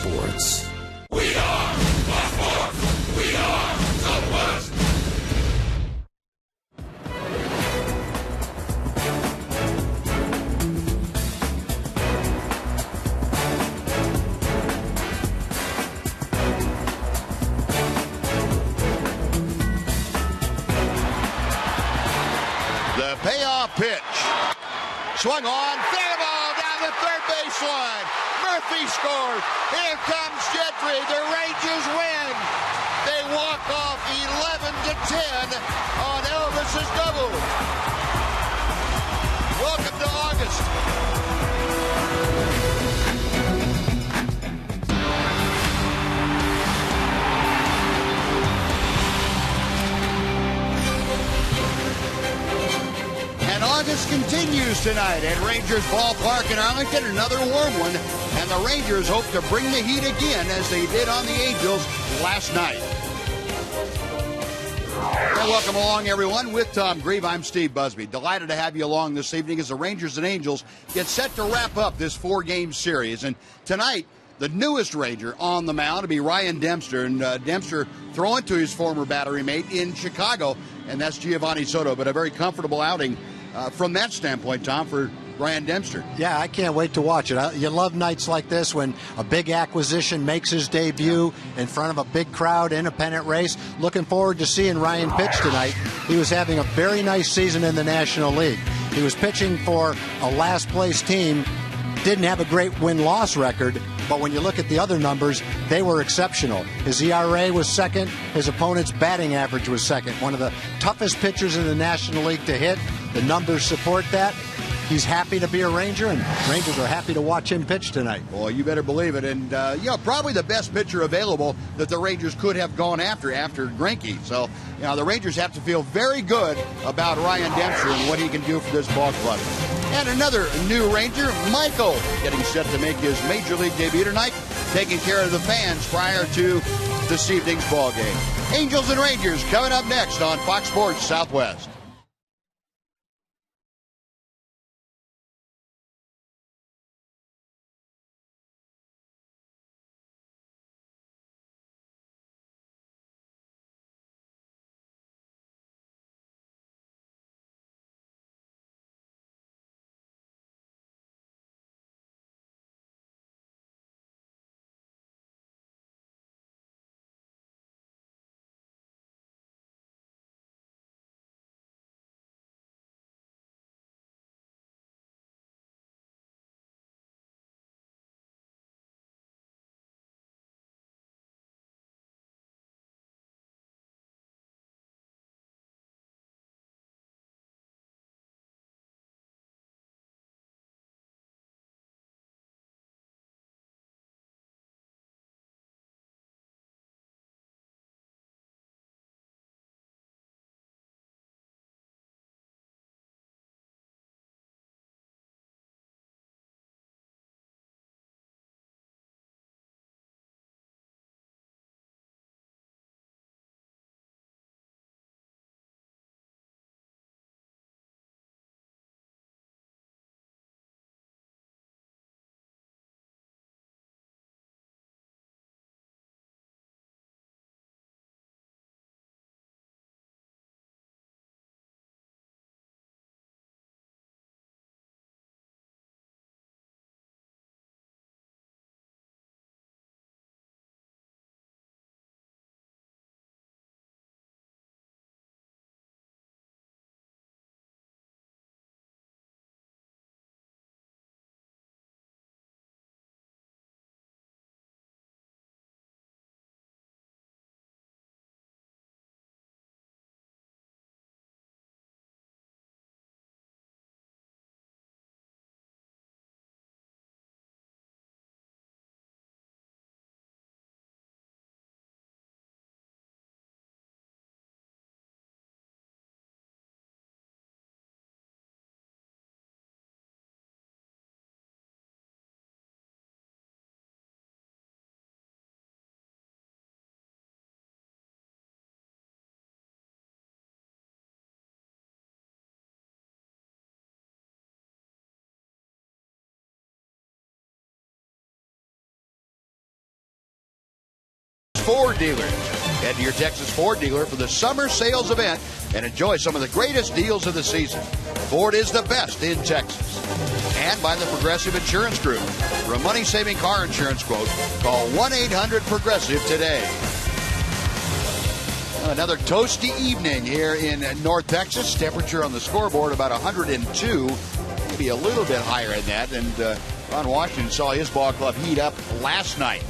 Sports. We are Fox Sports. We are Southwest. The payoff pitch. Swung on, fair ball down the third baseline. Murphy scores. Here comes Gentry. The Rangers win. They walk off 11-10 on Elvis's double. Welcome to August. And August continues tonight at Rangers Ballpark in Arlington, another warm one, and the Rangers hope to bring the heat again as they did on the Angels last night. And welcome along, everyone. With Tom Grieve, I'm Steve Busby. Delighted to have you along this evening as the Rangers and Angels get set to wrap up this four-game series. And tonight, the newest Ranger on the mound will be Ryan Dempster, and Dempster throwing to his former battery mate in Chicago, and that's Giovanni Soto, but a very comfortable outing from that standpoint, Tom, for Ryan Dempster. Yeah, I can't wait to watch it. You love nights like this when a big acquisition makes his debut in front of a big crowd in a pennant race. Looking forward to seeing Ryan pitch tonight. He was having a very nice season in the National League. He was pitching for a last-place team, didn't have a great win-loss record, but when you look at the other numbers, they were exceptional. His ERA was second. His opponent's batting average was second. One of the toughest pitchers in the National League to hit. The numbers support that. He's happy to be a Ranger, and Rangers are happy to watch him pitch tonight. Well, you better believe it. And, probably the best pitcher available that the Rangers could have gone after Greinke. So, the Rangers have to feel very good about Ryan Dempster and what he can do for this ball club. And another new Ranger, Michael, getting set to make his Major League debut tonight, taking care of the fans prior to this evening's ball game. Angels and Rangers coming up next on Fox Sports Southwest. Ford dealers. Head to your Texas Ford dealer for the summer sales event and enjoy some of the greatest deals of the season. Ford is the best in Texas. And by the Progressive Insurance Group. For a money-saving car insurance quote, call 1-800-PROGRESSIVE today. Another toasty evening here in North Texas. Temperature on the scoreboard about 102, maybe a little bit higher than that. And Ron Washington saw his ball club heat up last night.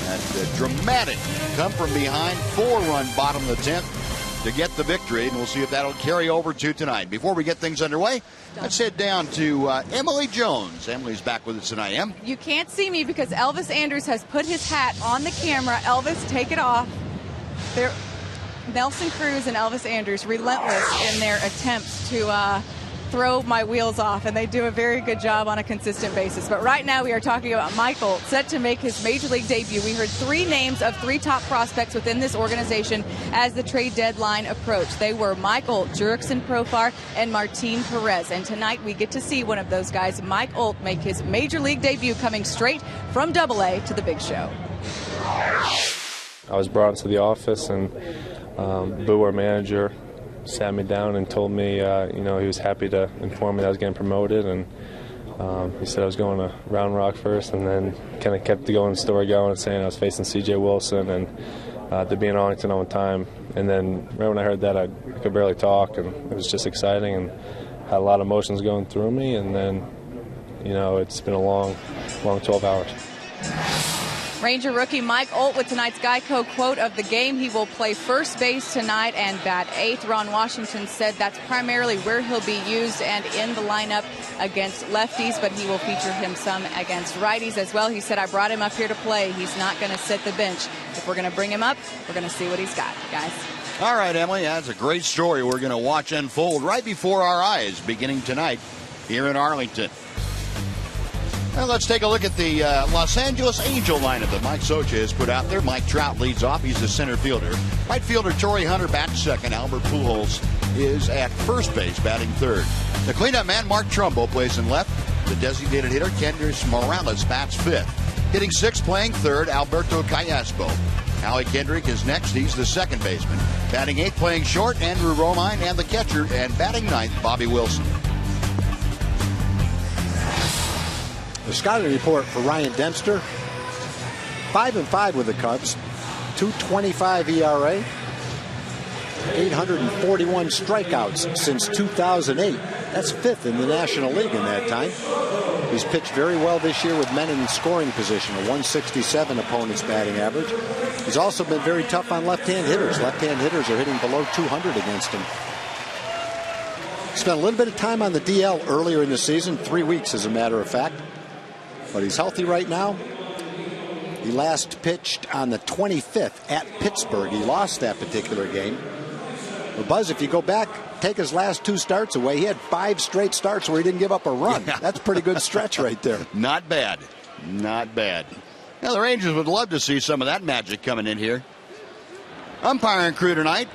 That dramatic come from behind 4-run bottom of the 10th to get the victory, and we'll see if that'll carry over to tonight. Before we get things underway, let's head down to Emily Jones. Emily's back with us tonight, Em. You can't see me because Elvis Andrews has put his hat on the camera. Elvis, take it off. Nelson Cruz and Elvis Andrews, relentless in their attempts to throw my wheels off, and they do a very good job on a consistent basis. But right now we are talking about Michael, set to make his major league debut. We heard 3 names of 3 top prospects within this organization as the trade deadline approached. They were Michael, Jurickson Profar, and Martin Perez. And tonight we get to see one of those guys, Mike Olt, make his major league debut, coming straight from AA to the big show. I was brought into the office, and Boo, our manager, sat me down and told me, he was happy to inform me that I was getting promoted, and he said I was going to Round Rock first, and then kind of kept the story going and saying I was facing C.J. Wilson and to be in Arlington all the time. And then right when I heard that, I could barely talk, and it was just exciting and had a lot of emotions going through me. And then, it's been a long 12 hours. Ranger rookie Mike Olt with tonight's Geico quote of the game. He will play first base tonight and bat 8th. Ron Washington said that's primarily where he'll be used and in the lineup against lefties, but he will feature him some against righties as well. He said, I brought him up here to play. He's not going to sit the bench. If we're going to bring him up, we're going to see what he's got, guys. All right, Emily, that's a great story we're going to watch unfold right before our eyes beginning tonight here in Arlington. Well, let's take a look at the Los Angeles Angel lineup that Mike Socha has put out there. Mike Trout leads off. He's the center fielder. Right fielder Torrey Hunter bats second. Albert Pujols is at first base, batting third. The cleanup man, Mark Trumbo, plays in left. The designated hitter, Kendrys Morales, bats fifth. Hitting sixth, playing third, Alberto Callaspo. Howie Kendrick is next. He's the second baseman. Batting eighth, playing short, Andrew Romine, and the catcher, and batting ninth, Bobby Wilson. The scouting report for Ryan Dempster: 5-5 with the Cubs, 2.25 ERA, 841 strikeouts since 2008. That's fifth in the National League in that time. He's pitched very well this year with men in scoring position, a 167 opponent's batting average. He's also been very tough on left-hand hitters. Left-hand hitters are hitting below 200 against him. Spent a little bit of time on the DL earlier in the season, 3 weeks as a matter of fact. But he's healthy right now. He last pitched on the 25th at Pittsburgh. He lost that particular game. But Buzz, if you go back, take his last 2 starts away, he had 5 straight starts where he didn't give up a run. Yeah. That's a pretty good stretch right there. Not bad. Not bad. Now, the Rangers would love to see some of that magic coming in here. Umpiring crew tonight,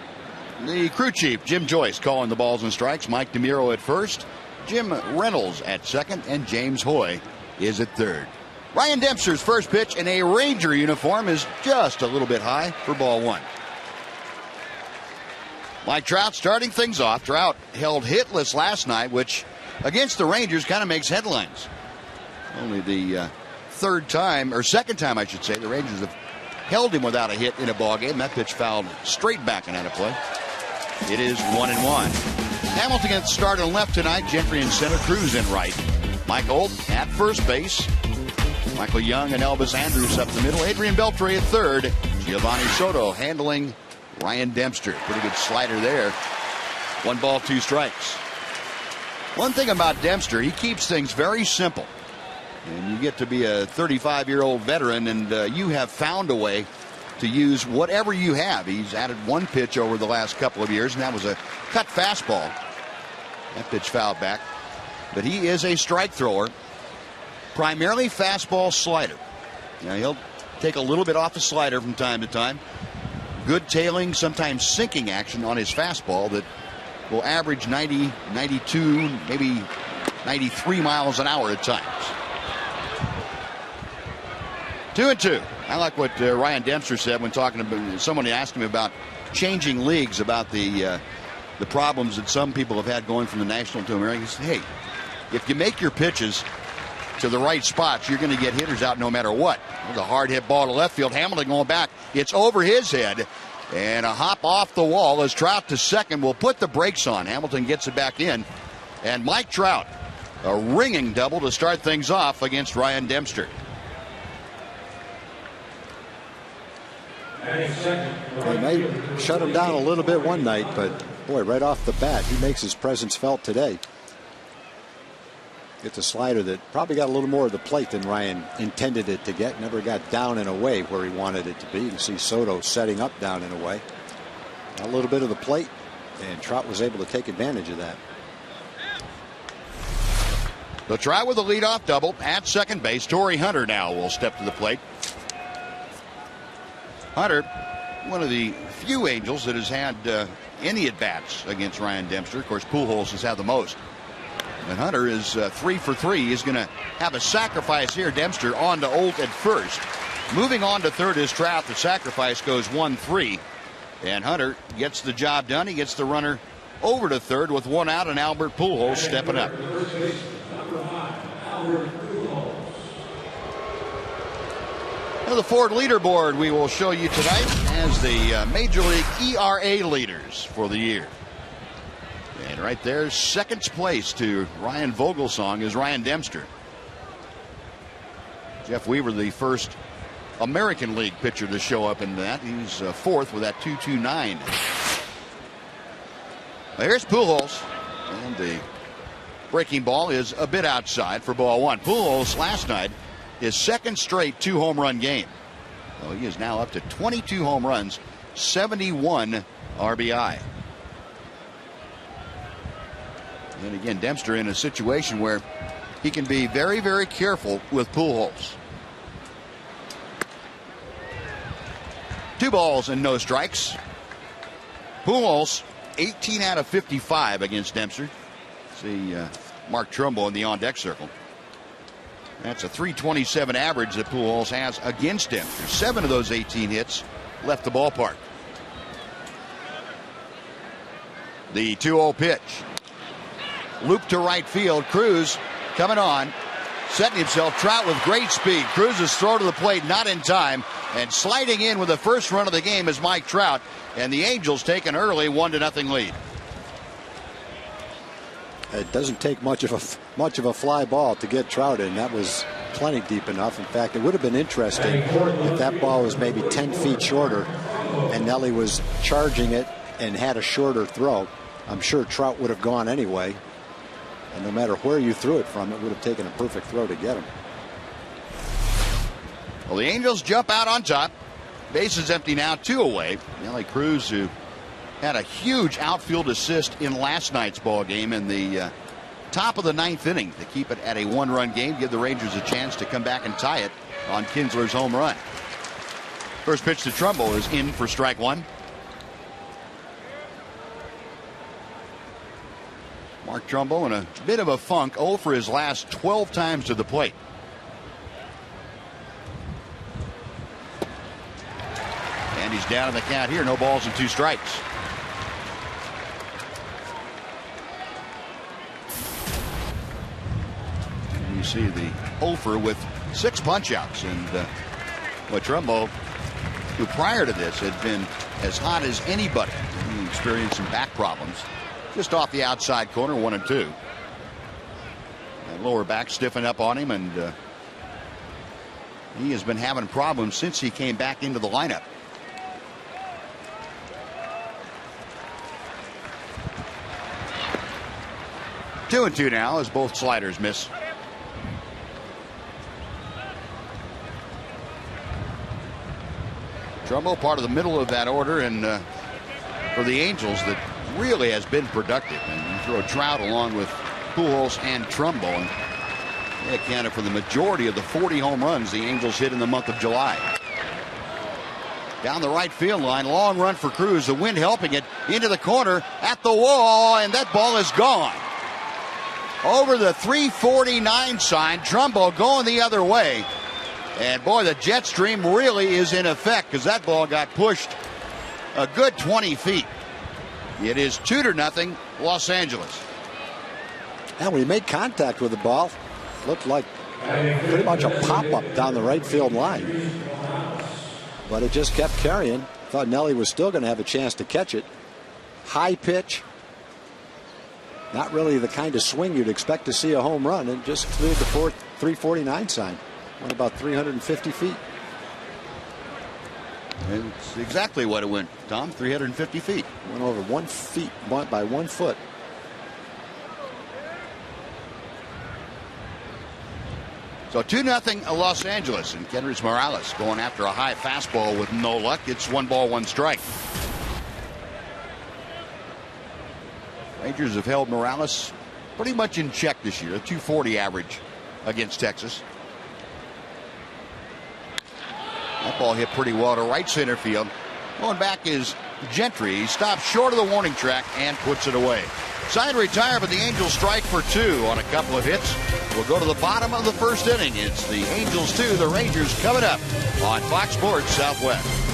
the crew chief, Jim Joyce, calling the balls and strikes. Mike DeMuro at first, Jim Reynolds at second, and James Hoy is at third. Ryan Dempster's first pitch in a Ranger uniform is just a little bit high for ball one. Mike Trout starting things off. Trout held hitless last night, which against the Rangers kind of makes headlines. Only the second time I should say, the Rangers have held him without a hit in a ball game. That pitch fouled straight back and out of play. It is 1-1. Hamilton gets started on left tonight. Gentry in center, Cruz in right. Mike Olt at first base. Michael Young and Elvis Andrews up the middle. Adrian Beltre at third. Giovanni Soto handling Ryan Dempster. Pretty good slider there. 1 ball, 2 strikes. One thing about Dempster, he keeps things very simple. And you get to be a 35-year-old veteran, and you have found a way to use whatever you have. He's added 1 pitch over the last couple of years, and that was a cut fastball. That pitch fouled back. But he is a strike thrower, primarily fastball slider. Now, he'll take a little bit off the slider from time to time. Good tailing, sometimes sinking action on his fastball that will average 90, 92, maybe 93 miles an hour at times. 2-2. I like what Ryan Dempster said when talking about someone asked him about changing leagues, about the problems that some people have had going from the National to American. He said, hey, if you make your pitches to the right spots, you're going to get hitters out no matter what. There's a hard hit ball to left field. Hamilton going back. It's over his head. And a hop off the wall as Trout to second will put the brakes on. Hamilton gets it back in. And Mike Trout, a ringing double to start things off against Ryan Dempster. They may shut him down a little bit one night, but boy, right off the bat, he makes his presence felt today. It's a slider that probably got a little more of the plate than Ryan intended it to get. Never got down and away where he wanted it to be. You can see Soto setting up down and away. A little bit of the plate, and Trout was able to take advantage of that. They'll try with a leadoff double at second base. Torrey Hunter now will step to the plate. Hunter, one of the few Angels that has had any at-bats against Ryan Dempster. Of course, Pujols has had the most. And Hunter is 3 for 3. He's going to have a sacrifice here. Dempster on to Olt at first. Moving on to third is Trout. The sacrifice goes 1-3. And Hunter gets the job done. He gets the runner over to third with one out, and Albert Pujols stepping up. Now the Ford leaderboard we will show you tonight as the Major League ERA leaders for the year. And right there, second place to Ryan Vogelsong is Ryan Dempster. Jeff Weaver, the first American League pitcher to show up in that. He's fourth with that 2.29. Here's Pujols, and the breaking ball is a bit outside for ball one. Pujols last night, his second straight 2-home-run game. So he is now up to 22 home runs, 71 RBI. And again, Dempster in a situation where he can be very, very careful with Pujols. 2 balls and no strikes. Pujols 18 out of 55 against Dempster. See Mark Trumbo in the on-deck circle. That's a .327 average that Pujols has against Dempster. 7 of those 18 hits left the ballpark. The 2-0 pitch. Loop to right field. Cruz coming on, setting himself. Trout with great speed. Cruz's throw to the plate not in time, and sliding in with the first run of the game is Mike Trout, and the Angels take an early 1-0 lead. It doesn't take much of a fly ball to get Trout in. That was plenty deep enough. In fact, it would have been interesting if that ball was maybe 10 feet shorter and Nelly was charging it and had a shorter throw. I'm sure Trout would have gone anyway. And no matter where you threw it from, it would have taken a perfect throw to get him. Well, the Angels jump out on top. Bases empty now, 2 away. Nelly Cruz, who had a huge outfield assist in last night's ball game in the top of the 9th inning to keep it at a 1-run game, give the Rangers a chance to come back and tie it on Kinsler's home run. First pitch to Trumbo is in for strike 1. Mark Trumbo in a bit of a funk, 0 for his last 12 times to the plate. And he's down in the count here, no balls and 2 strikes. And you see the 0 for with 6 punch-outs, and Trumbo, who prior to this had been as hot as anybody, he experienced some back problems. Just off the outside corner, 1 and 2. That lower back stiffened up on him, and he has been having problems since he came back into the lineup. Two and 2 now as both sliders miss. Trumbo part of the middle of that order, and for the Angels that really has been productive. And you throw Trout along with Pujols and Trumbo, and they accounted for the majority of the 40 home runs the Angels hit in the month of July. Down the right field line, long run for Cruz, the wind helping it into the corner at the wall, and that ball is gone. Over the 349 sign, Trumbo going the other way, And boy, the jet stream really is in effect because that ball got pushed a good 20 feet. It is 2-0 Los Angeles. And when he made contact with the ball, looked like pretty much a pop-up down the right field line. But it just kept carrying. Thought Nelly was still going to have a chance to catch it. High pitch. Not really the kind of swing you'd expect to see a home run, and just cleared the 349 sign. Went about 350 feet. It's exactly what it went, Tom. 350 feet. Went over 1 feet by 1 foot. So 2-0 Los Angeles, and Kendrys Morales going after a high fastball with no luck. It's 1 ball, 1 strike. Rangers have held Morales pretty much in check this year, a 240 average against Texas. That ball hit pretty well to right center field. Going back is Gentry. He stops short of the warning track and puts it away. Signed to retire, but the Angels strike for 2 on a couple of hits. We'll go to the bottom of the first inning. It's the Angels 2, the Rangers coming up on Fox Sports Southwest.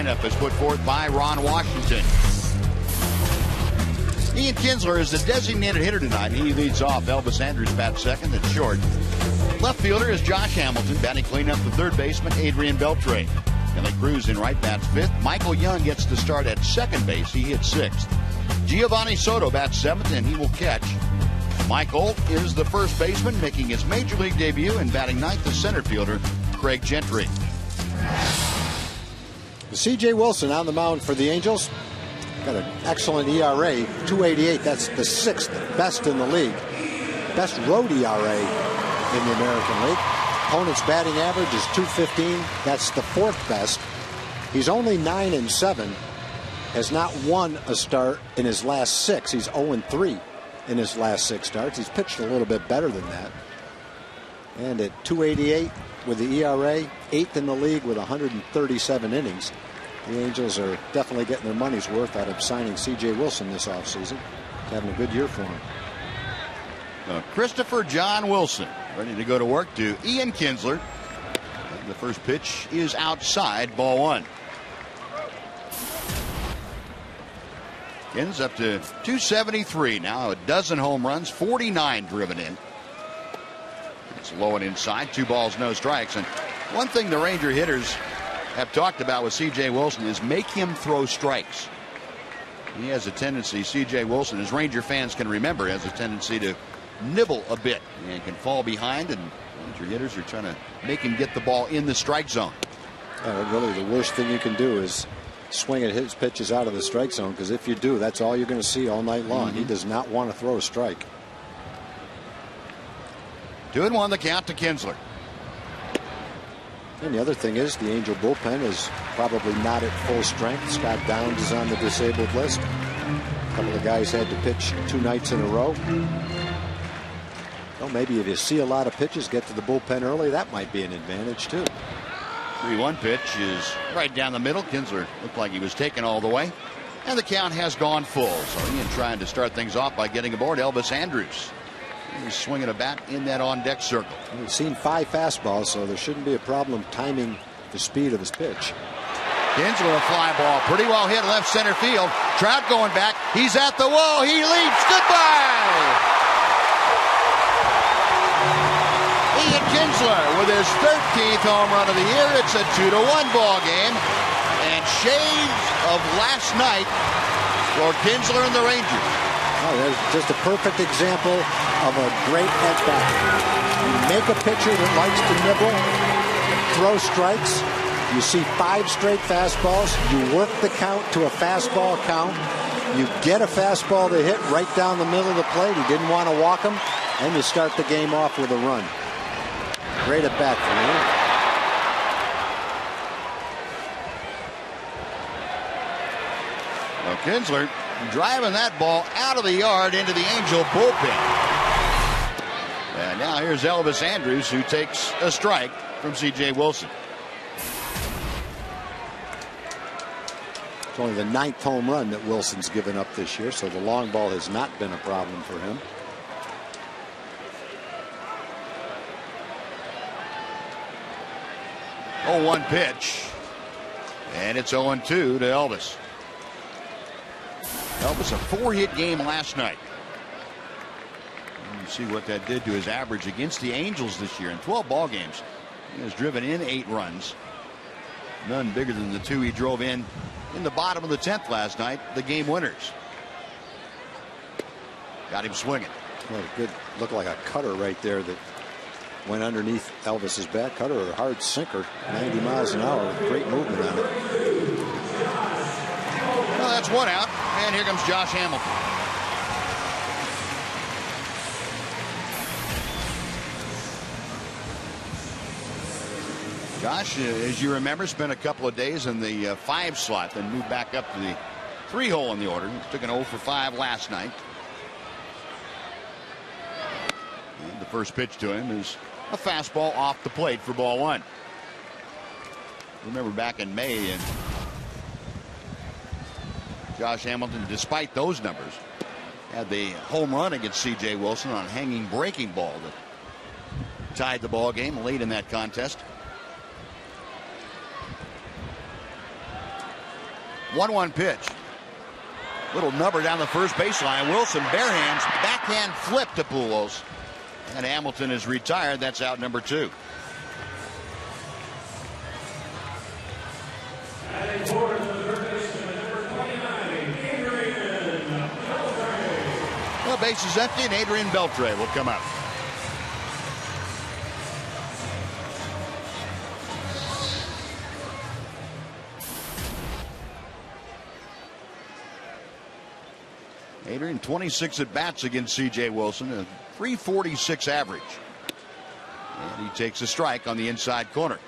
Lineup is put forth by Ron Washington. Ian Kinsler is the designated hitter tonight. He leads off. Elvis Andrews bats second and short. Left fielder is Josh Hamilton. Batting cleanup, the third baseman, Adrian Beltre. Kelly Cruz in right bats fifth. Michael Young gets to start at second base. He hits sixth. Giovanni Soto bats seventh, and he will catch. Mike Holt is the first baseman, making his major league debut, and batting ninth, the center fielder, Craig Gentry. C.J. Wilson on the mound for the Angels. Got an excellent ERA, 2.88. That's the sixth best in the league. Best road ERA in the American League. Opponent's batting average is 2.15. That's the fourth best. He's only 9-7. Has not won a start in his last six. He's 0-3 in his last six starts. He's pitched a little bit better than that. And at 2.88 with the ERA, eighth in the league with 137 innings. The Angels are definitely getting their money's worth out of signing C.J. Wilson this offseason. Having a good year for him. Christopher John Wilson ready to go to work to Ian Kinsler. And the first pitch is outside, ball one. Kins up to 273 now, a dozen home runs, 49 driven in. It's low and inside, 2 balls, no strikes. And one thing the Ranger hitters have talked about with C.J. Wilson is make him throw strikes. He has a tendency, C.J. Wilson, as Ranger fans can remember, has a tendency to nibble a bit and can fall behind, and Ranger hitters are trying to make him get the ball in the strike zone. Really, the worst thing you can do is swing at his pitches out of the strike zone, because if you do, that's all you're going to see all night long. He does not want to throw a strike. 2-1 the count to Kinsler. And the other thing is the Angel bullpen is probably not at full strength. Scott Downs is on the disabled list. A couple of guys had to pitch 2 nights in a row. Well, maybe if you see a lot of pitches get to the bullpen early, that might be an advantage too. 3-1 pitch is right down the middle. Kinsler looked like he was taken all the way. And the count has gone full. So Ian trying to start things off by getting aboard Elvis Andrus. He's swinging a bat in that on-deck circle. We've seen 5 fastballs, so there shouldn't be a problem timing the speed of his pitch. Kinsler, a fly ball, pretty well hit left center field. Trout going back. He's at the wall. He leaps. Goodbye. Ian Kinsler with his 13th home run of the year. It's a 2-1 ball game. And shades of last night for Kinsler and the Rangers. Oh, there's just a perfect example of a great at-bat. You make a pitcher that likes to nibble, throw strikes. You see 5 straight fastballs. You work the count to a fastball count. You get a fastball to hit right down the middle of the plate. He didn't want to walk him. And you start the game off with a run. Great at-bat for him. Well, Kinsler driving that ball out of the yard into the Angel bullpen. And now here's Elvis Andrus, who takes a strike from C.J. Wilson. It's only the 9th home run that Wilson's given up this year, so the long ball has not been a problem for him. Oh, 1 pitch. And it's 0-2 to Elvis. Elvis, a 4-hit game last night. You see what that did to his average against the Angels this year in 12 ball games. He has driven in 8 runs. None bigger than the 2 he drove in the bottom of the 10th last night, the game winners. Got him swinging. Well, good, looked like a cutter right there that went underneath Elvis's bat. Cutter, a hard sinker, 90 miles an hour with great movement on it. Well, that's 1 out, and here comes Josh Hamilton. Josh, as you remember, spent a couple of days in the 5 slot, then moved back up to the 3 hole in the order. Took an 0 for 5 last night. And the first pitch to him is a fastball off the plate for ball 1. Remember back in May, and Josh Hamilton, despite those numbers, had the home run against C.J. Wilson on a hanging breaking ball that tied the ball game late in that contest. 1-1 pitch. Little number down the first baseline. Wilson bare hands, backhand flip to Pujols. And Hamilton is retired. That's out number 2. Well, base is empty, and Adrian Beltre will come out. Adrian, 26 at bats against C.J. Wilson, a .346 average. And he takes a strike on the inside corner.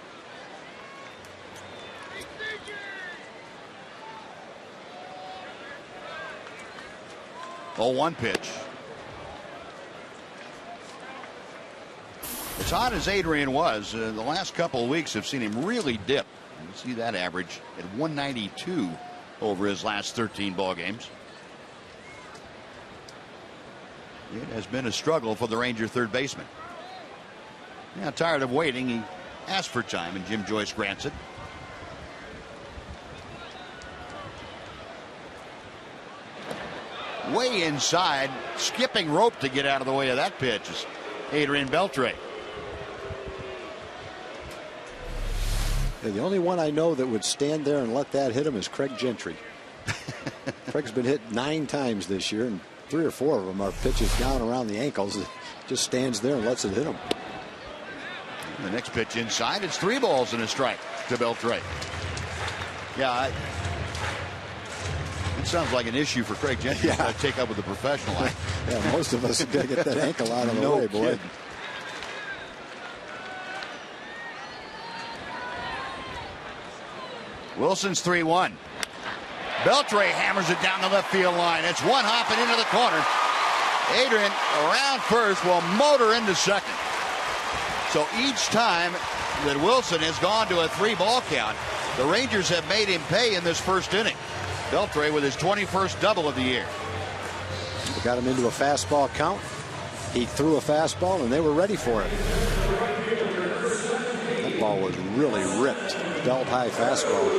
Oh, 1 pitch. As hot as Adrian was, the last couple of weeks have seen him really dip. You see that average at 192 over his last 13 ball games. It has been a struggle for the Ranger third baseman. Now, tired of waiting, he asked for time, and Jim Joyce grants it. Way inside, skipping rope to get out of the way of that pitch is Adrian Beltre. Yeah, the only one I know that would stand there and let that hit him is Craig Gentry. Craig's been hit 9 times this year, and 3 or 4 of them are pitches down around the ankles. It just stands there and lets it hit him. The next pitch inside, it's 3 balls and a strike to Beltre. Yeah, it sounds like an issue for Craig Gentry to take up with a professional. Yeah, most of us have got to get that ankle out of the way, boy. Wilson's 3-1. Beltre hammers it down the left field line. It's one hopping into the corner. Adrian around first will motor into second. So each time that Wilson has gone to a 3-ball count, the Rangers have made him pay in this first inning. Beltre with his 21st double of the year. They got him into a fastball count. He threw a fastball, and they were ready for it. That ball was really ripped. Belt-high fastball.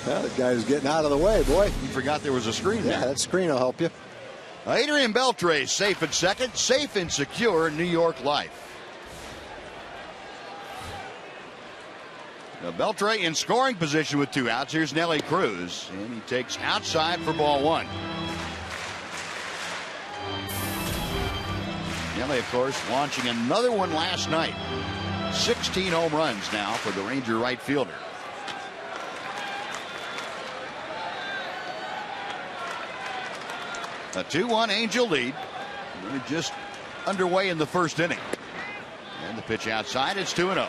Well, the guy was getting out of the way, boy. You forgot there was a screen there. Yeah, that screen will help you. Adrian Beltre safe at second. Safe and secure New York life. Now Beltre in scoring position with 2 outs. Here's Nelly Cruz, and he takes outside for ball 1. Nelly, of course, launching another one last night. 16 home runs now for the Ranger right fielder. A 2-1 Angel lead. We're just underway in the first inning. And the pitch outside. It's 2-0.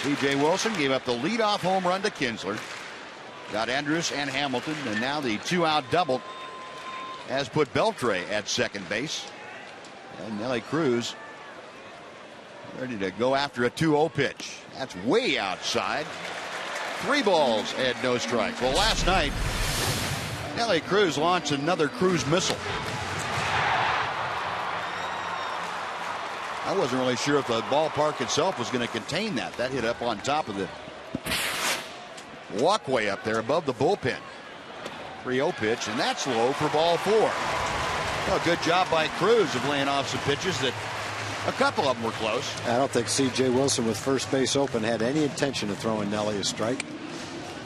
C.J. Wilson gave up the leadoff home run to Kinsler. Got Andrus and Hamilton, and now the 2-out double has put Beltre at second base. And Nelly Cruz ready to go after a 2-0 pitch. That's way outside. 3 balls and no strikes. Well, last night, Nelly Cruz launched another Cruz missile. I wasn't really sure if the ballpark itself was going to contain that. That hit up on top of the walkway up there above the bullpen. 3-0 pitch, and that's low for ball 4. Well, good job by Cruz of laying off some pitches that a couple of them were close. I don't think C.J. Wilson with first base open had any intention of throwing Nelly a strike.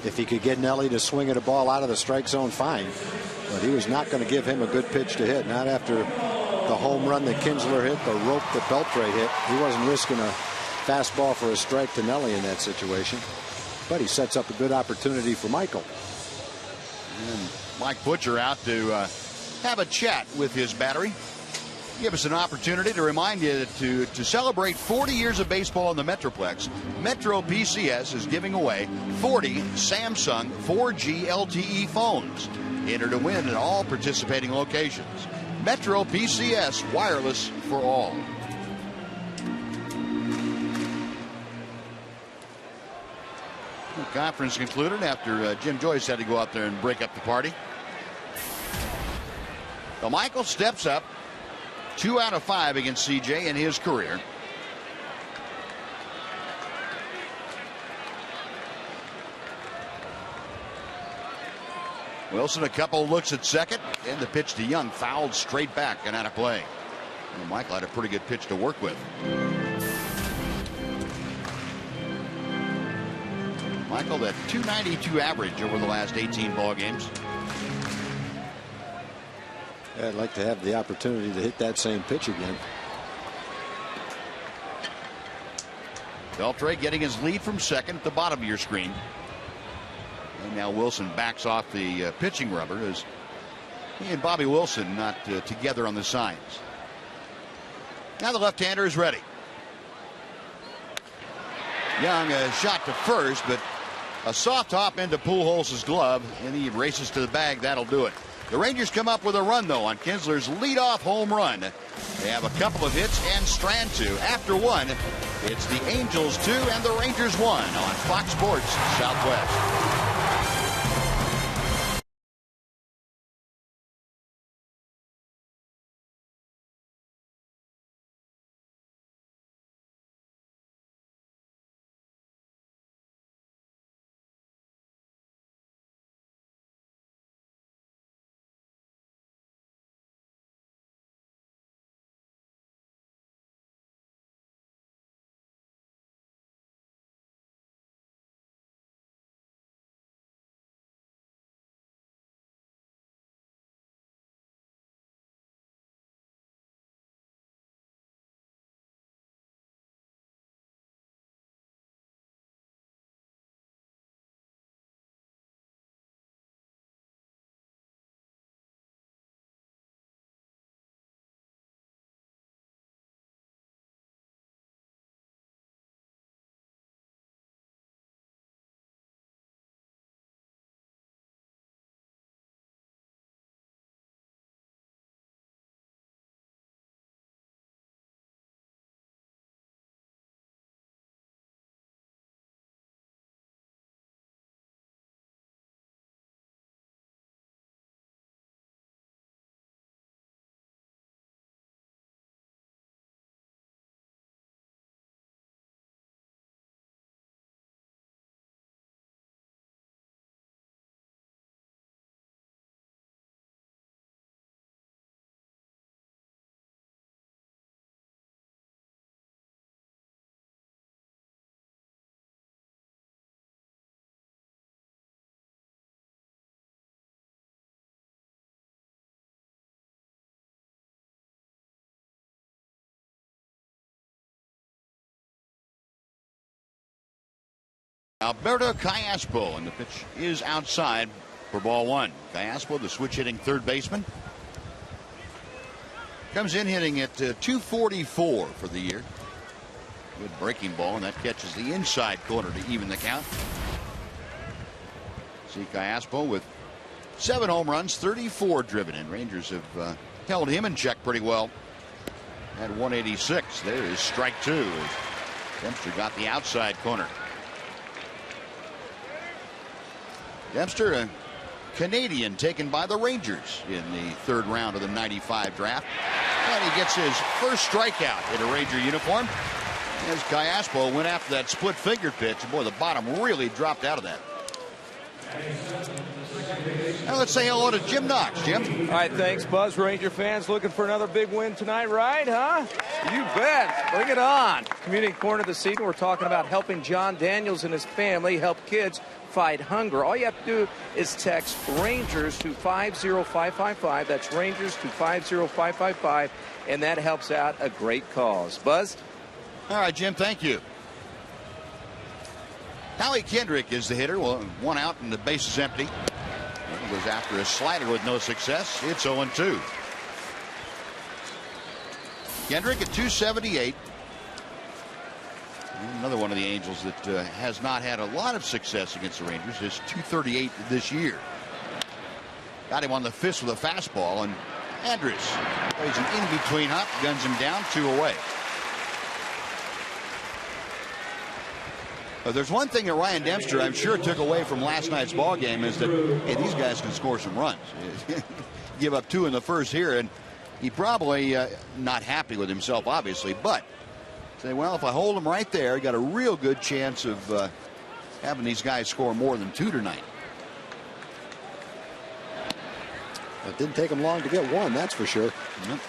If he could get Nelly to swing at a ball out of the strike zone, fine. But he was not going to give him a good pitch to hit. Not after the home run that Kinsler hit, the rope that Beltre hit. He wasn't risking a fastball for a strike to Nelly in that situation. But he sets up a good opportunity for Michael. And Mike Butcher out to have a chat with his battery. Give us an opportunity to remind you to celebrate 40 years of baseball in the Metroplex. Metro PCS is giving away 40 Samsung 4G LTE phones. Enter to win at all participating locations. Metro PCS, wireless for all. The conference concluded after Jim Joyce had to go out there and break up the party. So Michael steps up. 2 out of 5 against CJ in his career. Wilson a couple looks at second, and the pitch to Young fouled straight back and out of play. And Michael had a pretty good pitch to work with. Michael, that .292 average over the last 18 ball games. I'd like to have the opportunity to hit that same pitch again. Beltre getting his lead from second at the bottom of your screen. And now Wilson backs off the pitching rubber as he and Bobby Wilson not together on the signs. Now the left-hander is ready. Young shot to first, but a soft hop into Pujols' glove, and he races to the bag. That'll do it. The Rangers come up with a run, though, on Kinsler's leadoff home run. They have a couple of hits and Strand 2. After 1, it's the Angels 2 and the Rangers 1 on Fox Sports Southwest. Alberto Callaspo, and the pitch is outside for ball one. Callaspo, the switch hitting third baseman, comes in hitting at 244 for the year. Good breaking ball, and that catches the inside corner to even the count. See Callaspo with 7 home runs, 34 driven in. Rangers have held him in check pretty well at 186. There is strike 2. Dempster got the outside corner. Dempster, a Canadian taken by the Rangers in the 3rd round of the '95 draft. And he gets his first strikeout in a Ranger uniform as Callaspo went after that split finger pitch. Boy, the bottom really dropped out of that. Now let's say hello to Jim Knox. Jim. All right, thanks, Buzz. Ranger fans looking for another big win tonight, right? Huh? You bet. Bring it on. Community Corner this evening, we're talking about helping John Daniels and his family help kids fight hunger. All you have to do is text Rangers to 50555. That's Rangers to 50555, and that helps out a great cause. Buzz? All right, Jim, thank you. Howie Kendrick is the hitter. Well, 1 out and the base is empty. He goes after a slider with no success. It's 0-2. Kendrick at 278. Another one of the Angels that has not had a lot of success against the Rangers. Is 238 this year. Got him on the fist with a fastball, and Andrus plays an in-between hop, guns him down, 2 away. There's one thing that Ryan Dempster, I'm sure, took away from last night's ball game is that, hey, these guys can score some runs. Give up 2 in the first here, and he probably not happy with himself, obviously, but say, well, if I hold him right there, got a real good chance of having these guys score more than 2 tonight. It didn't take him long to get 1, that's for sure. Yep.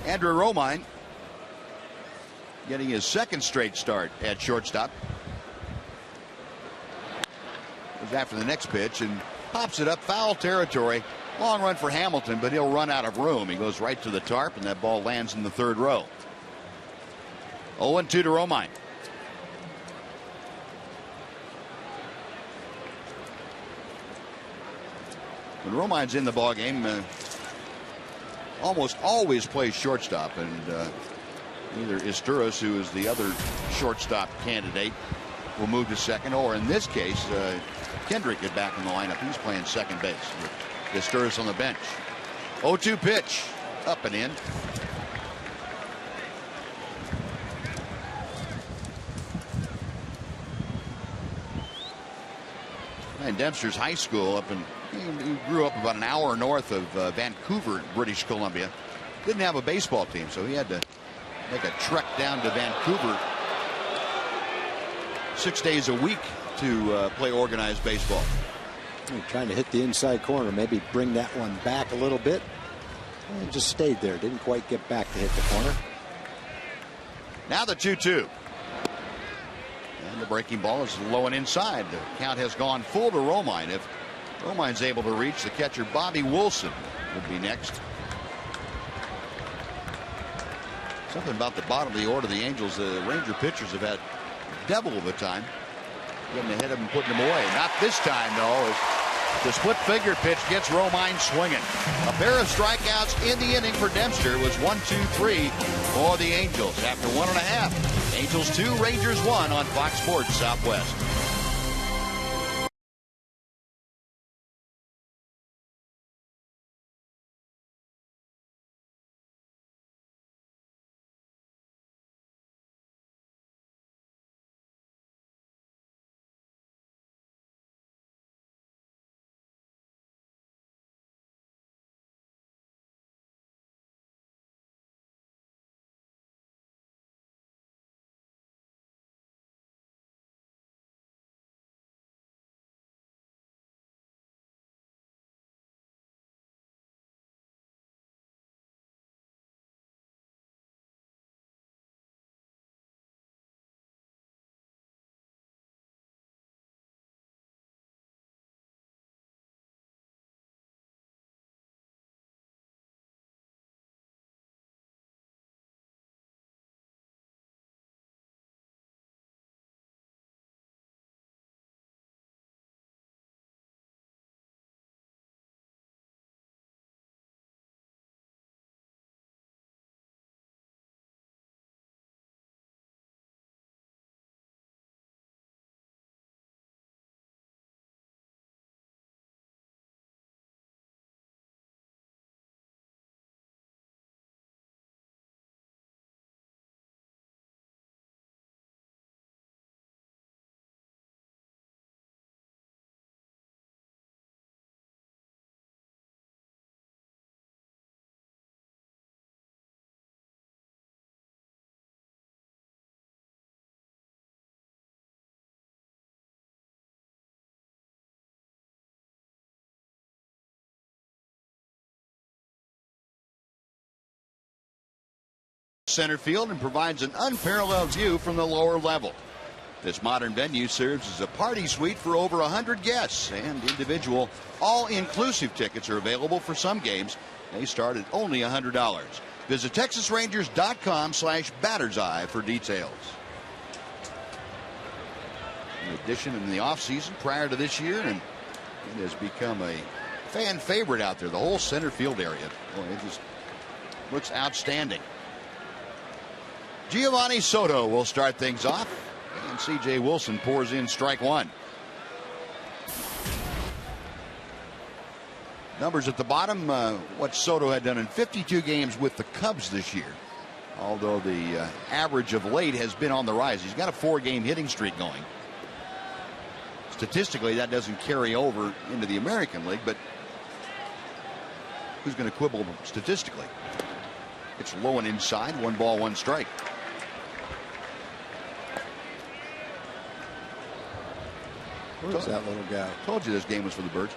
Andrew Romine getting his 2nd straight start at shortstop. Goes after the next pitch and pops it up, foul territory. Long run for Hamilton, but he'll run out of room. He goes right to the tarp, and that ball lands in the 3rd row. 0-2 to Romine. When Romine's in the ball game, almost always plays shortstop, and either Isturis, who is the other shortstop candidate, will move to second, or in this case, Kendrick is back in the lineup. He's playing second base with Isturis on the bench. 0-2 pitch, up and in. And Dempster's high school up in, he grew up about an hour north of Vancouver, British Columbia. Didn't have a baseball team, so he had to make a trek down to Vancouver 6 days a week to play organized baseball. Trying to hit the inside corner, maybe bring that one back a little bit. And just stayed there, didn't quite get back to hit the corner. Now the 2-2. And the breaking ball is low and inside. The count has gone full to Romine. If Romine's able to reach, the catcher Bobby Wilson would be next. Something about the bottom of the order of the Angels. The Ranger pitchers have had devil of a time getting ahead of him, putting them away. Not this time, though, as the split figure pitch gets Romine swinging. A pair of strikeouts in the inning for Dempster was 1-2-3 for the Angels. After 1.5, Angels 2, Rangers 1 on Fox Sports Southwest. center field and provides an unparalleled view from the lower level. This modern venue serves as a party suite for over 100 guests, and individual all-inclusive tickets are available for some games. They start at only $100. Visit TexasRangers.com/batterseye for details. In addition, in the offseason prior to this year, and it has become a fan favorite out there. The whole center field area. Boy, it just looks outstanding. Giovanni Soto will start things off, and C.J. Wilson pours in strike one. Numbers at the bottom, what Soto had done in 52 games with the Cubs this year. Although the average of late has been on the rise. He's got a 4-game hitting streak going. Statistically, that doesn't carry over into the American League, but who's going to quibble statistically? It's low and inside, 1 ball, 1 strike. Where's that little guy? Told you this game was for the Birds.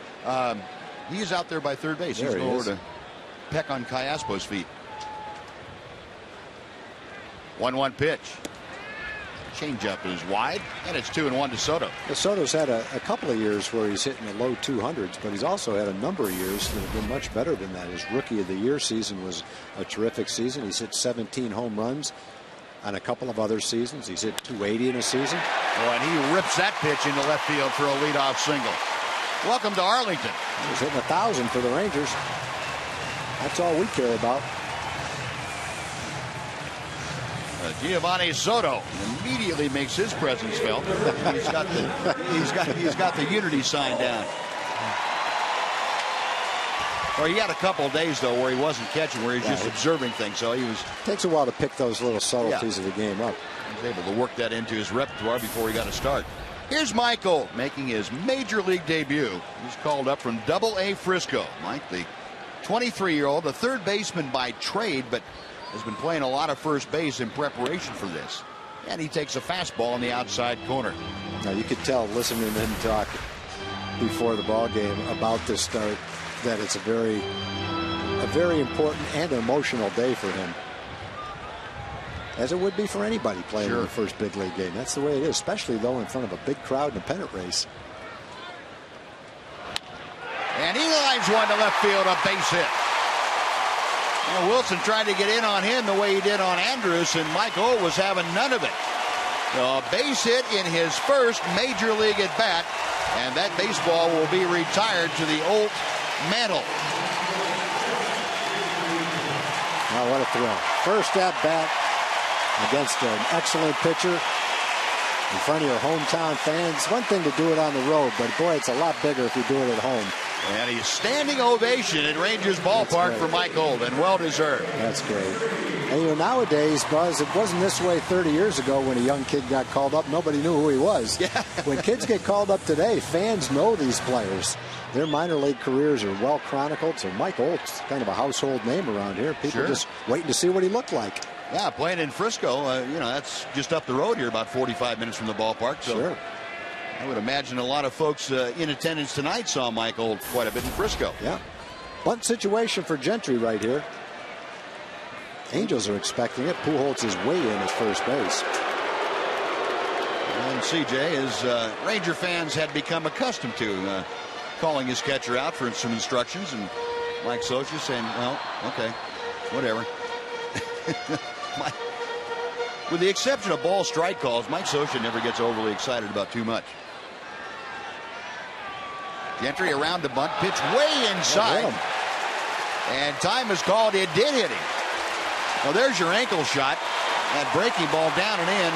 He is out there by third base. He's going over to peck on Callaspo's feet. 1-1 pitch. Changeup is wide, and it's 2-1 to Soto. Well, Soto's had a couple of years where he's hitting the low 200s, but he's also had a number of years that have been much better than that. His Rookie of the Year season was a terrific season. He's hit 17 home runs on a couple of other seasons. He's hit 280 in a season. Oh, and he rips that pitch into left field for a leadoff single. Welcome to Arlington. He's hitting 1,000 for the Rangers. That's all we care about. Giovanni Soto immediately makes his presence felt. He's got the unity sign down. Well, he had a couple of days though where he wasn't catching, where he's just observing things. So he was. Takes a while to pick those little subtleties of the game up. He was able to work that into his repertoire before he got a start. Here's Michael making his major league debut. He's called up from Double-A Frisco. Mike, the 23-year-old, a third baseman by trade, but has been playing a lot of first base in preparation for this. And he takes a fastball in the outside corner. Now you could tell, listening to him talk before the ball game about this start, that it's a very important and emotional day for him, as it would be for anybody playing in the first big league game. That's the way it is, especially though in front of a big crowd in a pennant race. And he lines one to left field, a base hit. And Wilson tried to get in on him the way he did on Andrus, and Mike Olt was having none of it. A base hit in his first major league at bat, and that baseball will be retired to the Olt mantle. Now what a throw. First at bat against an excellent pitcher in front of your hometown fans. One thing to do it on the road, but boy, it's a lot bigger if you do it at home. And he's standing ovation at Rangers Ballpark for Mike Olt, and well deserved. That's great. And you know, nowadays, Buzz, it wasn't this way 30 years ago when a young kid got called up. Nobody knew who he was. Yeah. When kids get called up today, fans know these players. Their minor league careers are well chronicled, so Mike Olt's kind of a household name around here. People just waiting to see what he looked like. Yeah, playing in Frisco, you know, that's just up the road here, about 45 minutes from the ballpark. So I would imagine a lot of folks in attendance tonight saw Mike Olt quite a bit in Frisco. Yeah. Bunt situation for Gentry right here. Angels are expecting it. Pujols is way in at first base. And CJ, as Ranger fans had become accustomed to, calling his catcher out for some instructions, and Mike Scioscia saying, well, okay, whatever. With the exception of ball strike calls, Mike Scioscia never gets overly excited about too much. Gentry around the bunt, pitch way inside. And time is called. It did hit him. Well, there's your ankle shot. That breaking ball down and in.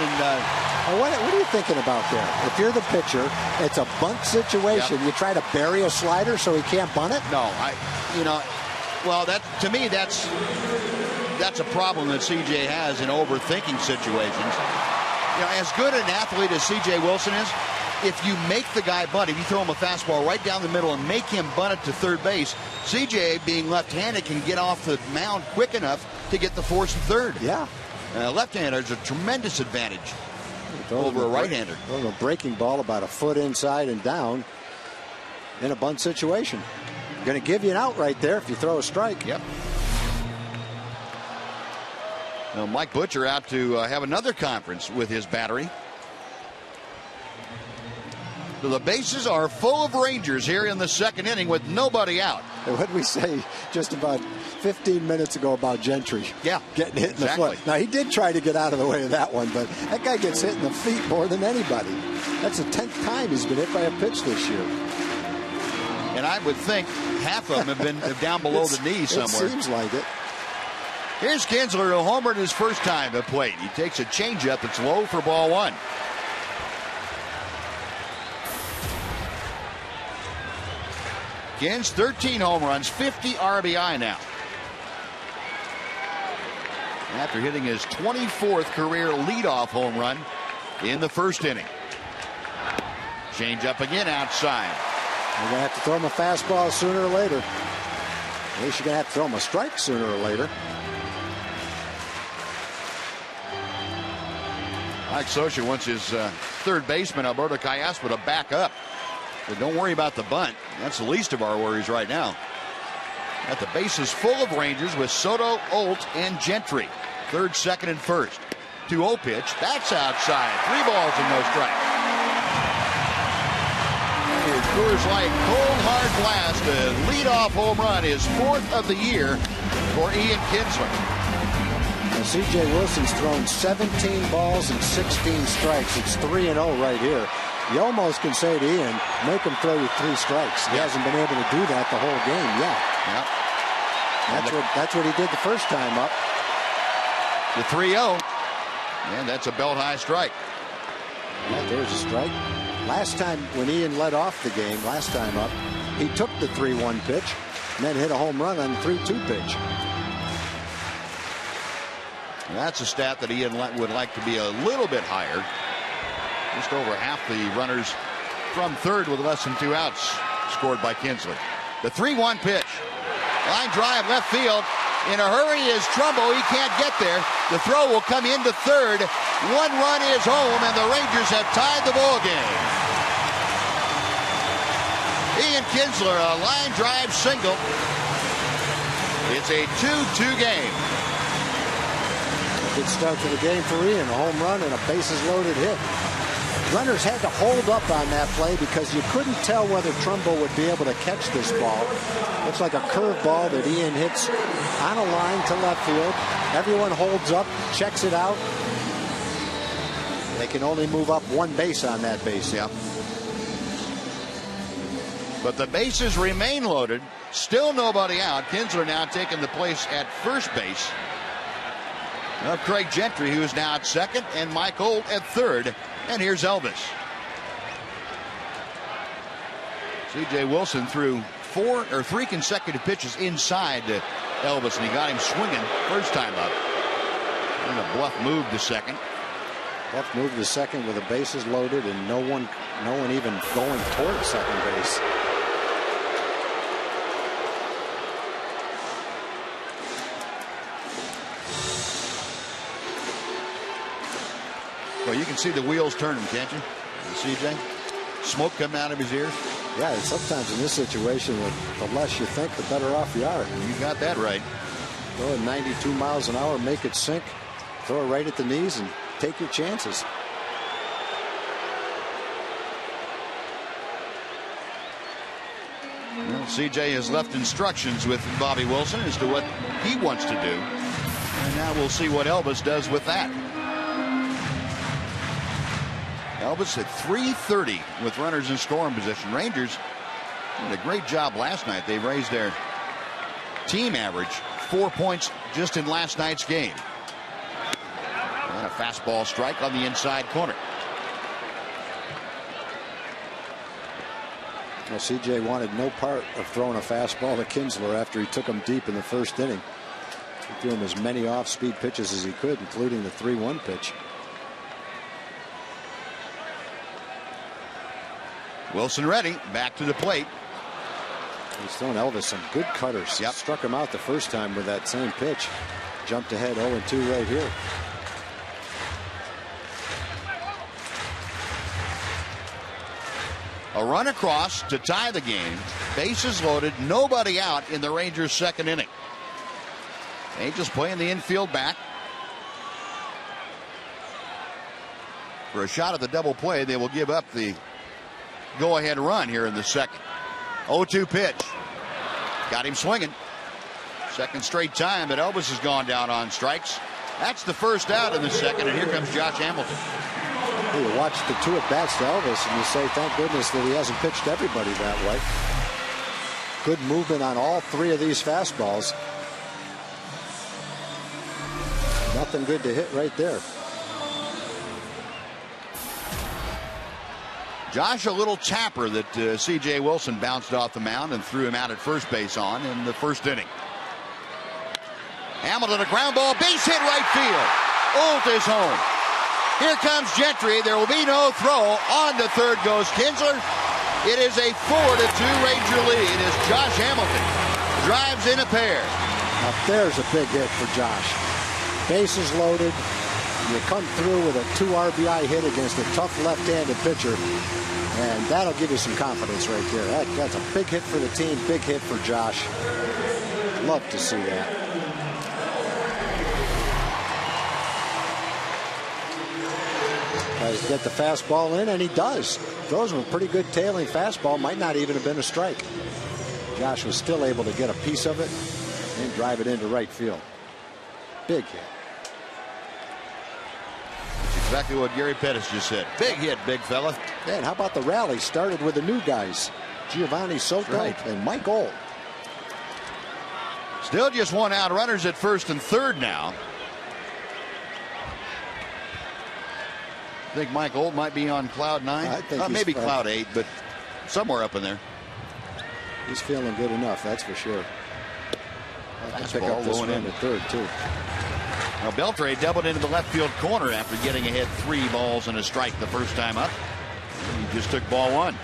And what are you thinking about there? If you're the pitcher, it's a bunt situation. Yep. You try to bury a slider so he can't bunt it? No, well, to me, that's a problem that CJ has in overthinking situations. You know, as good an athlete as CJ Wilson is, if you make the guy bunt, if you throw him a fastball right down the middle and make him bunt it to third base, CJ, being left-handed, can get off the mound quick enough to get the force of third. Yeah. Left-hander is a tremendous advantage over a right-hander. A breaking ball about a foot inside and down in a bunt situation. Going to give you an out right there if you throw a strike. Yep. Now, Mike Butcher out to have another conference with his battery. So the bases are full of Rangers here in the second inning with nobody out. And what did we say just about 15 minutes ago about Gentry? Yeah, getting hit in exactly. the foot. Now, he did try to get out of the way of that one, but that guy gets hit in the feet more than anybody. That's the 10th time he's been hit by a pitch this year. And I would think half of them have been down below the knee somewhere. It seems like it. Here's Kinsler, who homered his first time at plate. He takes a changeup that's low for ball one. Kins, 13 home runs, 50 RBI now. After hitting his 24th career leadoff home run in the first inning. Change up again outside. You're going to have to throw him a fastball sooner or later. At least you're going to have to throw him a strike sooner or later. Mike Scioscia wants his third baseman, Alberto Callaspo, to back up. But don't worry about the bunt. That's the least of our worries right now. Got the bases full of Rangers with Soto, Olt, and Gentry. Third, second, and first. 2-0 pitch. That's outside. 3 balls and no strikes. Coors Light cold hard blast. A leadoff home run, his 4th of the year for Ian Kinsler. Now, C.J. Wilson's thrown 17 balls and 16 strikes. It's 3-0 right here. You almost can say to Ian, make him throw you 3 strikes. He hasn't been able to do that the whole game yet. That's what he did the first time up. The 3-0. And that's a belt high strike. Yeah, there's a strike. Last time when Ian led off the game, last time up, he took the 3-1 pitch and then hit a home run on the 3-2 pitch. And that's a stat that Ian would like to be a little bit higher. Just over half the runners from third with less than 2 outs scored by Kinsler. The 3-1 pitch. Line drive left field. In a hurry is Trumbo. He can't get there. The throw will come into third. 1 run is home, and the Rangers have tied the ball game. Ian Kinsler, a line drive single. It's a 2-2 game. Good start to the game for Ian. A home run and a bases loaded hit. Runners had to hold up on that play because you couldn't tell whether Trumbo would be able to catch this ball. Looks like a curve ball that Ian hits on a line to left field. Everyone holds up, checks it out. They can only move up 1 base on that base. Yeah. But the bases remain loaded. Still nobody out. Kinsler now taking the place at first base of Craig Gentry, who is now at second, and Mike Olt at third. And here's Elvis. C.J. Wilson threw 3 consecutive pitches inside to Elvis, and he got him swinging first time up. And a bluff move to second. Bluff moved to second with the bases loaded and no one even going toward second base. Well, you can see the wheels turning, can't you? CJ? Smoke coming out of his ears. Yeah, and sometimes in this situation, the less you think, the better off you are. You got that right. Throw it 92 miles an hour, make it sink, throw it right at the knees, and take your chances. Well, CJ has left instructions with Bobby Wilson as to what he wants to do. And now we'll see what Elvis does with that. Elvis at .330 with runners in scoring position. Rangers did a great job last night. They raised their team average 4 points just in last night's game. And a fastball strike on the inside corner. Well, CJ wanted no part of throwing a fastball to Kinsler after he took him deep in the first inning. He threw him as many off-speed pitches as he could, including the 3-1 pitch. Wilson ready, back to the plate. He's thrown Elvis some good cutters. Yep. Struck him out the first time with that same pitch. Jumped ahead 0-2 right here. A run across to tie the game. Bases loaded, nobody out in the Rangers' second inning. Angels playing the infield back. for a shot at the double play. They will give up the go-ahead run here in the second. 0-2 pitch. Got him swinging. Second straight time that Elvis has gone down on strikes. That's the first out in the second, and here comes Josh Hamilton. You watch the 2 at-bats to Elvis, and you say, thank goodness that he hasn't pitched everybody that way. Good movement on all 3 of these fastballs. Nothing good to hit right there. Josh, a little tapper that C.J. Wilson bounced off the mound and threw him out at first base on in the first inning. Hamilton, a ground ball, base hit right field. Olt is home. Here comes Gentry. There will be no throw. On to third goes Kinsler. It is a 4-2 Ranger lead as Josh Hamilton drives in a pair. Now there's a big hit for Josh. Bases loaded. You come through with a 2 RBI hit against a tough left-handed pitcher, and that'll give you some confidence right there. That's a big hit for the team, big hit for Josh. Love to see that. Tries to get the fastball in, and he does. Throws him a pretty good tailing fastball. Might not even have been a strike. Josh was still able to get a piece of it and drive it into right field. Big hit. Exactly what Gary Pettis just said. Big hit, big fella. And how about the rally? Started with the new guys, Giovanni Soto and Mike Olt. Still just 1 out. Runners at first and third now. I think Mike Olt might be on cloud 9. I think maybe cloud 8, but somewhere up in there. He's feeling good enough, that's for sure. I'll pick up this one at third, too. Now, Beltre doubled into the left field corner after getting ahead 3 balls and a strike the first time up. He just took ball 1.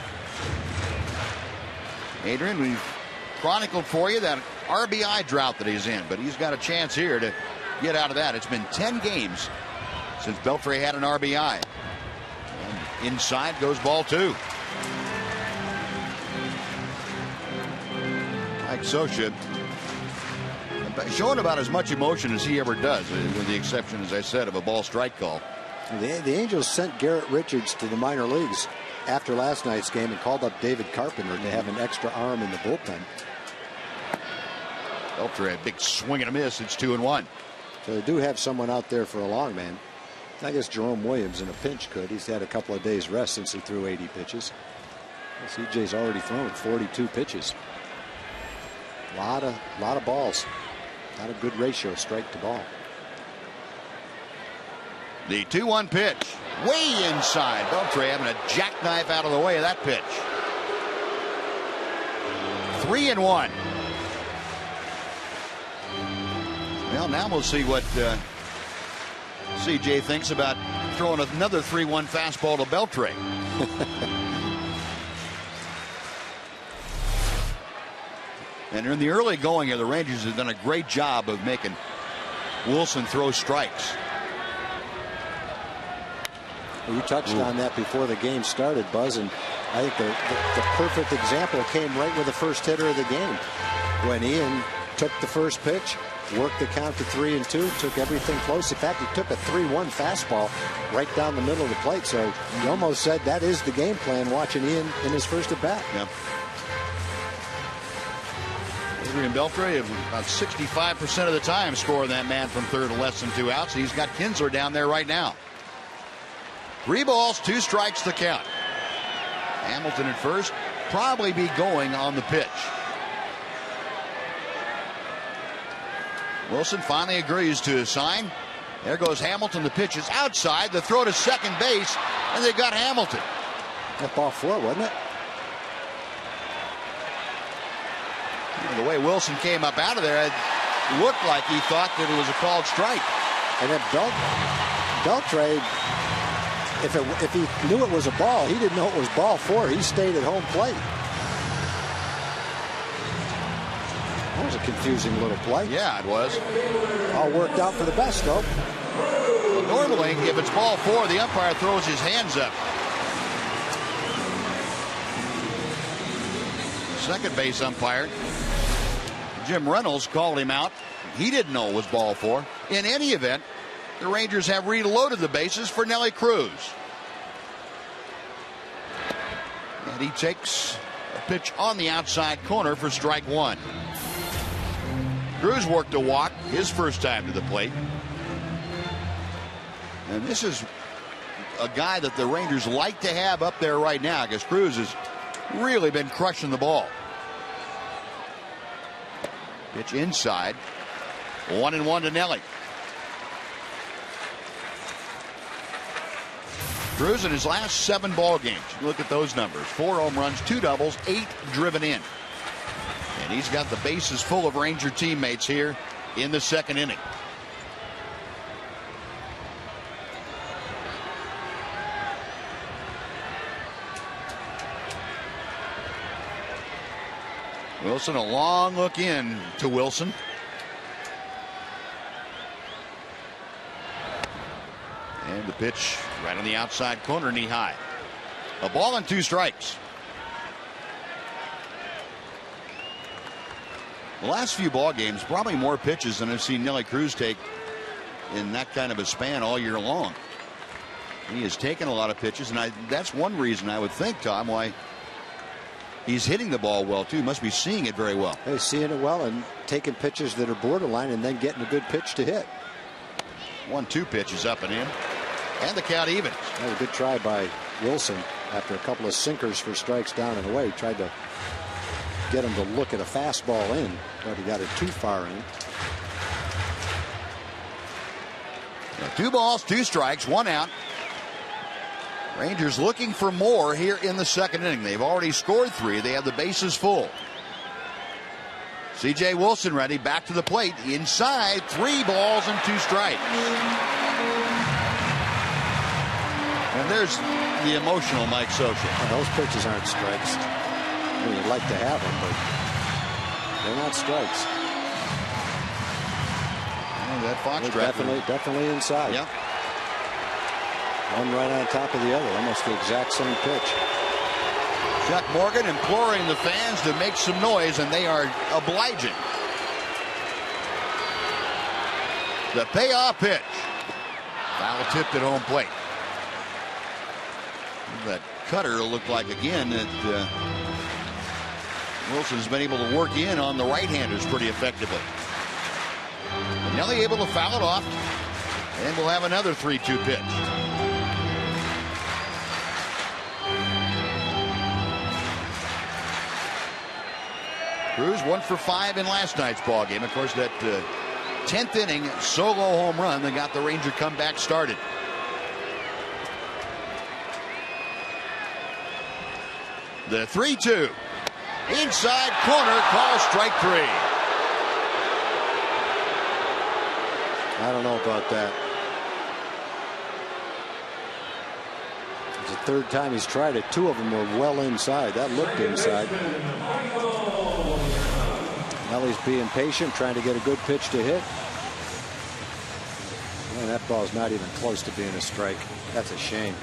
Adrian, we've chronicled for you that RBI drought that he's in, but he's got a chance here to get out of that. It's been 10 games since Beltre had an RBI. And inside goes ball 2. Mike Scioscia showing about as much emotion as he ever does, with the exception, as I said, of a ball strike call. The Angels sent Garrett Richards to the minor leagues after last night's game and called up David Carpenter to have an extra arm in the bullpen. Beltre a big swing and a miss. It's 2-1. So they do have someone out there for a long man. I guess Jerome Williams in a pinch could. He's had a couple of days rest since he threw 80 pitches. CJ's already thrown 42 pitches. A lot of balls. Not a good ratio, strike to ball. The 2-1 pitch. Way inside. Beltre having a jackknife out of the way of that pitch. 3-1. Well, now we'll see what CJ thinks about throwing another 3-1 fastball to Beltre. And in the early going here, the Rangers have done a great job of making Wilson throw strikes. You touched on that before the game started, Buzz, and I think the perfect example came right with the first hitter of the game. When Ian took the first pitch, worked the count to 3-2, took everything close. In fact, he took a 3-1 fastball right down the middle of the plate. So you almost said that is the game plan watching Ian in his first at bat. Yep. Adrian Beltre, about 65% of the time, scoring that man from third to less than 2 outs. He's got Kinsler down there right now. 3 balls, 2 strikes to count. Hamilton at first, probably be going on the pitch. Wilson finally agrees to his sign. There goes Hamilton. The pitch is outside. The throw to second base, and they got Hamilton. That ball 4, wasn't it? The way Wilson came up out of there, it looked like he thought that it was a called strike. And then Beltre, if he knew it was a ball, he didn't know it was ball 4. He stayed at home plate. That was a confusing little play. Yeah, it was. All worked out for the best, though. Well, normally, if it's ball 4, the umpire throws his hands up. Second base umpire, Jim Reynolds, called him out. He didn't know it was ball 4. In any event, the Rangers have reloaded the bases for Nelly Cruz. and he takes a pitch on the outside corner for strike one. Cruz worked a walk his first time to the plate. And this is a guy that the Rangers like to have up there right now because Cruz has really been crushing the ball. Pitch inside. 1-1 to Nelly. Cruz in his last 7 ball games. Look at those numbers. 4 home runs, 2 doubles, 8 driven in. And he's got the bases full of Ranger teammates here in the second inning. Wilson, a long look in to Wilson. And the pitch right on the outside corner, knee high. A ball and 2 strikes. The last few ball games, probably more pitches than I've seen Nelly Cruz take in that kind of a span all year long. He has taken a lot of pitches, and that's one reason I would think, Tom, why he's hitting the ball well too. Must be seeing it very well. He's seeing it well and taking pitches that are borderline and then getting a good pitch to hit. 1-2 pitches up and in, and the count evens. That was a good try by Wilson after a couple of sinkers for strikes down and away. Tried to get him to look at a fastball in, but he got it too far in. Now 2 balls, 2 strikes, 1 out. Rangers looking for more here in the second inning. They've already scored 3. They have the bases full. C.J. Wilson ready, back to the plate. Inside, 3 balls and 2 strikes. And there's the emotional Mike Scioscia. Those pitches aren't strikes. We'd like to have them, but they're not strikes. And that fox trap definitely inside. Yep. One right on top of the other, almost the exact same pitch. Chuck Morgan imploring the fans to make some noise, and they are obliging. The payoff pitch. Foul tipped at home plate. That cutter looked like again that Wilson's been able to work in on the right-handers pretty effectively. And Nelly able to foul it off, and we'll have another 3-2 pitch. Cruz 1 for 5 in last night's ball game. Of course, that 10th inning solo home run that got the Ranger comeback started. The 3-2. Inside corner, call strike 3. I don't know about that. It's the 3rd time he's tried it. 2 of them were well inside. That looked inside. Nelly's being patient, trying to get a good pitch to hit. Man, that ball's not even close to being a strike. That's a shame.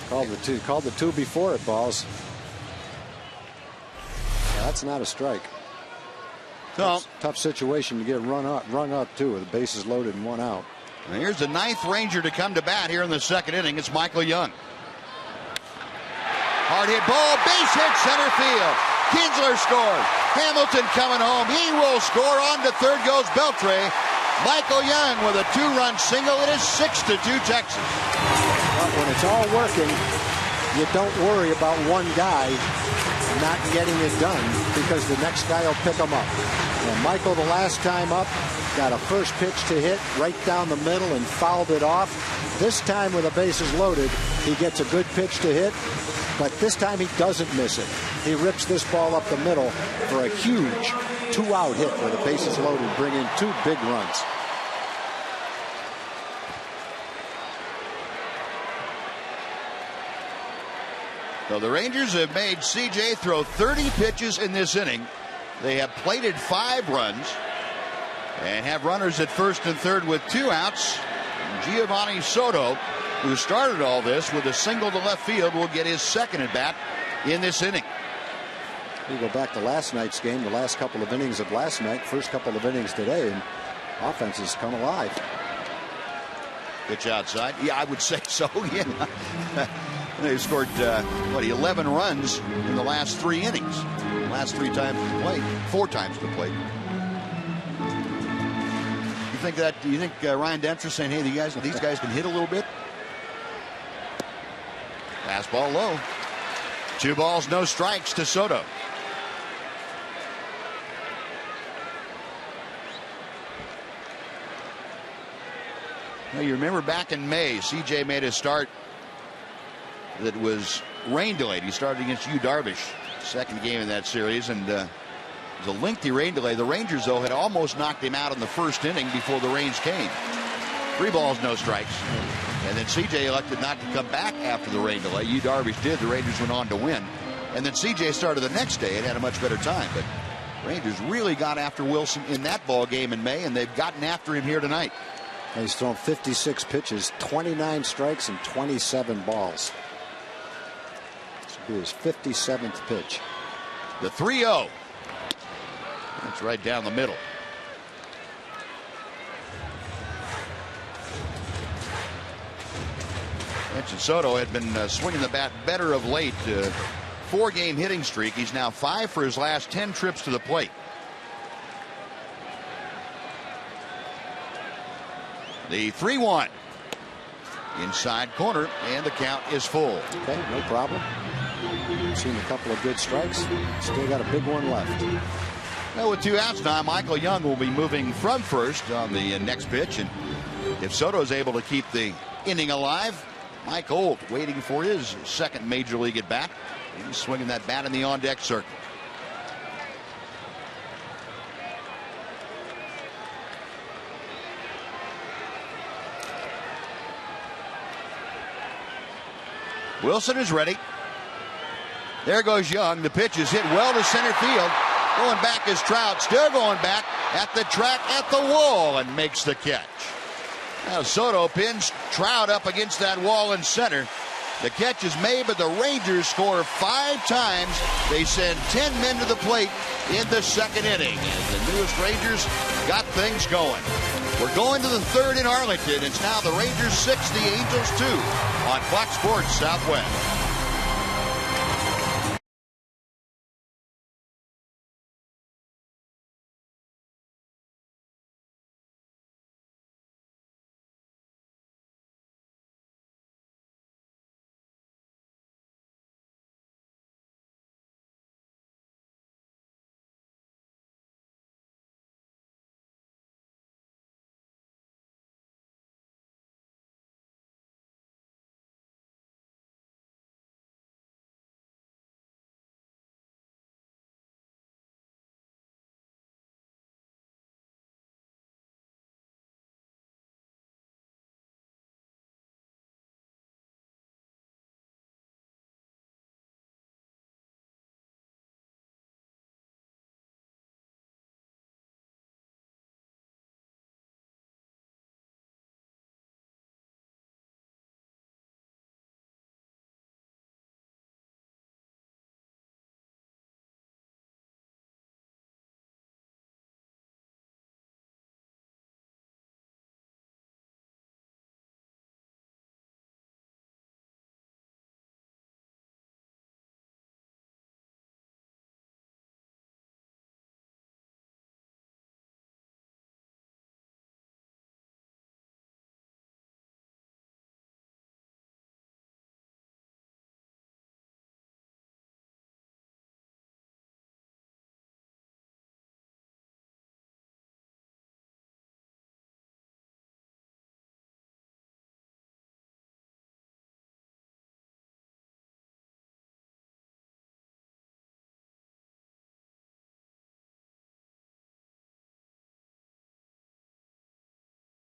Called the 2 before it, balls. Yeah, that's not a strike. No. Tough situation to get rung up too, with the bases loaded and 1 out. And here's the 9th Ranger to come to bat here in the second inning. It's Michael Young. Hard hit ball, base hit center field. Kinsler scores. Hamilton coming home. He will score. On to third goes Beltre. Michael Young with a 2-run single. It is 6-2 Texas. Well, when it's all working, you don't worry about one guy not getting it done because the next guy will pick him up. And Michael, the last time up, got a first pitch to hit right down the middle and fouled it off. This time with the bases loaded, he gets a good pitch to hit, but this time he doesn't miss it. He rips this ball up the middle for a huge 2-out hit with the bases loaded, bringing 2 big runs. So the Rangers have made C.J. throw 30 pitches in this inning. They have plated 5 runs and have runners at first and third with 2 outs. Giovanni Soto, who started all this with a single to left field, will get his second at bat in this inning. You go back to last night's game, the last couple of innings of last night, first couple of innings today, and offense has come alive. Pitch outside. Yeah, I would say so. Yeah. They've scored, 11 runs in the last 3 innings. Last 3 times to play, 4 times to play. Do you think Ryan Dempster's saying, hey, these guys can hit a little bit? Fastball low. 2 balls, no strikes to Soto. Now, you remember back in May, CJ made a start that was rain delayed. He started against Yu Darvish, second game in that series, and it was a lengthy rain delay. The Rangers, though, had almost knocked him out in the first inning before the rains came. 3 balls, no strikes. And then CJ elected not to come back after the rain delay. Yu Darvish did. The Rangers went on to win. And then CJ started the next day and had a much better time. But Rangers really got after Wilson in that ball game in May, and they've gotten after him here tonight. He's thrown 56 pitches, 29 strikes, and 27 balls. This will be his 57th pitch. The 3-0. That's right down the middle. Mentioned Soto had been swinging the bat better of late. 4-game hitting streak. He's now 5 for his last 10 trips to the plate. The 3-1. Inside corner, and the count is full. Okay, no problem. Seen a couple of good strikes. Still got a big one left. Well, with 2 outs now, Michael Young will be moving from first on the next pitch. And if Soto's able to keep the inning alive, Mike Holt waiting for his second major league at bat. He's swinging that bat in the on-deck circle. Wilson is ready. There goes Young. The pitch is hit well to center field. Going back is Trout. Still going back at the track, at the wall, and makes the catch. Now Soto pins Trout up against that wall in center. The catch is made, but the Rangers score 5 times. They send 10 men to the plate in the second inning. And the newest Rangers got things going. We're going to the third in Arlington. It's now the Rangers 6, the Angels 2 on Fox Sports Southwest.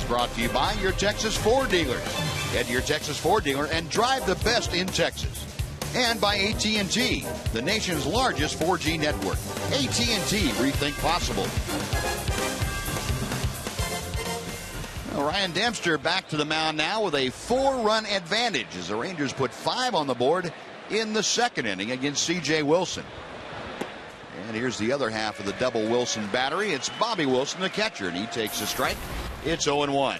Brought to you by your Texas Ford dealers. Head to your Texas Ford dealer and drive the best in Texas. And by AT&T, the nation's largest 4G network. AT&T, rethink possible. Well, Ryan Dempster back to the mound now with a 4-run advantage as the Rangers put 5 on the board in the second inning against C.J. Wilson. And here's the other half of the double Wilson battery. It's Bobby Wilson, the catcher, and he takes a strike. It's 0-1.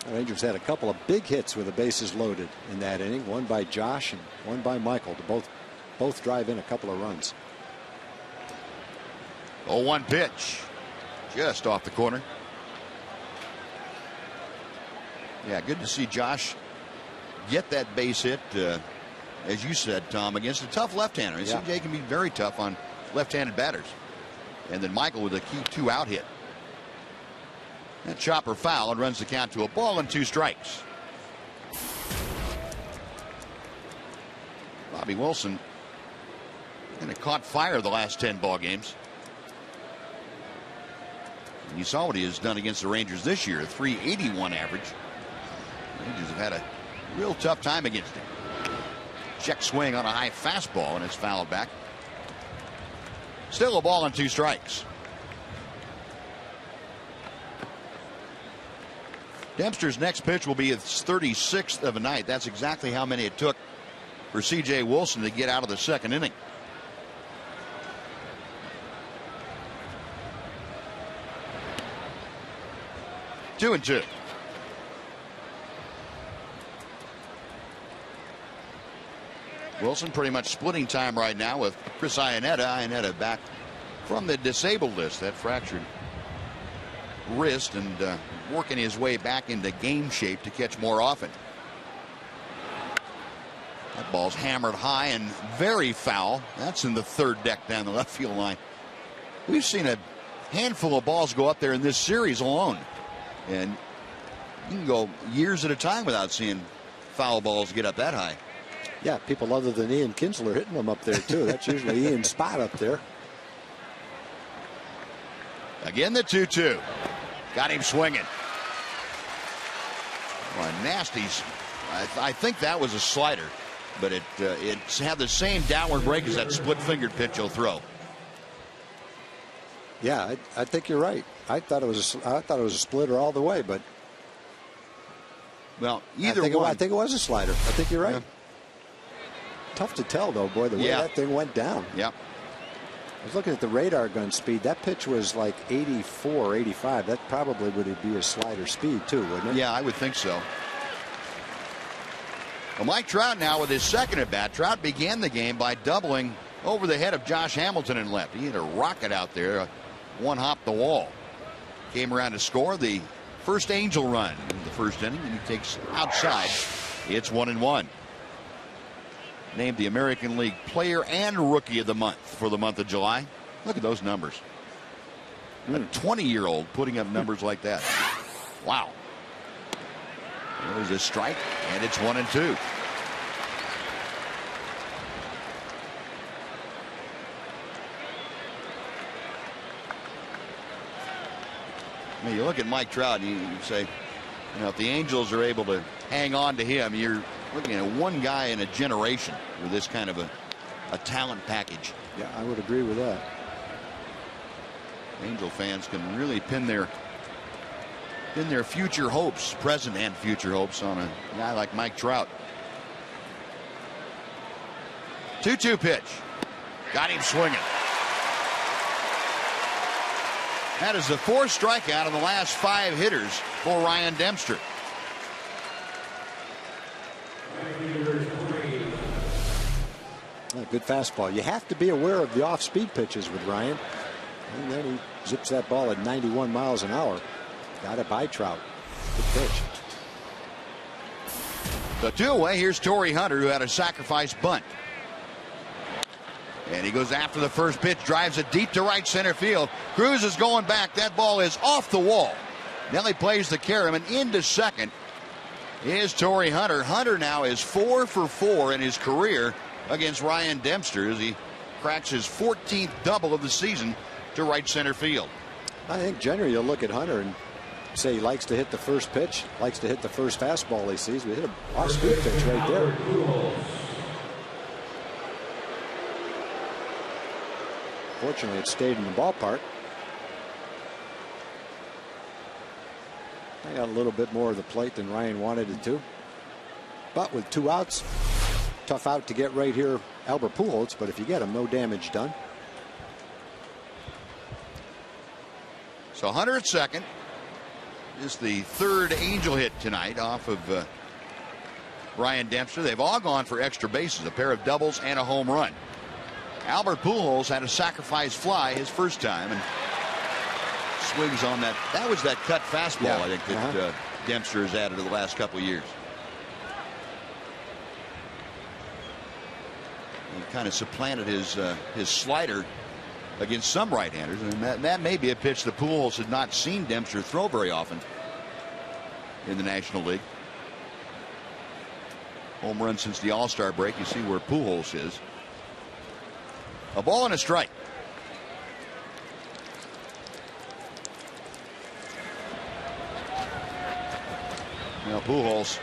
The Rangers had a couple of big hits with the bases loaded in that inning. One by Josh and one by Michael to both drive in a couple of runs. 0-1 pitch. Just off the corner. Yeah, good to see Josh get that base hit, as you said, Tom, against a tough left-hander. And CJ can be very tough on left-handed batters. And then Michael with a key 2-out hit. That chopper foul and runs the count to a ball and 2 strikes. Bobby Wilson kind of caught fire the last 10 ball games. And you saw what he has done against the Rangers this year, a .381 average. The Rangers have had a real tough time against him. Check swing on a high fastball and it's fouled back. Still a ball and 2 strikes. Dempster's next pitch will be his 36th of a night. That's exactly how many it took for C.J. Wilson to get out of the second inning. Two and two. Wilson pretty much splitting time right now with Chris Iannetta. Iannetta back from the disabled list, that fractured wrist, and working his way back into game shape to catch more often. That ball's hammered high and very foul. That's in the third deck down the left field line. We've seen a handful of balls go up there in this series alone, and you can go years at a time without seeing foul balls get up that high. Yeah, people other than Ian Kinsler hitting them up there too. That's usually Ian's spot up there. Again, the 2-2. Got him swinging. Well, nasties. I think that was a slider, but it had the same downward break as that split-fingered pitch he'll throw. Yeah, I think you're right. I thought it was a splitter all the way, but well, either I think it was a slider. I think you're right. Yeah. Tough to tell though, boy, the way that thing went down. Yep. I was looking at the radar gun speed. That pitch was like 84, 85. That probably would be a slider speed too, wouldn't it? Yeah, I would think so. Well, Mike Trout now with his second at bat. Trout began the game by doubling over the head of Josh Hamilton in left. He had a rocket out there, one hop the wall. Came around to score the first Angel run in the first inning, and he takes outside. It's 1-1. Named the American League Player and Rookie of the Month for the month of July. Look at those numbers. A 20-year-old putting up numbers like that. Wow. There's a strike, and it's 1-2. I mean, you look at Mike Trout, and you say, you know, if the Angels are able to hang on to him, you're looking at one guy in a generation with this kind of a talent package. Yeah, I would agree with that. Angel fans can really pin their future hopes, present and future hopes, on a guy like Mike Trout. 2-2 pitch. Got him swinging. That is the 4th strikeout of the last 5 hitters for Ryan Dempster. Good fastball. You have to be aware of the off-speed pitches with Ryan. And then he zips that ball at 91 miles an hour. Got it by Trout. Good pitch. So 2 away. Here's Torrey Hunter, who had a sacrifice bunt. And he goes after the first pitch, drives it deep to right center field. Cruz is going back. That ball is off the wall. Nelly plays the carry and into second is Torrey Hunter. Hunter now is 4 for 4 in his career against Ryan Dempster as he cracks his 14th double of the season to right center field. I think generally you'll look at Hunter and say he likes to hit the first pitch, likes to hit the first fastball he sees. We hit a off-speed pitch right there. Fortunately, it stayed in the ballpark. I got a little bit more of the plate than Ryan wanted it to. But with 2 outs, tough out to get right here, Albert Pujols, but if you get him, no damage done. So Hunter at second. is the third Angel hit tonight off of Ryan Dempster. They've all gone for extra bases, a pair of doubles and a home run. Albert Pujols had a sacrifice fly his first time and swings on that. That was that cut fastball, Yeah. I think, that Dempster has added to the last couple of years. He kind of supplanted his slider against some right-handers, and that may be a pitch that Pujols had not seen Dempster throw very often in the National League. Home run since the All-Star break. You see where Pujols is. A ball and a strike. Now Pujols,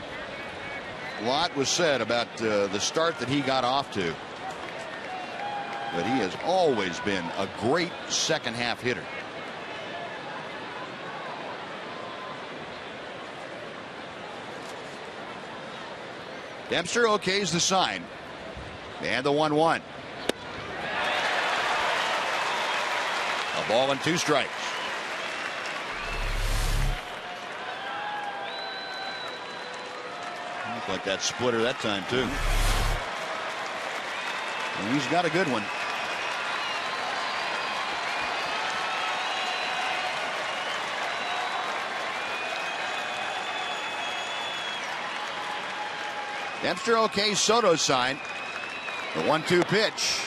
a lot was said about the start that he got off to, but he has always been a great second half hitter. Dempster okays the sign, and the 1-1. A ball and 2 strikes. Looked like that splitter that time too. And he's got a good one. Dempster okays Soto's sign. The 1-2 pitch.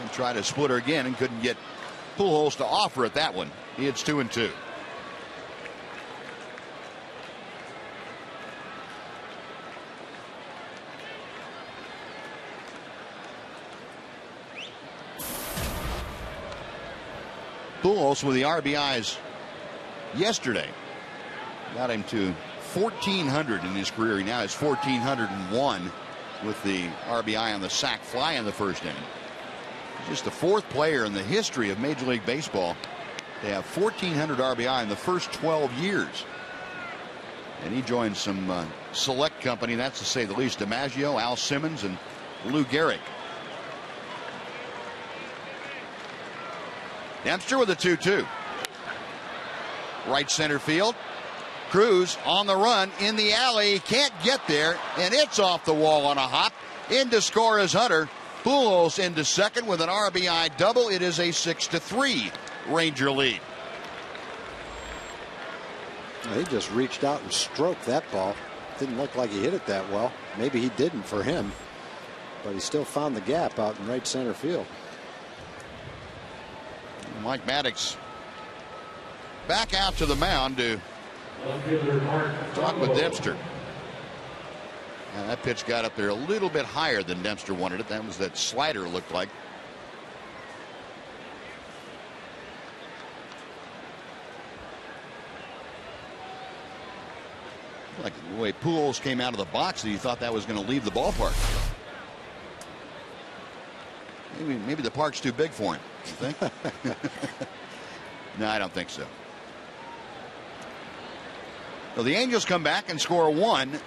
And tried to split her again and couldn't get Pujols to offer at that one. He hits 2-2. Pujols with the RBIs yesterday got him to 1,400 in his career. He now has 1,401 with the RBI on the sac fly in the first inning. He's just the 4th player in the history of Major League Baseball to have 1,400 RBI in the first 12 years. And he joined some select company, that's to say the least. DiMaggio, Al Simmons, and Lou Gehrig. Dempster with a 2-2. Right center field. Cruz on the run in the alley, can't get there, and it's off the wall on a hop. In to score is Hunter. Pujols into second with an RBI double. It is a 6-3 Ranger lead. He just reached out and stroked that ball. Didn't look like he hit it that well. Maybe he didn't for him, but he still found the gap out in right center field. Mike Maddox back out to the mound to talk with Dempster. And that pitch got up there a little bit higher than Dempster wanted it. That was that slider, it looked like. Like the way Pujols came out of the box, that you thought that was going to leave the ballpark. Maybe the park's too big for him. You think? No, I don't think so. So the Angels come back and score 1.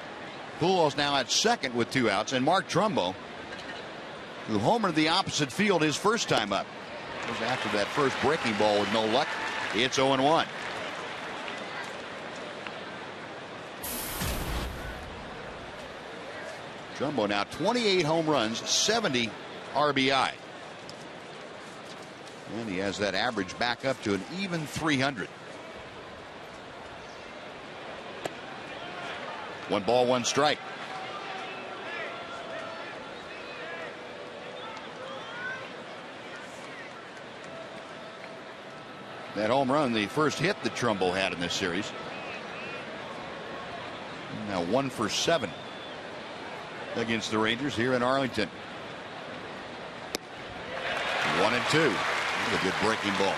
Pujols now at second with 2 outs, and Mark Trumbo, who homered the opposite field his first time up. It was after that first breaking ball with no luck. It's 0-1. Trumbo now 28 home runs, 70 RBI. And he has that average back up to an even 300. 1 ball, 1 strike. That home run, the first hit that Trumbo had in this series. Now 1 for 7 against the Rangers here in Arlington. 1-2. A good breaking ball.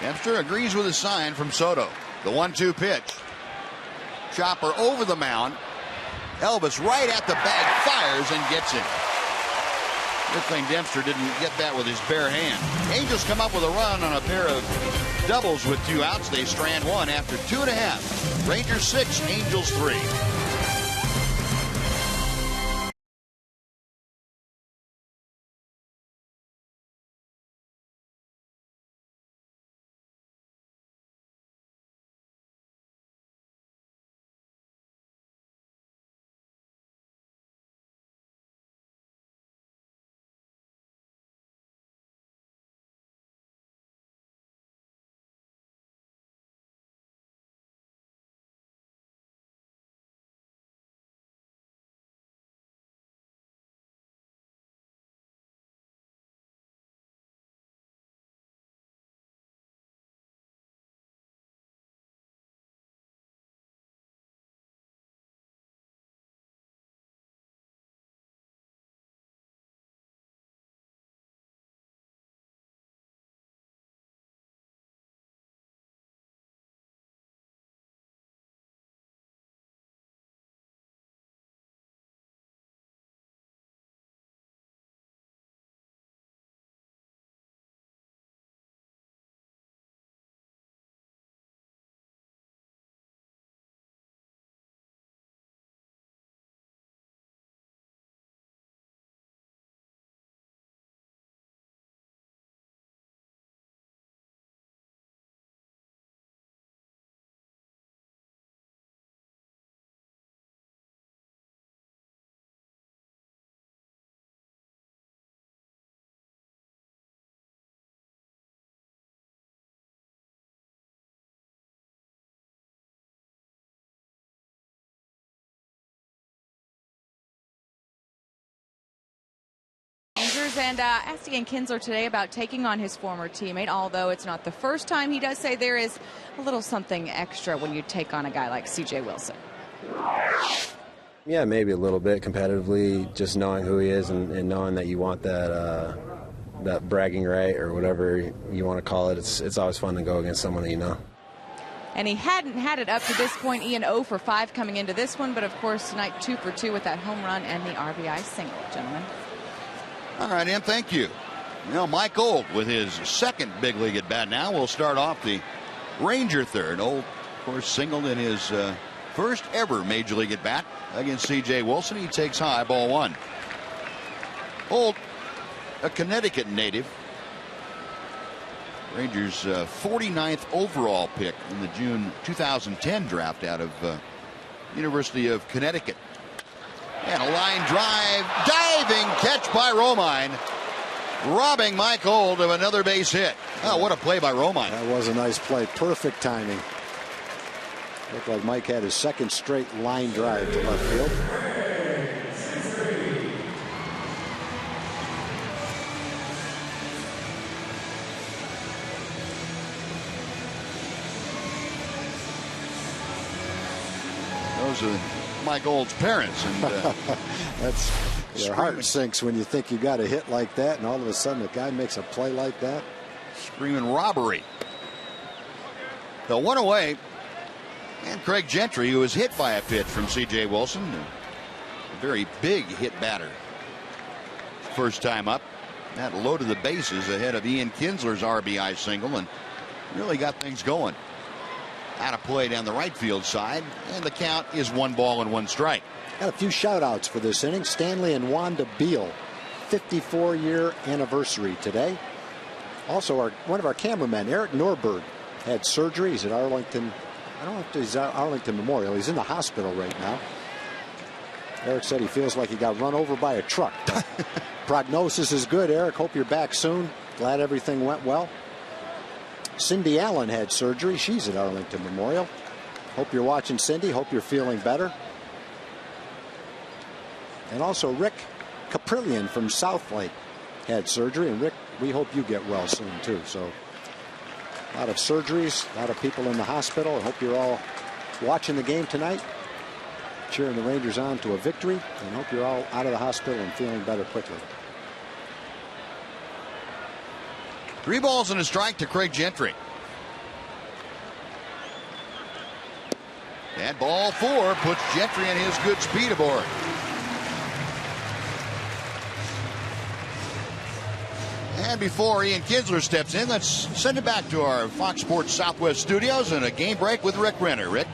Dempster agrees with a sign from Soto. The 1-2 pitch. Chopper over the mound. Elvis right at the bag, fires and gets him. Good thing Dempster didn't get that with his bare hand. Angels come up with a run on a pair of doubles with 2 outs. They strand 1 after 2.5. Rangers 6, Angels 3. And asked Ian Kinsler today about taking on his former teammate, although it's not the first time. He does say there is a little something extra when you take on a guy like C.J. Wilson. Yeah, maybe a little bit competitively, just knowing who he is and knowing that you want that bragging right or whatever you want to call it. It's always fun to go against someone that you know. And he hadn't had it up to this point. Ian 0 for 5 coming into this one, but of course tonight 2 for 2 with that home run and the RBI single, gentlemen. All right, Em, thank you. Well, Mike Old with his second big league at bat now will start off the Ranger third. Old, of course, singled in his first ever major league at bat against C.J. Wilson. He takes high, ball 1. Old, a Connecticut native. Rangers' 49th overall pick in the June 2010 draft out of University of Connecticut. And a line drive, diving catch by Romine, robbing Mike Old of another base hit. Oh, what a play by Romine. That was a nice play. Perfect timing. Looked like Mike had his second straight line drive to left field. Those are Mike Old's parents, and that's your heart sinks when you think you got a hit like that, and all of a sudden the guy makes a play like that. Screaming robbery. The 1 away, and Craig Gentry, who was hit by a pitch from C.J. Wilson, a very big hit batter. First time up, that loaded the bases ahead of Ian Kinsler's RBI single, and really got things going. Out of play down the right field side, and the count is 1 ball and 1 strike. Got a few shout outs for this inning. Stanley and Wanda Beal, 54-year anniversary today. Also, one of our cameramen, Eric Norberg, had surgery. He's at Arlington. I don't know if he's at Arlington Memorial. He's in the hospital right now. Eric said he feels like he got run over by a truck. Prognosis is good, Eric. Hope you're back soon. Glad everything went well. Cindy Allen had surgery. She's at Arlington Memorial. Hope you're watching, Cindy. Hope you're feeling better. And also Rick Caprillion from Southlake had surgery. And Rick, we hope you get well soon too. So a lot of surgeries, a lot of people in the hospital. I hope you're all watching the game tonight, cheering the Rangers on to a victory, and hope you're all out of the hospital and feeling better quickly. 3 balls and a strike to Craig Gentry. And ball 4 puts Gentry and his good speed aboard. And before Ian Kinsler steps in, let's send it back to our Fox Sports Southwest studios and a game break with Rick Renner. Rick?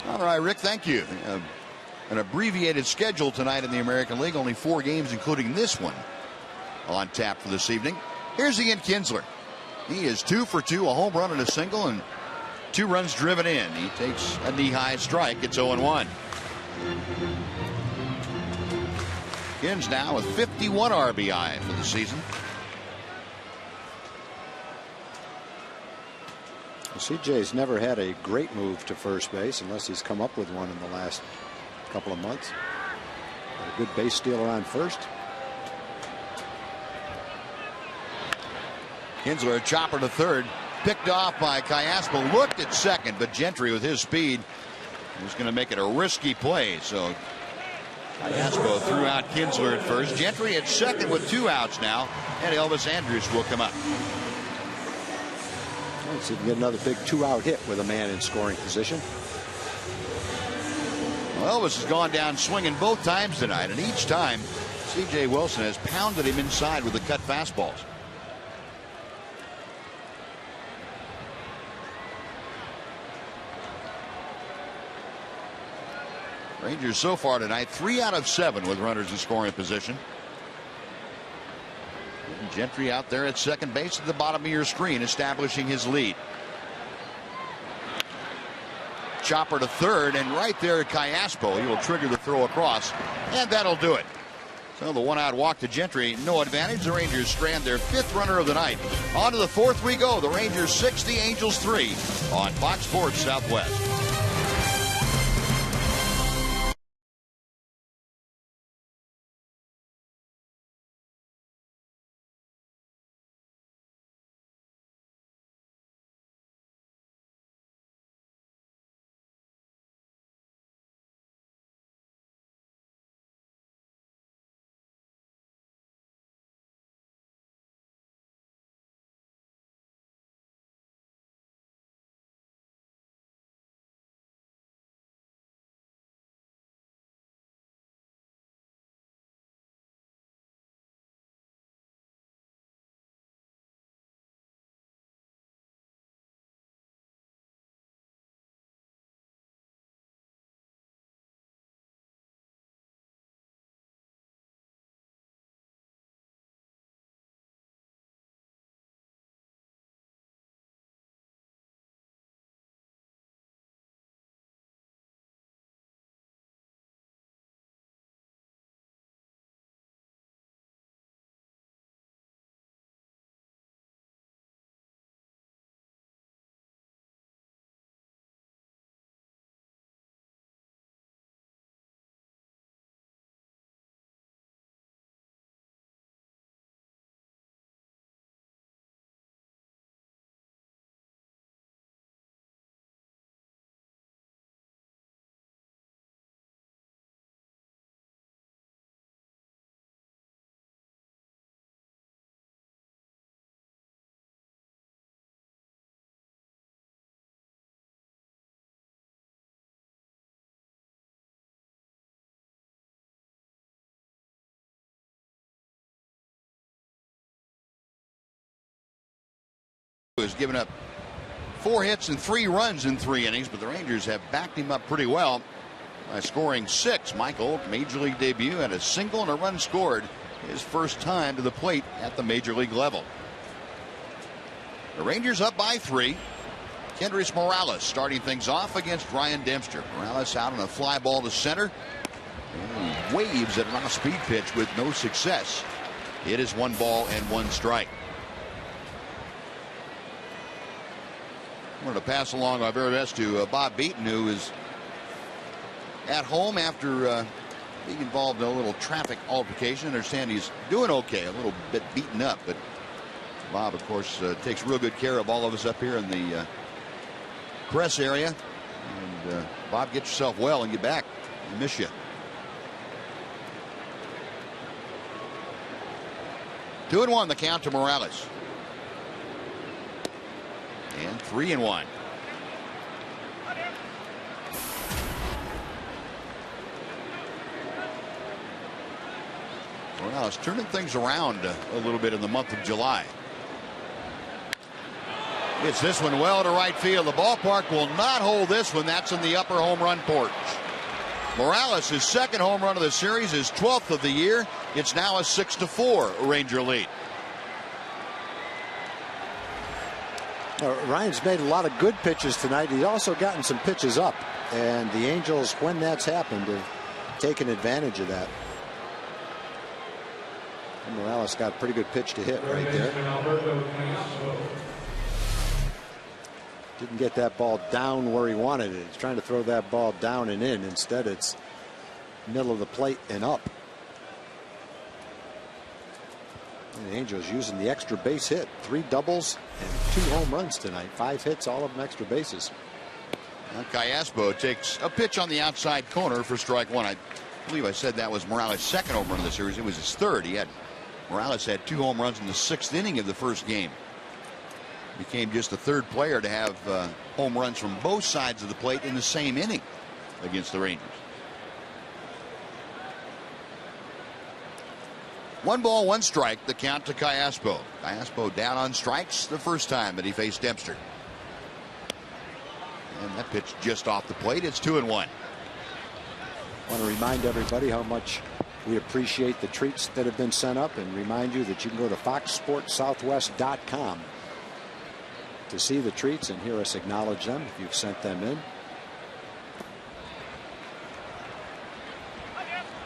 All right, Rick, thank you. An abbreviated schedule tonight in the American League. Only 4 games, including this one, on tap for this evening. Here's Ian Kinsler. He is 2 for 2, a home run and a single, and 2 runs driven in. He takes a knee-high strike. It's 0-1. Kins now with 51 RBI for the season. CJ's never had a great move to first base unless he's come up with one in the last couple of months. A good base stealer on first. Kinsler, a chopper to third, picked off by Cayaspo, looked at second, but Gentry with his speed was going to make it a risky play. So Cayaspo threw out Kinsler at first. Gentry at second with 2 outs now, and Elvis Andrus will come up. Let's see if we can get another big 2-out hit with a man in scoring position. Well, Elvis has gone down swinging both times tonight, and each time C.J. Wilson has pounded him inside with the cut fastballs. Rangers so far tonight 3 out of 7 with runners in scoring position. And Gentry out there at second base at the bottom of your screen, establishing his lead. Chopper to third, and right there at Cayaspo, he will trigger the throw across, and that'll do it. So the 1-out walk to Gentry, no advantage. The Rangers strand their 5th runner of the night. On to the 4th we go. The Rangers 6, the Angels 3 on Fox Sports Southwest. Has given up 4 hits and 3 runs in 3 innings, but the Rangers have backed him up pretty well by scoring 6. Michael, major league debut, had a single and a run scored his first time to the plate at the major league level. The Rangers up by 3. Kendrys Morales starting things off against Ryan Dempster. Morales out on a fly ball to center, and waves at an off-speed pitch with no success. It is 1 ball and 1 strike. I wanted to pass along our very best to Bob Beaton, who is at home after being involved in a little traffic altercation. I understand he's doing okay, a little bit beaten up, but Bob, of course, takes real good care of all of us up here in the press area. And Bob, get yourself well and get back. We miss you. 2-1 the count to Morales. And 3-1. Morales turning things around a little bit in the month of July. Gets this one well to right field. The ballpark will not hold this one. That's in the upper home run porch. Morales, his second home run of the series, his 12th of the year. It's now a 6-4 Ranger lead. Ryan's made a lot of good pitches tonight. He's also gotten some pitches up. And the Angels, when that's happened, have taken advantage of that. And Morales got a pretty good pitch to hit right there. Didn't get that ball down where he wanted it. He's trying to throw that ball down and in. Instead, it's middle of the plate and up. And the Angels using the extra base hit. 3 doubles and 2 home runs tonight. 5 hits, all of them extra bases. Now Callaspo takes a pitch on the outside corner for strike one. I believe I said that was Morales' second home run of the series. It was his third. Morales had 2 home runs in the 6th inning of the first game. Became just the 3rd player to have home runs from both sides of the plate in the same inning against the Rangers. 1 ball, 1 strike, the count to Callaspo. Callaspo down on strikes the first time that he faced Dempster. And that pitch just off the plate. It's 2-1. I want to remind everybody how much we appreciate the treats that have been sent up, and remind you that you can go to foxsportssouthwest.com to see the treats and hear us acknowledge them if you've sent them in.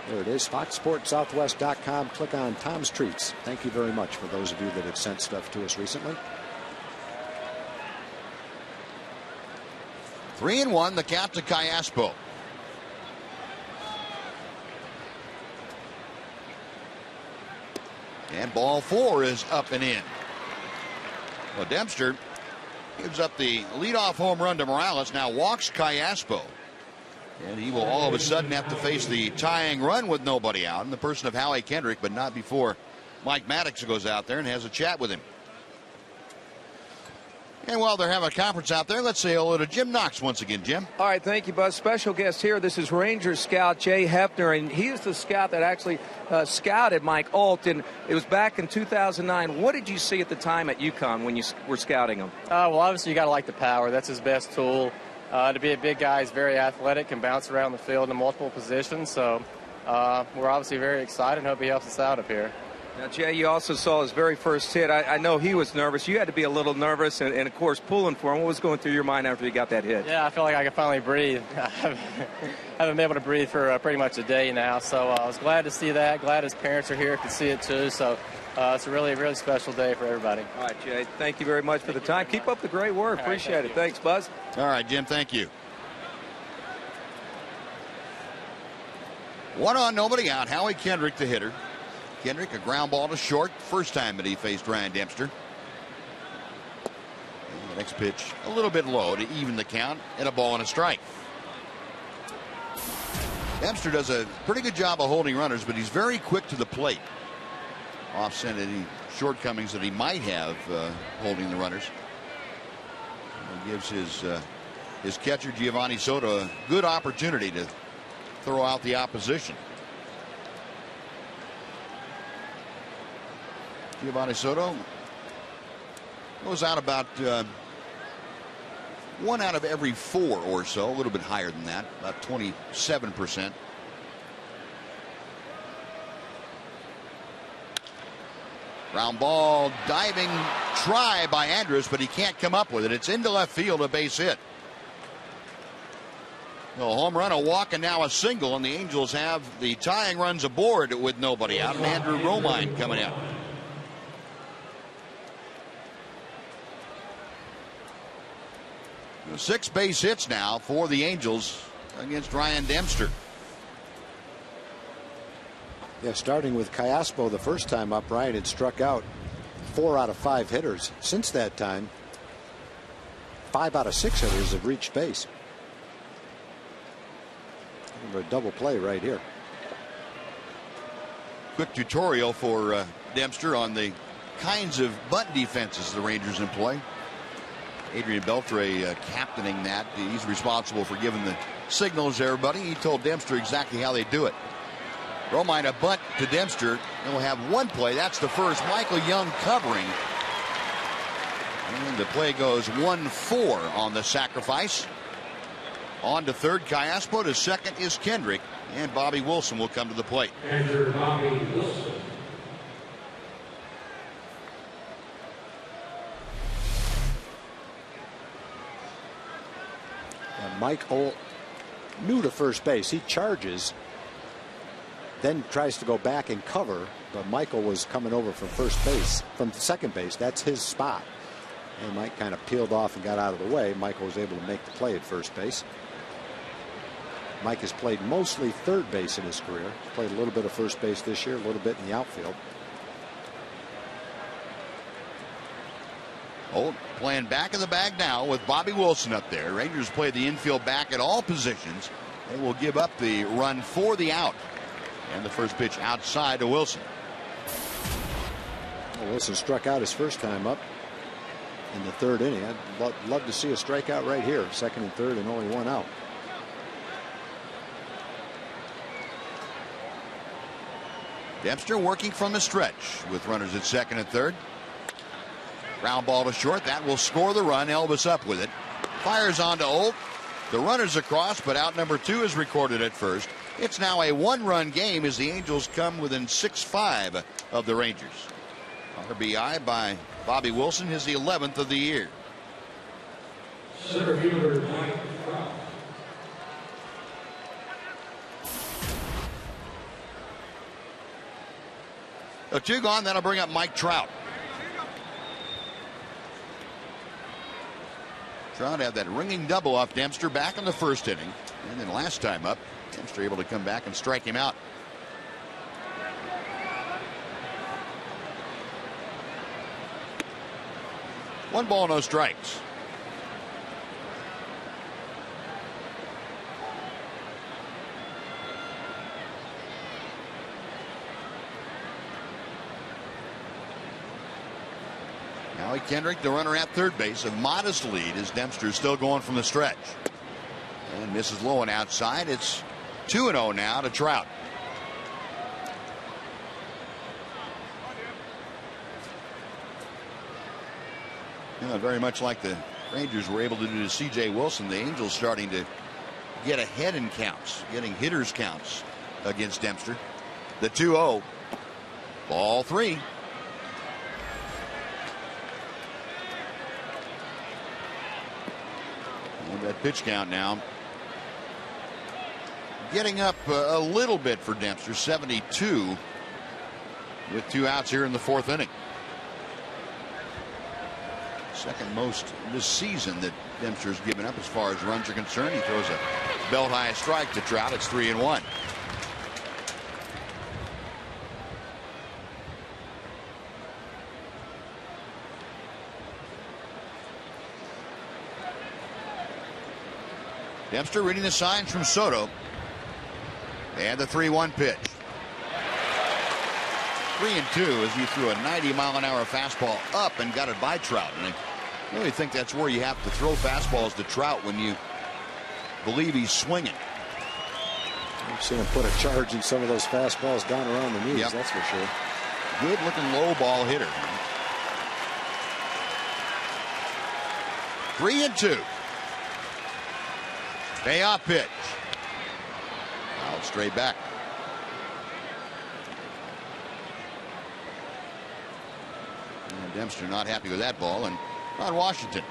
There it is, foxsportssouthwest.com. Click on Tom's Treats. Thank you very much for those of you that have sent stuff to us recently. 3-1 the count to Callaspo. And ball 4 is up and in. Well, Dempster gives up the leadoff home run to Morales. Now walks Callaspo. And he will all of a sudden have to face the tying run with nobody out in the person of Howie Kendrick, but not before Mike Maddox goes out there and has a chat with him. And while they're having a conference out there, let's say hello to Jim Knox once again. Jim. All right, thank you, Buzz. Special guest here. This is Ranger scout Jay Hefner, and he is the scout that actually scouted Mike Alt, and it was back in 2009. What did you see at the time at UConn when you were scouting him? Well, obviously you got to like the power. That's his best tool. To be a big guy, he's very athletic, can bounce around the field in multiple positions. So we're obviously very excited and hope he helps us out up here. Now, Jay, you also saw his very first hit. I know he was nervous. You had to be a little nervous, and of course, pulling for him. What was going through your mind after you got that hit? Yeah, I feel like I could finally breathe. I haven't been able to breathe for pretty much a day now, so I was glad to see that. Glad his parents are here, could see it too. So it's a really, really special day for everybody. All right, Jay, thank you very much for the time. Keep up the great work. Appreciate it. Thanks, Buzz. All right, Jim, thank you. 1 on, nobody out. Howie Kendrick, the hitter. Kendrick, a ground ball to short. First time that he faced Ryan Dempster. And the next pitch a little bit low to even the count, and a ball and a strike. Dempster does a pretty good job of holding runners, but he's very quick to the plate. Offset any shortcomings that he might have holding the runners. It gives his catcher Giovanni Soto a good opportunity to throw out the opposition. Giovanni Soto goes out about 1 out of every 4 or so, a little bit higher than that, about 27%. Ground ball, diving try by Andrus, but he can't come up with it. It's into left field, a base hit. A home run, a walk, and now a single, and the Angels have the tying runs aboard with nobody out, and Andrew Romine coming out. 6 base hits now for the Angels against Ryan Dempster. Yeah, starting with Callaspo the first time up, Ryan had struck out 4 out of 5 hitters. Since that time, 5 out of 6 hitters have reached base. A double play right here. Quick tutorial for Dempster on the kinds of bunt defenses the Rangers employ. Adrian Beltre captaining that. He's responsible for giving the signals to everybody. He told Dempster exactly how they do it. Romine a bunt to Dempster, and we'll have one play. That's the first. Michael Young covering. And the play goes 1-4 on the sacrifice. On to third, Cayaspo. To second is Kendrick. And Bobby Wilson will come to the plate. Enter Bobby Wilson. And Mike Holt, new to first base. He charges, then tries to go back and cover, but Michael was coming over from first base, from second base. That's his spot. And Mike kind of peeled off and got out of the way. Michael was able to make the play at first base. Mike has played mostly third base in his career. He's played a little bit of first base this year, a little bit in the outfield. Holt playing back of the bag now with Bobby Wilson up there. Rangers play the infield back at all positions. They will give up the run for the out. And the first pitch outside to Wilson. Well, Wilson struck out his first time up in the third inning. I'd love to see a strikeout right here. Second and third and only one out. Dempster working from the stretch with runners at second and third. Ground ball to short. That will score the run. Elvis up with it. Fires on to Holt. The runner's across, but out number 2 is recorded at first. It's now a one-run game as the Angels come within 6-5 of the Rangers. RBI by Bobby Wilson, his 11th of the year. Center fielder Mike Trout. A 2 gone. That'll bring up Mike Trout. Trout had that ringing double off Dempster back in the first inning. And then last time up, Dempster able to come back and strike him out. One ball, no strikes. Now Kendrick, the runner at third base, a modest lead as Dempster still going from the stretch. And misses low and outside. It's 2-0 now to Trout. Very much like the Rangers were able to do to C.J. Wilson, the Angels starting to get ahead in counts, getting hitters counts against Dempster. The 2-0. Ball 3. And that pitch count now getting up a little bit for Dempster. 72 with 2 outs here in the 4th inning. Second most this season that Dempster's given up as far as runs are concerned. He throws a belt high strike to Trout. It's 3-1. Dempster reading the signs from Soto. And the 3-1 pitch. 3-2 as he threw a 90-mile-an-hour fastball up and got it by Trout. And I really think that's where you have to throw fastballs to Trout when you believe he's swinging. I've seen him put a charge in some of those fastballs down around the knees. Yep. That's for sure. Good looking low ball hitter. 3-2. Payoff pitch. Out straight back. And Dempster not happy with that ball. And on Washington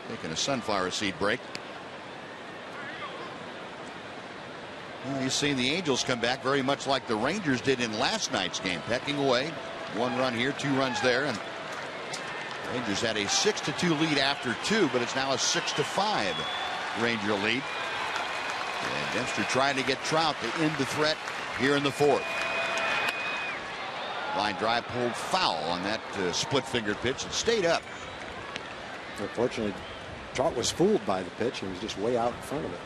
taking a sunflower seed break. Well, you've seen the Angels come back very much like the Rangers did in last night's game, pecking away. 1 run here, 2 runs there, and Rangers had a 6-2 lead after 2, but it's now a 6-5 Ranger lead. And Dempster trying to get Trout to end the threat here in the 4th. Line drive pulled foul on that split finger pitch and stayed up. Unfortunately, Trout was fooled by the pitch. He was just way out in front of it.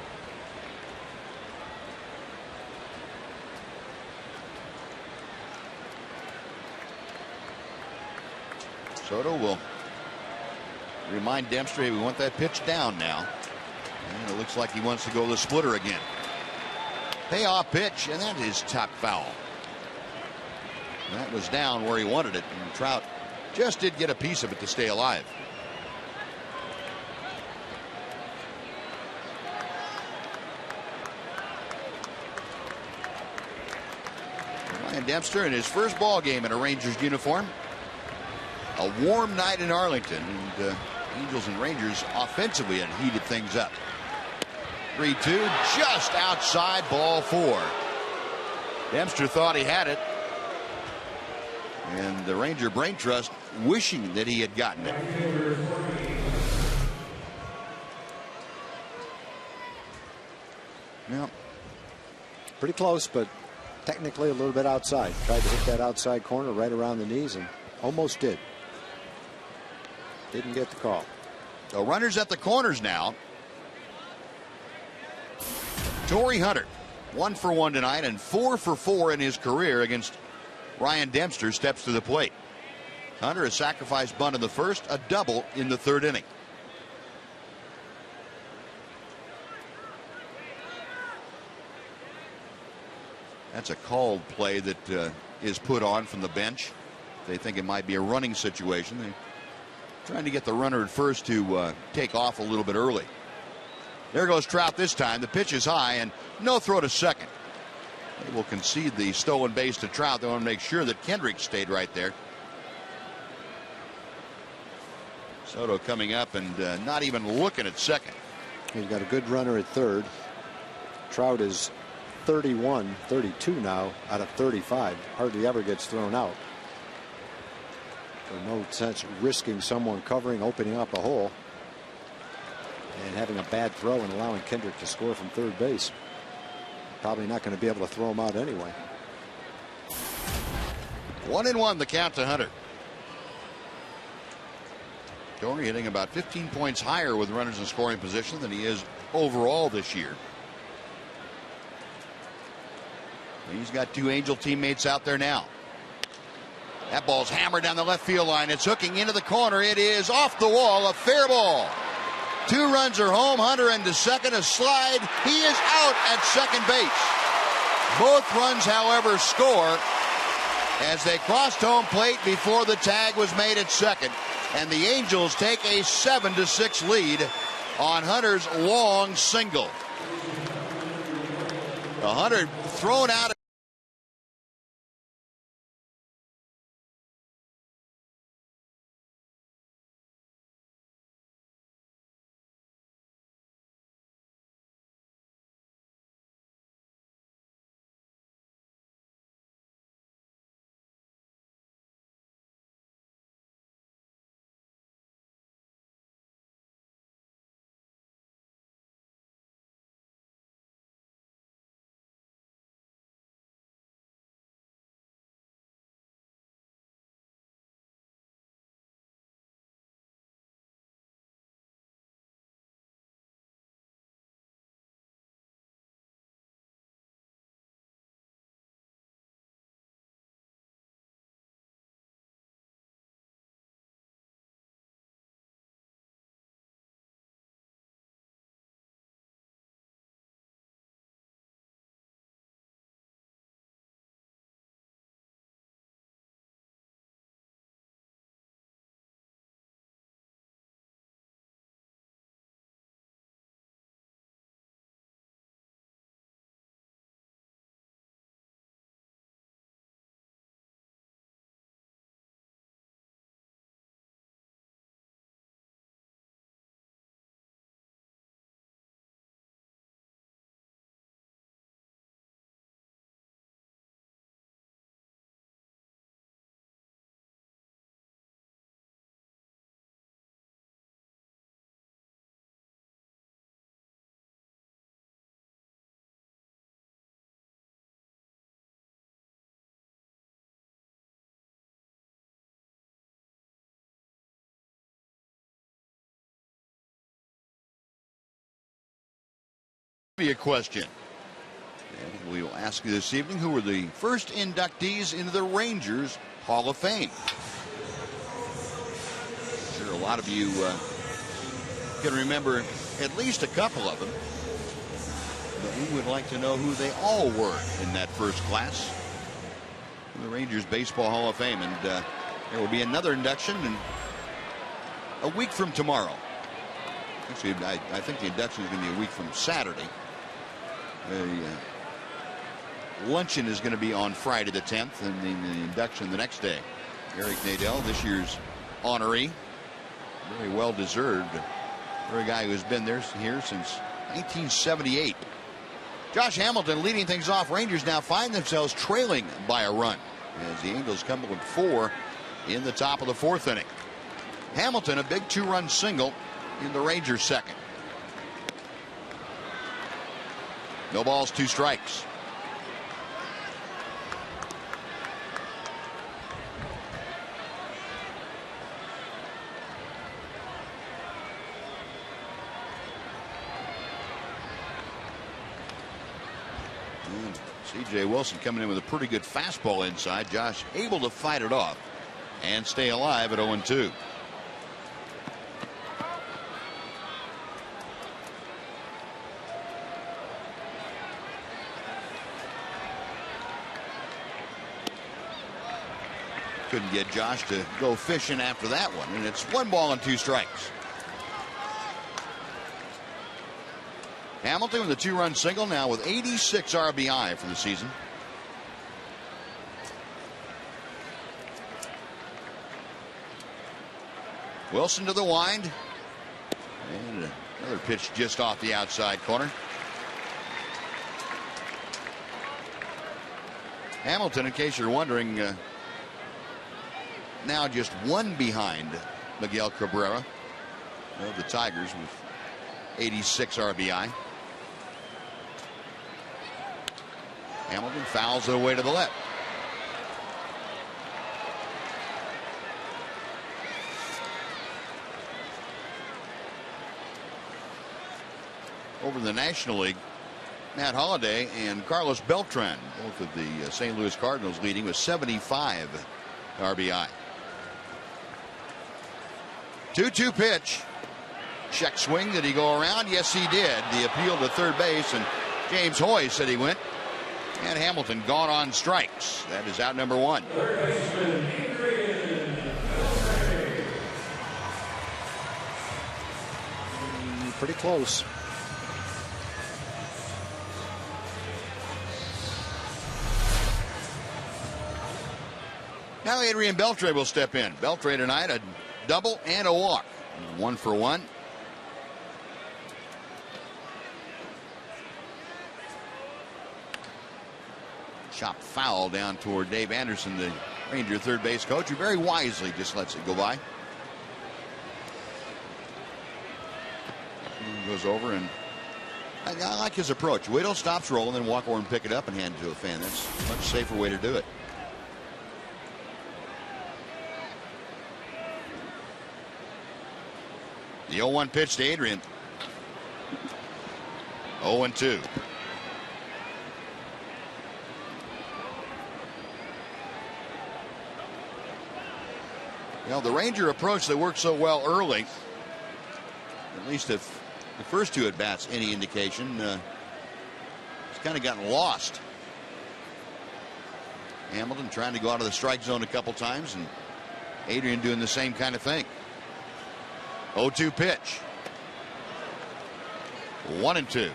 Soto will remind Dempster, hey, we want that pitch down now. And it looks like he wants to go the splitter again. Payoff pitch, and that is top foul. That was down where he wanted it, and Trout just did get a piece of it to stay alive. Ryan Dempster in his first ball game in a Rangers uniform. A warm night in Arlington, and Angels and Rangers offensively had heated things up. 3-2, just outside, ball 4. Dempster thought he had it, and the Ranger brain trust wishing that he had gotten it. Yeah, pretty close, but technically a little bit outside. Tried to hit that outside corner right around the knees and almost did. Didn't get the call. So runners at the corners now. Torrey Hunter, 1 for 1 tonight and 4 for 4 in his career against Ryan Dempster, steps to the plate. Hunter, a sacrifice bunt in the first, a double in the 3rd inning. That's a called play that is put on from the bench. They think it might be a running situation. They're trying to get the runner at first to take off a little bit early. There goes Trout this time. The pitch is high and no throw to second. They will concede the stolen base to Trout. They want to make sure that Kendrick stayed right there. Soto coming up and not even looking at second. He's got a good runner at third. Trout is 31, 32 now out of 35. Hardly ever gets thrown out. So no sense risking someone covering, opening up a hole, and having a bad throw and allowing Kendrick to score from third base. Probably not going to be able to throw him out anyway. 1-1 the count to Hunter. Torrey hitting about 15 points higher with runners in scoring position than he is overall this year. He's got 2 Angel teammates out there now. That ball's hammered down the left field line. It's hooking into the corner. It is off the wall, a fair ball. 2 runs are home. Hunter into second, a slide. He is out at second base. Both runs, however, score as they crossed home plate before the tag was made at second. And the Angels take a 7-6 lead on Hunter's long single. Hunter thrown out. A question. And we will ask you this evening, who were the first inductees into the Rangers Hall of Fame? A lot of you can remember at least a couple of them. But we would like to know who they all were in that first class. The Rangers Baseball Hall of Fame. And there will be another induction in a week from tomorrow. Actually, I think the induction is going to be a week from Saturday. The luncheon is going to be on Friday the 10th, and the induction the next day. Eric Nadel, this year's honoree. Very well deserved for a guy who's been here since 1978. Josh Hamilton leading things off. Rangers now find themselves trailing by a run as the Angels come up with 4 in the top of the 4th inning. Hamilton, a big 2-run single in the Rangers' second. No balls, 2 strikes. C.J. Wilson coming in with a pretty good fastball inside. Josh able to fight it off and stay alive at 0-2. Couldn't get Josh to go fishing after that one, and it's 1 ball and 2 strikes. Hamilton with a 2-run single, now with 86 RBI for the season. Wilson to the wind. And another pitch just off the outside corner. Hamilton, in case you're wondering, now just 1 behind Miguel Cabrera of the Tigers with 86 RBI. Hamilton fouls it away to the left. Over in the National League, Matt Holliday and Carlos Beltran, both of the St. Louis Cardinals, leading with 75 RBI. 2-2 pitch. Check swing. Did he go around? Yes, he did. The appeal to third base, and James Hoy said he went. And Hamilton gone on strikes. That is out number 1. Pretty close. Now Adrian Beltre will step in. Beltre tonight a double and a walk. 1 for 1. Chop foul down toward Dave Anderson, the Ranger third base coach, who very wisely just lets it go by. Goes over, and I like his approach. Wait till it stops rolling, then walk over and pick it up and hand it to a fan. That's a much safer way to do it. The 0-1 pitch to Adrian. 0-2. You know, the Ranger approach that worked so well early, at least if the first 2 at-bats any indication, it's kind of gotten lost. Hamilton trying to go out of the strike zone a couple times, and Adrian doing the same kind of thing. 0-2 pitch. 1-2.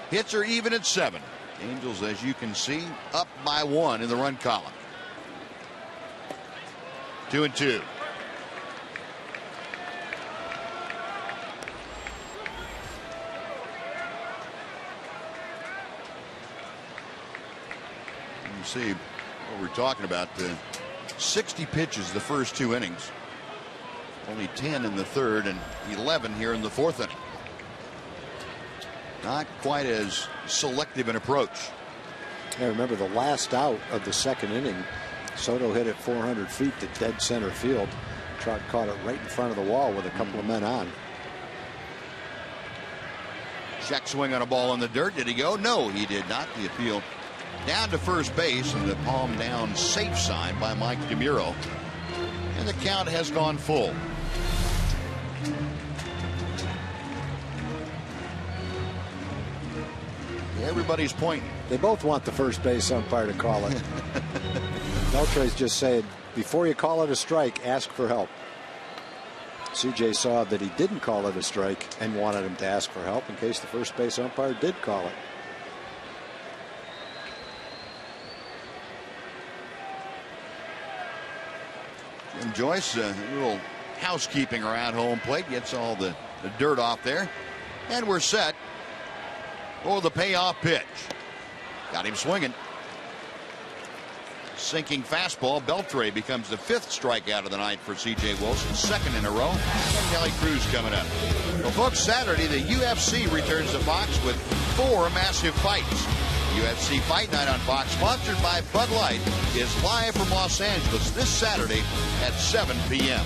Hits are even at 7. Angels, as you can see, up by 1 in the run column. 2-2. You see what we're talking about. 60 pitches the first 2 innings. Only 10 in the 3rd and 11 here in the 4th inning. Not quite as selective an approach. I remember the last out of the 2nd inning. Soto hit it 400 feet to dead center field. Trout caught it right in front of the wall with a couple of men on. Check swing on a ball in the dirt. Did he go? No, he did not. The appeal down to first base, and the palm down safe sign by Mike DeMuro. And the count has gone full. Everybody's pointing. They both want the first base umpire to call it. Beltre's just saying, before you call it a strike, ask for help. CJ saw that he didn't call it a strike and wanted him to ask for help in case the first base umpire did call it. Jim Joyce, a little housekeeping around home plate, gets all the dirt off there. And we're set for the payoff pitch. Got him swinging. Sinking fastball. Beltre becomes the 5th strikeout of the night for C.J. Wilson, 2nd in a row. And Nelly Cruz coming up. Well, folks, Saturday the UFC returns to Fox with 4 massive fights. UFC Fight Night on Fox, sponsored by Bud Light, is live from Los Angeles this Saturday at 7 p.m.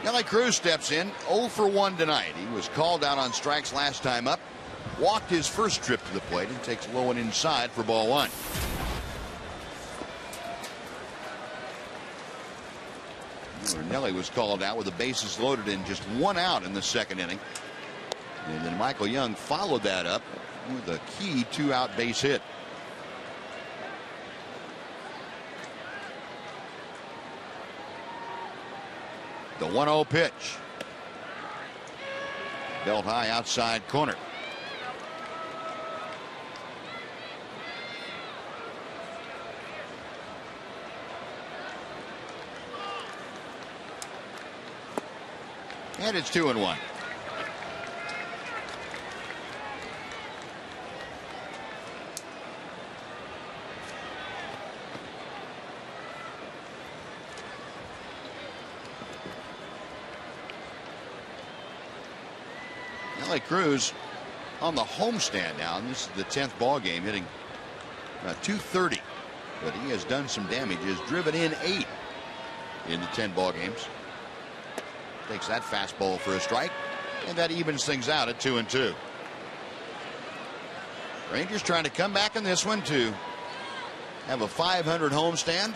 Nelly Cruz steps in, 0 for 1 tonight. He was called out on strikes last time up, walked his first trip to the plate, and takes low and inside for ball 1. Nelly was called out with the bases loaded and just 1 out in the 2nd inning. And then Michael Young followed that up with a key 2-out base hit. The 1-0 pitch. Belt high outside corner. And it's 2-1. Nelly Cruz on the homestand now, and this is the 10th ball game, hitting .230, but he has done some damage. He has driven in 8 in the 10 ball games. Takes that fastball for a strike, and that evens things out at 2-2. Rangers trying to come back in this one to have a .500 homestand.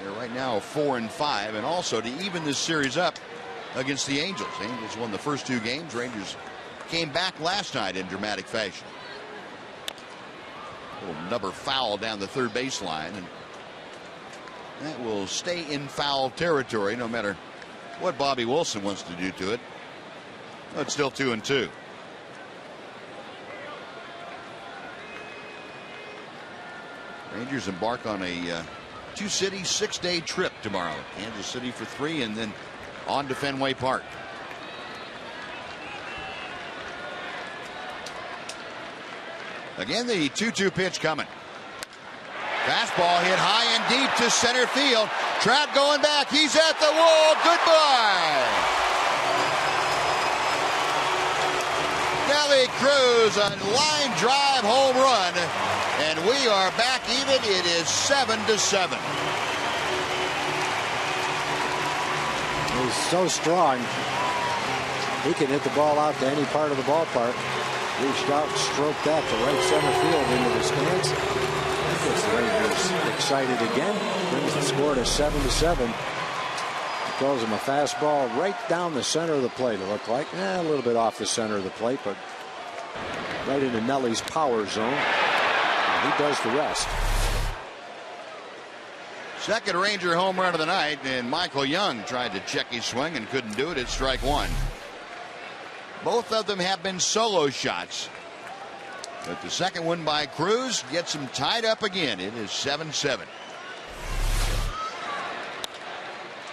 They're right now 4-5, and also to even this series up against the Angels. Angels won the first 2 games. Rangers came back last night in dramatic fashion. Little number foul down the third baseline, and that will stay in foul territory no matter what Bobby Wilson wants to do to it. Well, it's still 2-2. Rangers embark on a 2-city 6-day trip tomorrow. Kansas City for 3 and then on to Fenway Park. Again, the 2-2 pitch coming. Fastball hit high and deep to center field. Trout going back. He's at the wall. Goodbye. Nelly Cruz, a line drive home run. And we are back even. It is 7-7. He's so strong. He can hit the ball out to any part of the ballpark. Reached out, stroked that to right center field into the stands. That gets the Rangers excited again. Brings the score to 7-7. Throws him a fastball right down the center of the plate. It looked like a little bit off the center of the plate, but right into Nelly's power zone. And he does the rest. Second Ranger home run of the night, and Michael Young tried to check his swing and couldn't do it. It's strike 1. Both of them have been solo shots. But the second one by Cruz gets him tied up again. It is 7-7.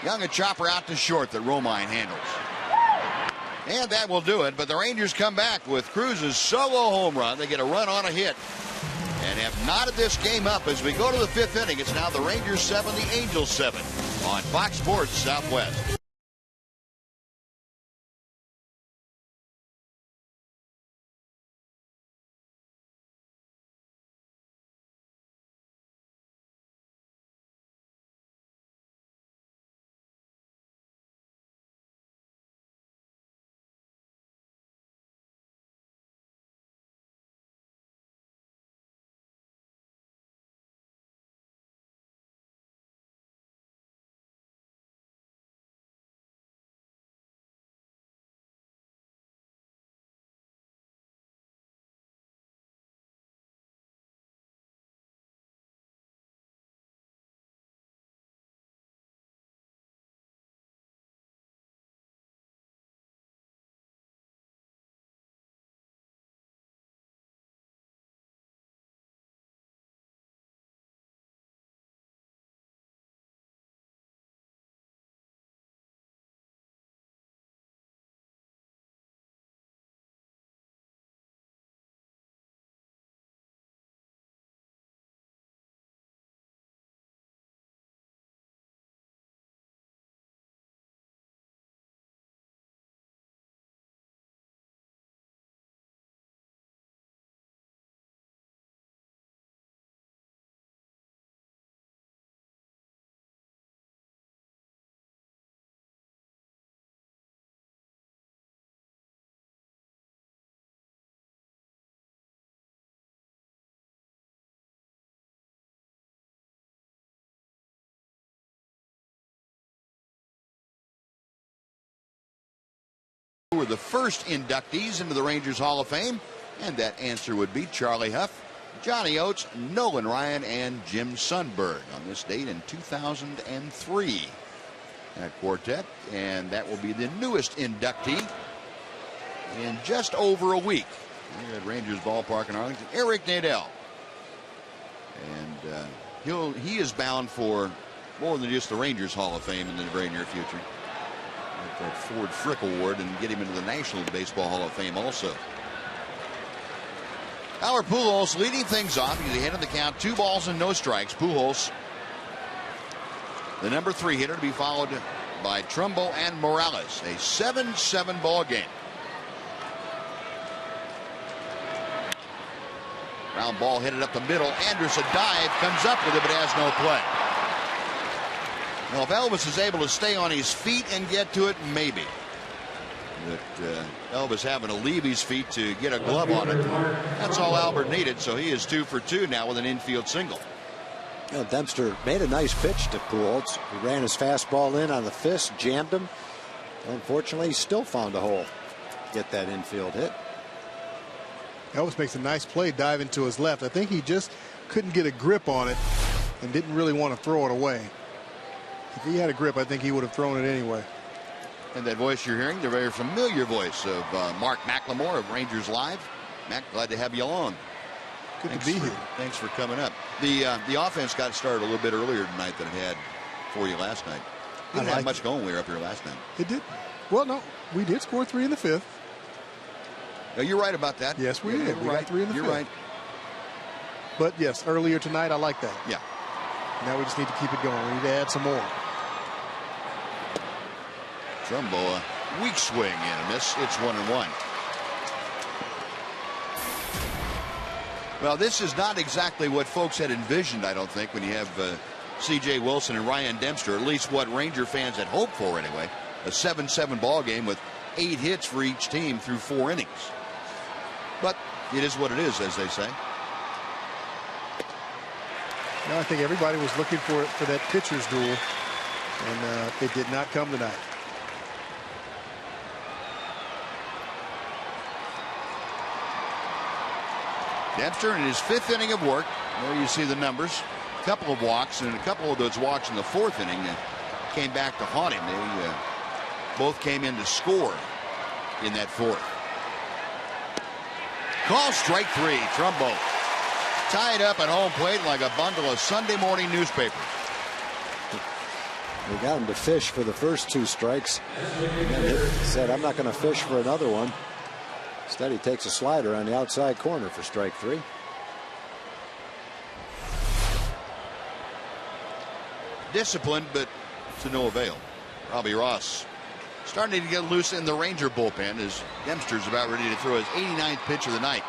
Young, a chopper out to short that Romine handles. And that will do it. But the Rangers come back with Cruz's solo home run. They get a run on a hit and have knotted this game up as we go to the 5th inning. It's now the Rangers 7, the Angels 7 on Fox Sports Southwest. the first inductees into the Rangers Hall of Fame, and that answer would be Charlie Huff, Johnny Oates, Nolan Ryan, and Jim Sundberg on this date in 2003. That quartet, and that will be the newest inductee in just over a week here at Rangers Ballpark in Arlington, Eric Nadel. And he is bound for more than just the Rangers Hall of Fame in the very near future. Like that Ford Frick Award, and get him into the National Baseball Hall of Fame also. Albert Pujols leading things off. He's ahead of the count, 2 balls and no strikes. Pujols, the number 3 hitter, to be followed by Trumbo and Morales. A 7-7 ball game. Round ball hit it up the middle. Anderson dive, comes up with it, but has no play. Now, if Elvis is able to stay on his feet and get to it, maybe. But Elvis having to leave his feet to get a glove on it. That's all Albert needed, so he is 2 for 2 now with an infield single. You know, Dempster made a nice pitch to Pujols. He ran his fastball in on the fist, jammed him. Unfortunately, he still found a hole to get that infield hit. Elvis makes a nice play diving to his left. I think he just couldn't get a grip on it and didn't really want to throw it away. If he had a grip, I think he would have thrown it anyway. And that voice you're hearing, the very familiar voice of Mark McLemore of Rangers Live. Mac, glad to have you along. Good to be here. Thanks for coming up. The offense got started a little bit earlier tonight than it had for you last night. Didn't have much going when we were up here last night. It did. Well, no, we did score 3 in the 5th. No, you're right about that. Yes, we did. We got 3 in the 5th. You're right. But yes, earlier tonight, I like that. Yeah. Now we just need to keep it going. We need to add some more. Trumbo, a weak swing and a miss. It's 1-1. Well, this is not exactly what folks had envisioned, I don't think, when you have C.J. Wilson and Ryan Dempster, at least what Ranger fans had hoped for anyway. A 7-7 ball game with 8 hits for each team through 4 innings. But it is what it is, as they say. No, I think everybody was looking for that pitcher's duel, and it did not come tonight. Dempster in his 5th inning of work. There you see the numbers. A couple of walks, and a couple of those walks in the 4th inning came back to haunt him. They both came in to score in that 4th. Call strike 3. Trumbo tied up at home plate like a bundle of Sunday morning newspapers. We got him to fish for the first 2 strikes. And he said, I'm not going to fish for another one. Instead, he takes a slider on the outside corner for strike 3. Disciplined, but to no avail. Robbie Ross starting to get loose in the Ranger bullpen as Dempster's about ready to throw his 89th pitch of the night.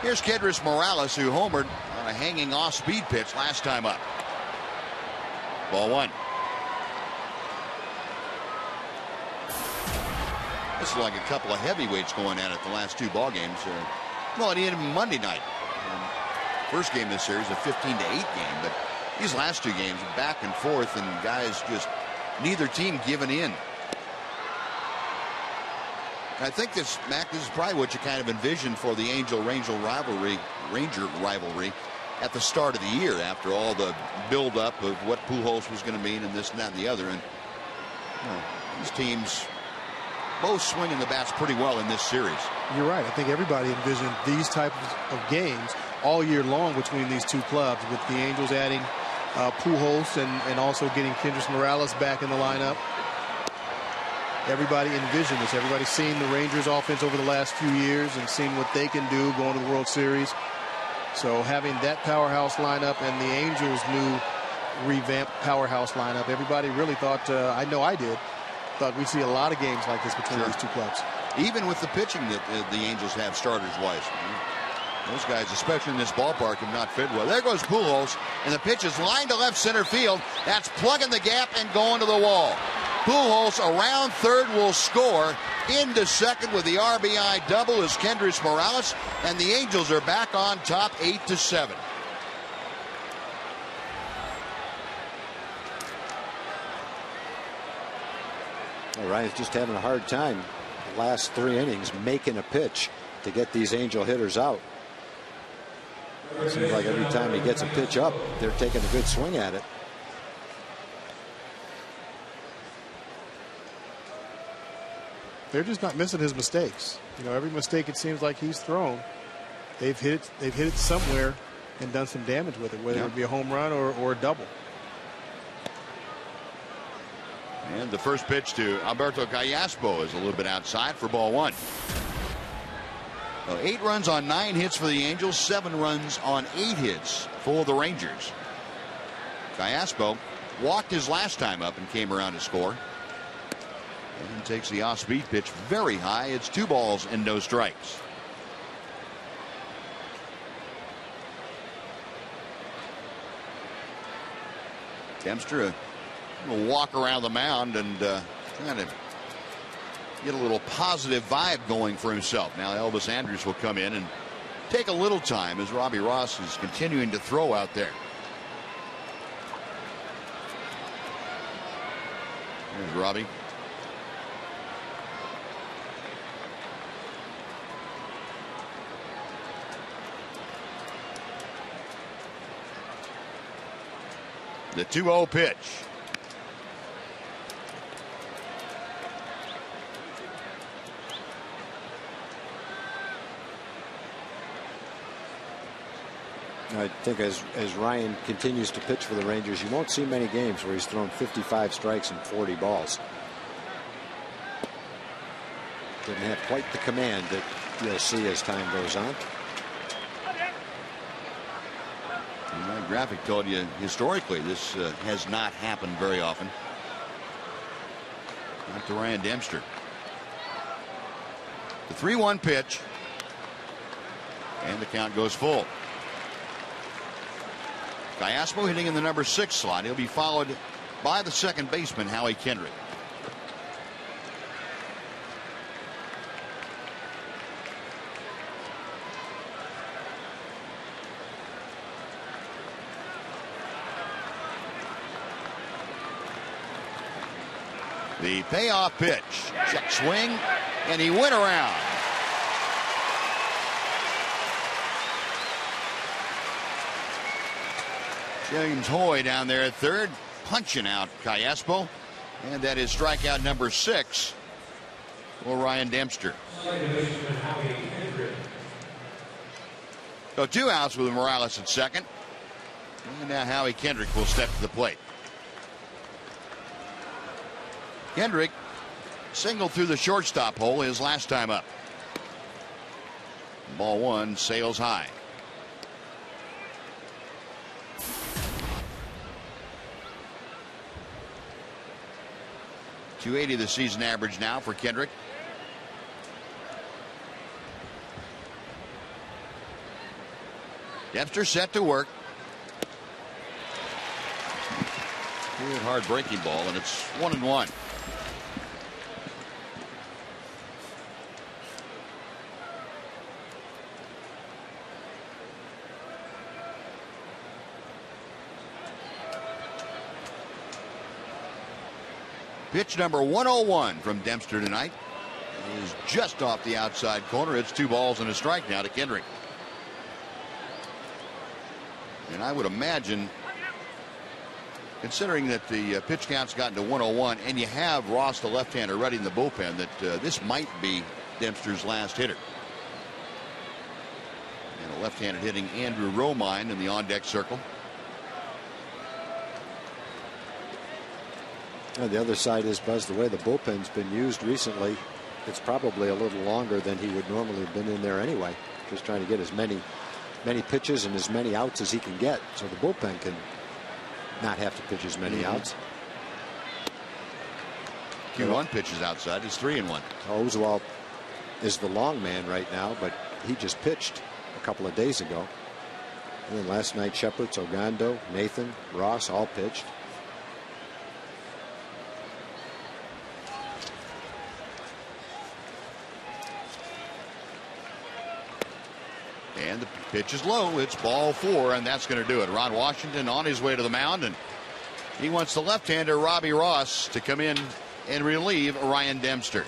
Here's Kedris Morales, who homered on a hanging off-speed pitch last time up. Ball 1. This is like a couple of heavyweights going at it the last 2 ball games. Well, it ended Monday night. First game of this series, a 15-8 game, but these last 2 games, back and forth, and guys just neither team giving in. I think this, Mac, this is probably what you kind of envisioned for the Ranger rivalry at the start of the year, after all the build-up of what Pujols was going to mean and this and that and the other. And these teams both swinging the bats pretty well in this series. You're right. I think everybody envisioned these types of games all year long between these 2 clubs, with the Angels adding Pujols and also getting Kendrys Morales back in the lineup. Everybody envisioned this. Everybody's seen the Rangers offense over the last few years and seen what they can do going to the World Series. So having that powerhouse lineup and the Angels' new revamped powerhouse lineup, everybody really thought, I know I did, thought we'd see a lot of games like this between these 2 clubs. Even with the pitching that the Angels have starters-wise. Those guys, especially in this ballpark, have not fit well. There goes Pujols, and the pitch is lined to left center field. That's plugging the gap and going to the wall. Pujols around third will score. Into second with the RBI double is Kendrys Morales, and the Angels are back on top 8-7. Ryan's just having a hard time the last 3 innings making a pitch to get these Angel hitters out. It seems like every time he gets a pitch up, they're taking a good swing at it. They're just not missing his mistakes. You know, every mistake it seems like he's thrown, they've hit it somewhere and done some damage with it, whether it be a home run or a double. And the first pitch to Alberto Callaspo is a little bit outside for ball 1. So 8 runs on 9 hits for the Angels, 7 runs on 8 hits for the Rangers. Callaspo walked his last time up and came around to score. And takes the off-speed pitch very high. It's 2 balls and no strikes. Dempster will walk around the mound and trying to get a little positive vibe going for himself. Now Elvis Andrus will come in and take a little time as Robbie Ross is continuing to throw out there. There's Robbie. The 2-0 pitch. I think as Ryan continues to pitch for the Rangers, you won't see many games where he's thrown 55 strikes and 40 balls. Didn't have quite the command that you'll see as time goes on. My graphic told you historically this has not happened very often. Not to Ryan Dempster. The 3-1 pitch. And the count goes full. Callaspo hitting in the number 6 slot. He'll be followed by the second baseman, Howie Kendrick. The payoff pitch. Check swing, and he went around. James Hoy down there at third, punching out Callaspo. And that is strikeout number 6 for Ryan Dempster. So 2 outs with Morales at second. And now Howie Kendrick will step to the plate. Kendrick singled through the shortstop hole his last time up. Ball 1 sails high. .280 the season average now for Kendrick. Dempster set to work. Good hard breaking ball, and it's 1-1. Pitch number 101 from Dempster tonight is just off the outside corner. It's 2 balls and a strike now to Kendrick. And I would imagine, considering that the pitch count's gotten to 101 and you have Ross, the left-hander, ready in the bullpen, that this might be Dempster's last hitter. And a left-handed hitting Andrew Romine in the on-deck circle. The other side is, Buzz, the way the bullpen's been used recently, it's probably a little longer than he would normally have been in there anyway. Just trying to get as many pitches and as many outs as he can get, so the bullpen can not have to pitch as many outs. Q1 pitches outside. It's 3-1. Oswald is the long man right now, but he just pitched a couple of days ago. And then last night, Shepherd, Ogando, Nathan, Ross all pitched. And the pitch is low. It's ball 4, and that's going to do it. Ron Washington on his way to the mound, and he wants the left-hander Robbie Ross to come in and relieve Ryan Dempster.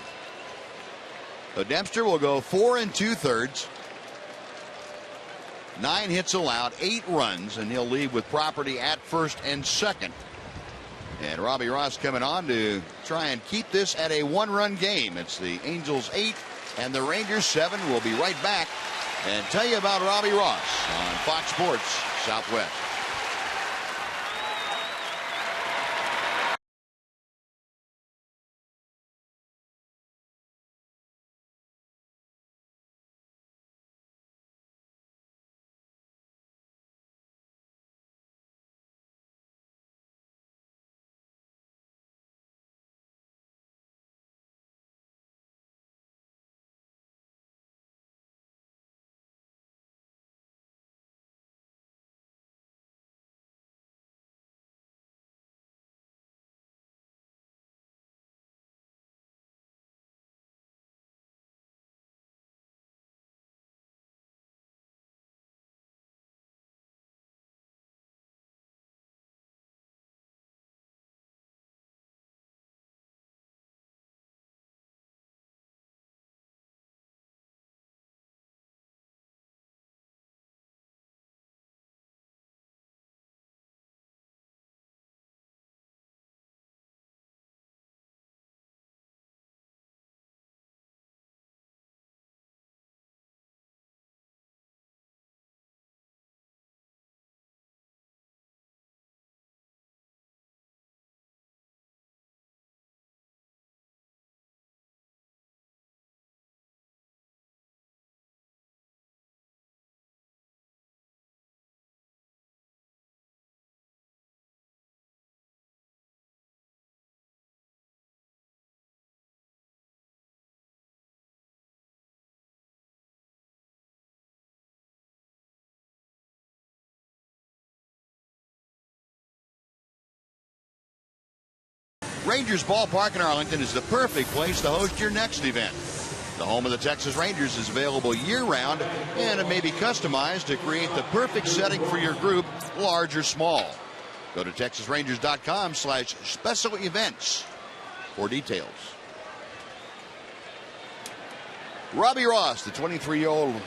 So Dempster will go 4 2/3. 9 hits allowed, 8 runs, and he'll leave with property at first and second. And Robbie Ross coming on to try and keep this at a 1-run game. It's the Angels 8 and the Rangers 7. We'll be right back and tell you about Robbie Ross on Fox Sports Southwest. Rangers Ballpark in Arlington is the perfect place to host your next event. The home of the Texas Rangers is available year-round, and it may be customized to create the perfect setting for your group, large or small. Go to TexasRangers.com/special events for details. Robbie Ross, the 23-year-old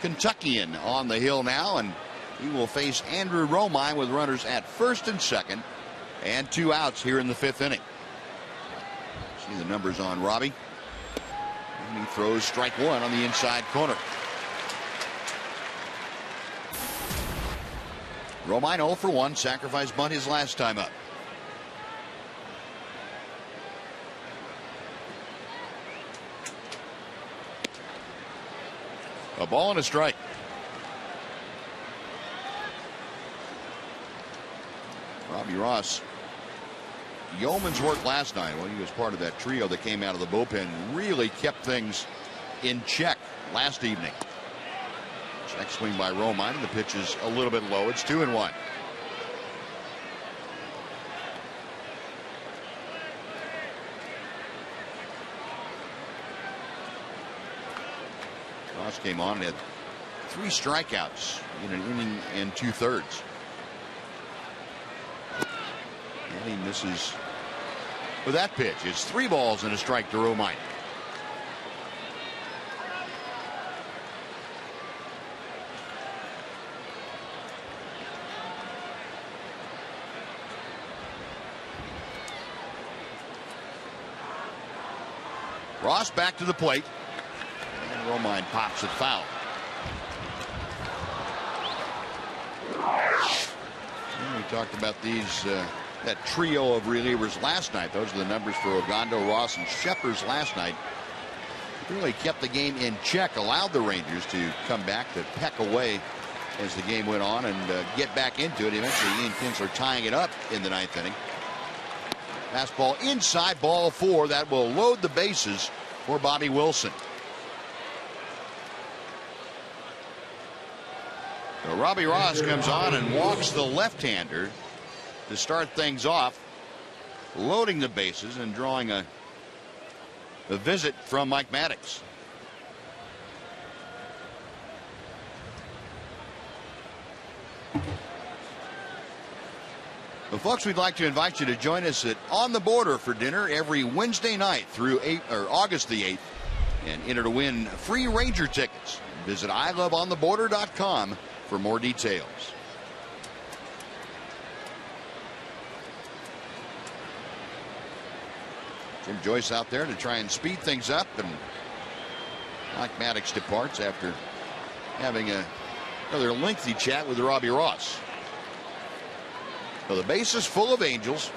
Kentuckian, on the hill now, and he will face Andrew Romine with runners at first and second and 2 outs here in the 5th inning. See the numbers on Robbie. And he throws strike 1 on the inside corner. Romine 0 for 1, sacrifice bunt his last time up. A ball and a strike. Robbie Ross, yeoman's work last night when he was part of that trio that came out of the bullpen, really kept things in check last evening. Check swing by Romine, and the pitch is a little bit low. It's 2-1. Ross came on and had 3 strikeouts in an inning and 2/3. And he misses with that pitch. It's 3 balls and a strike to Romine. Ross back to the plate. And Romine pops it foul. And we talked about these that trio of relievers last night. Those are the numbers for Ogando, Ross, and Sheppers last night. Really kept the game in check, allowed the Rangers to come back to peck away as the game went on and get back into it. Eventually Ian Kinsler tying it up in the 9th inning. Fastball inside, ball 4. That will load the bases for Bobby Wilson. So Robbie Ross comes on and walks the left-hander to start things off, loading the bases and drawing a visit from Mike Maddox. Well, folks, we'd like to invite you to join us at On the Border for dinner every Wednesday night through August the 8th and enter to win free Ranger tickets. Visit iloveontheborder.com for more details. Jim Joyce out there to try and speed things up, and Mike Maddox departs after having another lengthy chat with Robbie Ross. So the base is full of Angels.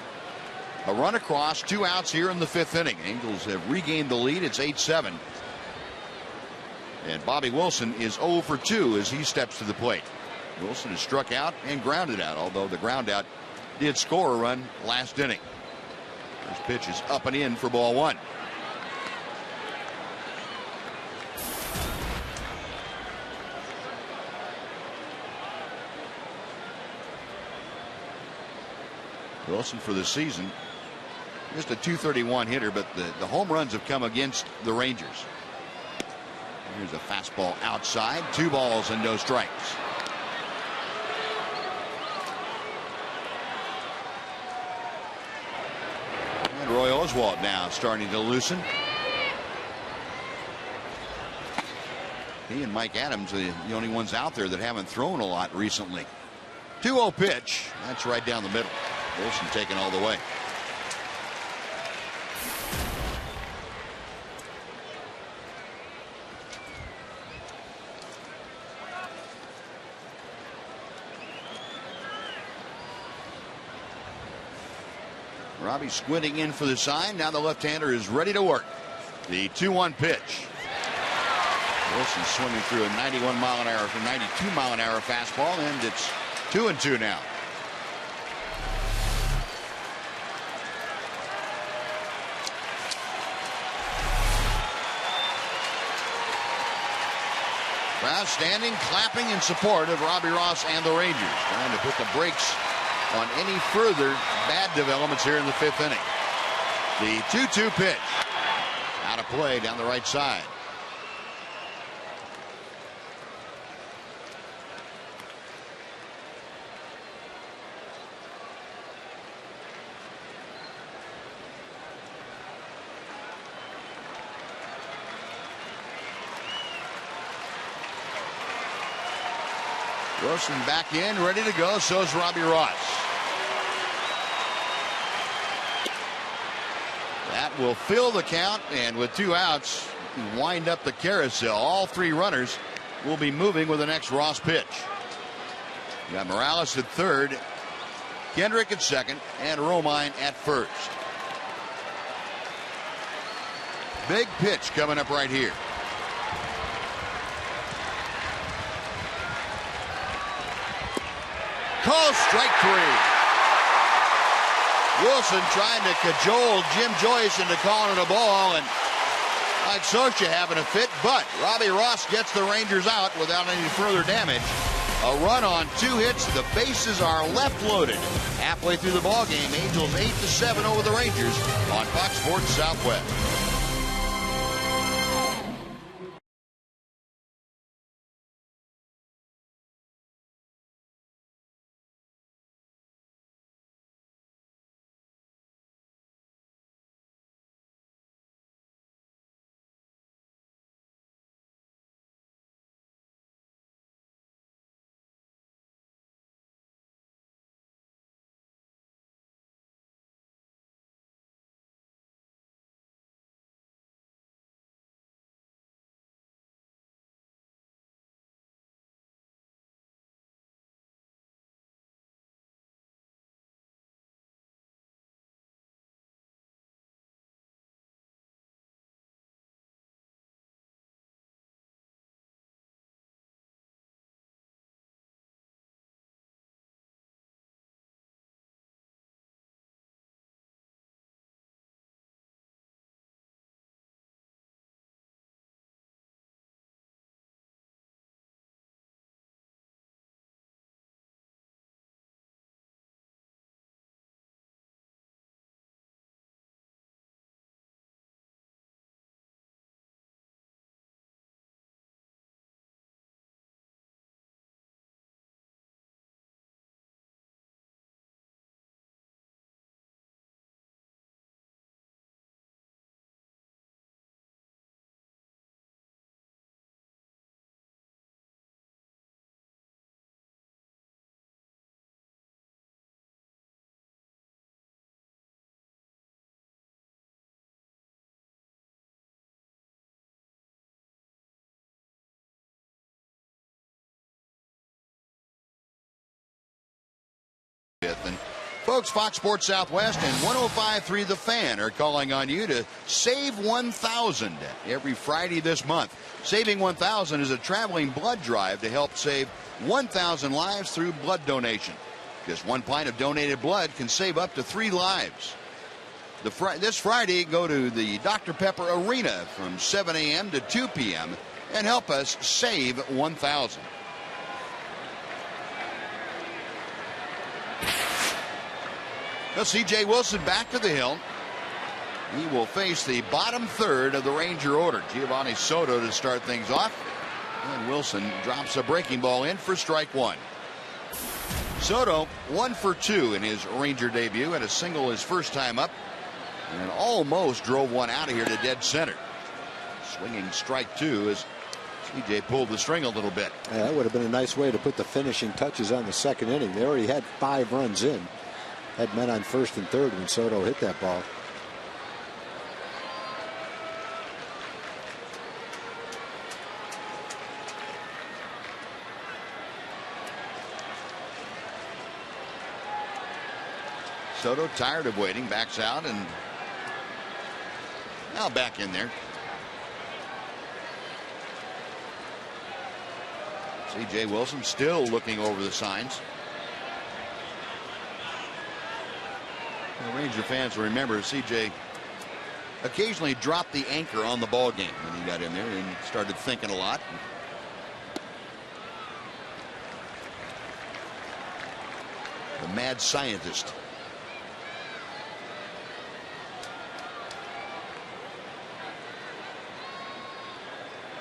A run across, 2 outs here in the 5th inning. Angels have regained the lead. It's 8-7. And Bobby Wilson is 0 for 2 as he steps to the plate. Wilson is struck out and grounded out, although the ground out did score a run last inning. First pitch is up and in for ball 1. Wilson for the season, just a .231 hitter, but the home runs have come against the Rangers. Here's a fastball outside, 2 balls and no strikes. And Roy Oswalt now starting to loosen. He and Mike Adams are the only ones out there that haven't thrown a lot recently. 2-0 pitch, that's right down the middle. Wilson taken all the way. Robbie squinting in for the sign. Now the left-hander is ready to work. The 2-1 pitch. Wilson swinging through a 91 mile an hour for 92 mile an hour fastball, and it's 2-2 now. Crowd standing, clapping in support of Robbie Ross and the Rangers, trying to put the brakes on any further bad developments here in the 5th inning. The 2-2 pitch. Out of play down the right side. Wilson back in, ready to go. So is Robbie Ross. That will fill the count, and with 2 outs, wind up the carousel. All 3 runners will be moving with the next Ross pitch. You got Morales at third, Kendrick at second, and Romine at first. Big pitch coming up right here. Call strike 3. Wilson trying to cajole Jim Joyce into calling it a ball, and Mike Socha having a fit, but Robbie Ross gets the Rangers out without any further damage. A run on 2 hits. The bases are left loaded. Halfway through the ball game, Angels 8-7 over the Rangers on Fox Sports Southwest. Folks, Fox Sports Southwest and 105.3 The Fan are calling on you to save 1,000 every Friday this month. Saving 1,000 is a traveling blood drive to help save 1,000 lives through blood donation. Just 1 pint of donated blood can save up to 3 lives. This Friday, go to the Dr. Pepper Arena from 7 a.m. to 2 p.m. and help us save 1,000. Well, C.J. Wilson back to the hill. He will face the bottom third of the Ranger order. Giovanni Soto to start things off. And Wilson drops a breaking ball in for strike 1. Soto 1 for 2 in his Ranger debut. Had a single his first time up. And almost drove one out of here to dead center. Swinging strike 2 as C.J. pulled the string a little bit. Yeah, that would have been a nice way to put the finishing touches on the second inning. They already had 5 runs in. Had men on first and third when Soto hit that ball. Soto, tired of waiting, backs out and now back in there. C.J. Wilson still looking over the signs. The Ranger fans will remember C.J. occasionally dropped the anchor on the ball game when he got in there and started thinking a lot. The mad scientist.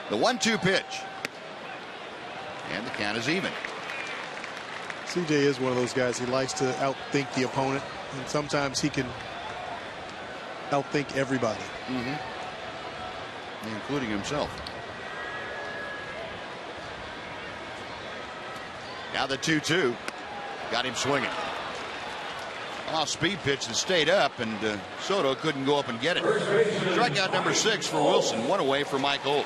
The 1-2 pitch. And the count is even. CJ is one of those guys. He likes to outthink the opponent, and sometimes he can outthink everybody, including himself. Now the 2-2 got him swinging. Off speed pitch that stayed up, and Soto couldn't go up and get it. Strikeout number 6 for Wilson. 1 away for Mike Holt.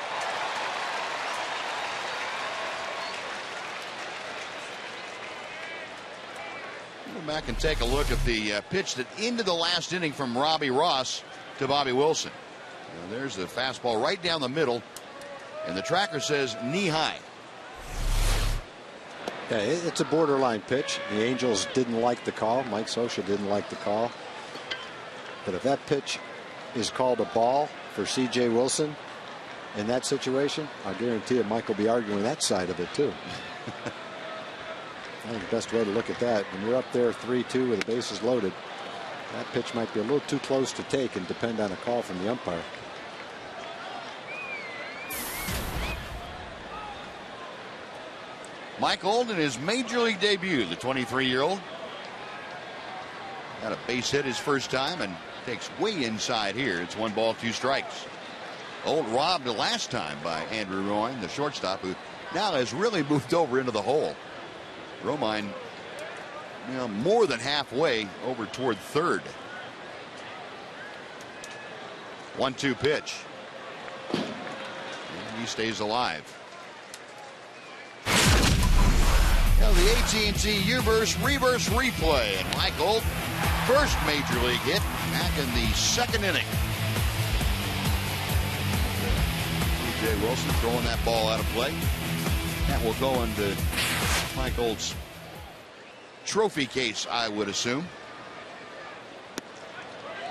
Back and take a look at the pitch that ended the last inning from Robbie Ross to Bobby Wilson. There's the fastball right down the middle, and the tracker says knee high. Yeah, it's a borderline pitch. The Angels didn't like the call. Mike Scioscia didn't like the call. But if that pitch is called a ball for C.J. Wilson in that situation, I guarantee you Mike will be arguing that side of it too. I think the best way to look at that, when you're up there 3-2 with the bases loaded, that pitch might be a little too close to take and depend on a call from the umpire. Mike Holt in his major league debut, the 23-year-old. Got a base hit his first time and takes way inside here. It's 1 ball, 2 strikes. Holt robbed the last time by Andrew Royne, the shortstop, who now has really moved over into the hole. Romine, more than halfway over toward third. 1-2 pitch. And he stays alive. Now the AT U-Verse reverse replay. And Mike Holt, first major league hit back in the second inning. C.J. Wilson throwing that ball out of play. That will go into Mike Holt's trophy case, I would assume.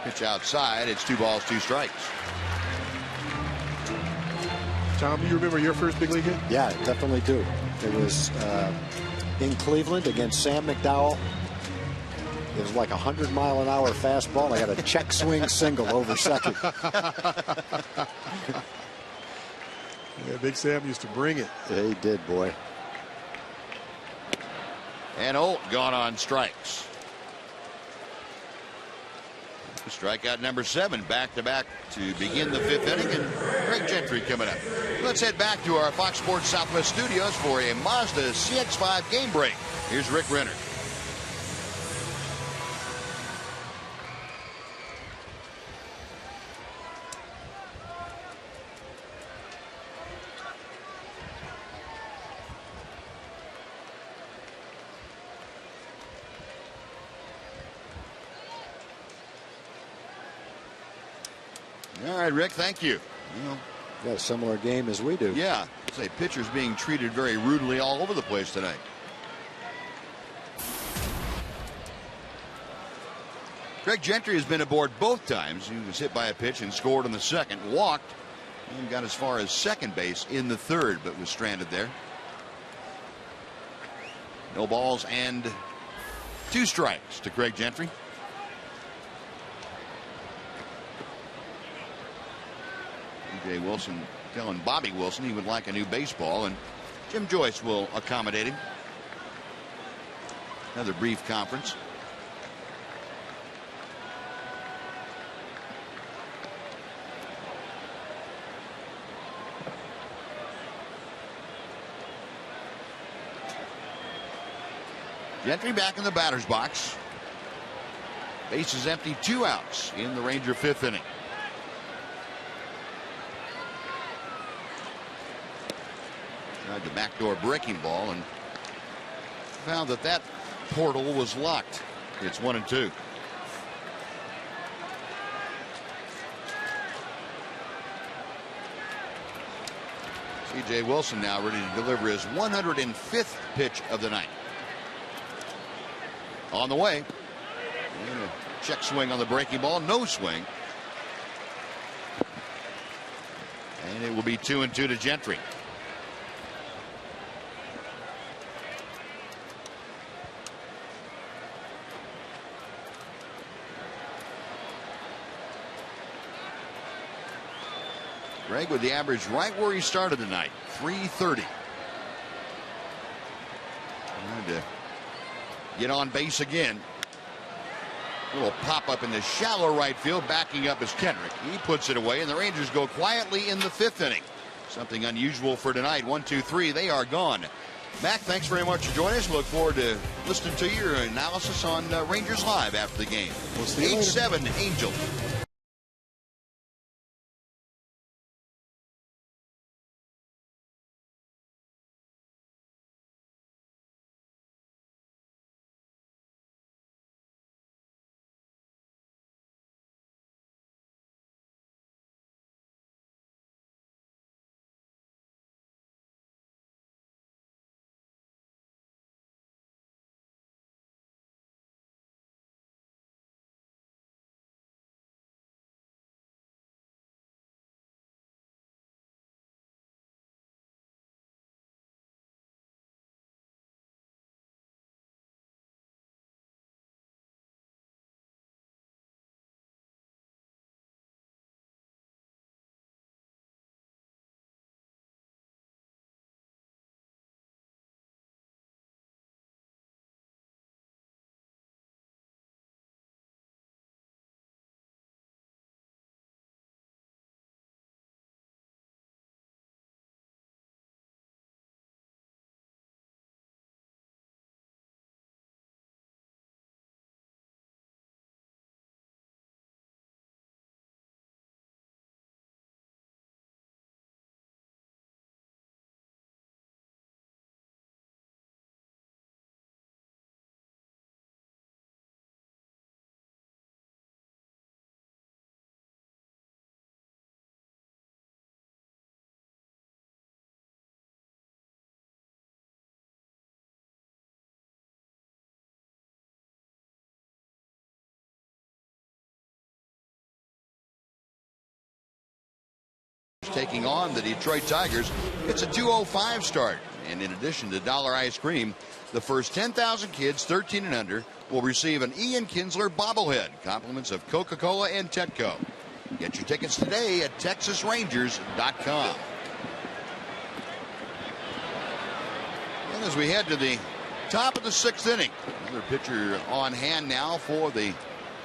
Pitch outside. It's 2 balls, 2 strikes. Tom, do you remember your first big league hit? Yeah, I definitely do. It was in Cleveland against Sam McDowell. It was like 100-mile-an-hour fastball. I got a check swing single over second. Yeah, Big Sam used to bring it. Yeah, he did, boy. And Holt gone on strikes. Strikeout number 7, back-to-back to begin the 5th inning, and Greg Gentry coming up. Let's head back to our Fox Sports Southwest studios for a Mazda CX-5 game break. Here's Rick Renner. All right, Rick, thank you. Well, got a similar game as we do. Yeah, say pitchers being treated very rudely all over the place tonight. Greg Gentry has been aboard both times. He was hit by a pitch and scored in the second, walked, and got as far as second base in the third, but was stranded there. No balls and 2 strikes to Greg Gentry. Jay Wilson telling Bobby Wilson he would like a new baseball, and Jim Joyce will accommodate him. Another brief conference. Gentry back in the batter's box. Base is empty, 2 outs in the Ranger 5th inning. Tried the backdoor breaking ball and found that portal was locked. It's 1-2. C.J. Wilson now ready to deliver his 105th pitch of the night. On the way. And a check swing on the breaking ball. No swing. And it will be 2-2 to Gentry. Greg with the average right where he started tonight, 330. Trying to get on base again. A little pop up in the shallow right field. Backing up is Kendrick. He puts it away, and the Rangers go quietly in the 5th inning. Something unusual for tonight. 1, 2, 3. They are gone. Mac, thanks very much for joining us. Look forward to listening to your analysis on Rangers Live after the game. We'll see you later. 8-7 Angels. Taking on the Detroit Tigers. It's a 2:05 start, and in addition to dollar ice cream, the first 10,000 kids 13 and under will receive an Ian Kinsler bobblehead, compliments of Coca-Cola and Tetco. Get your tickets today at TexasRangers.com. And as we head to the top of the 6th inning, another pitcher on hand now for the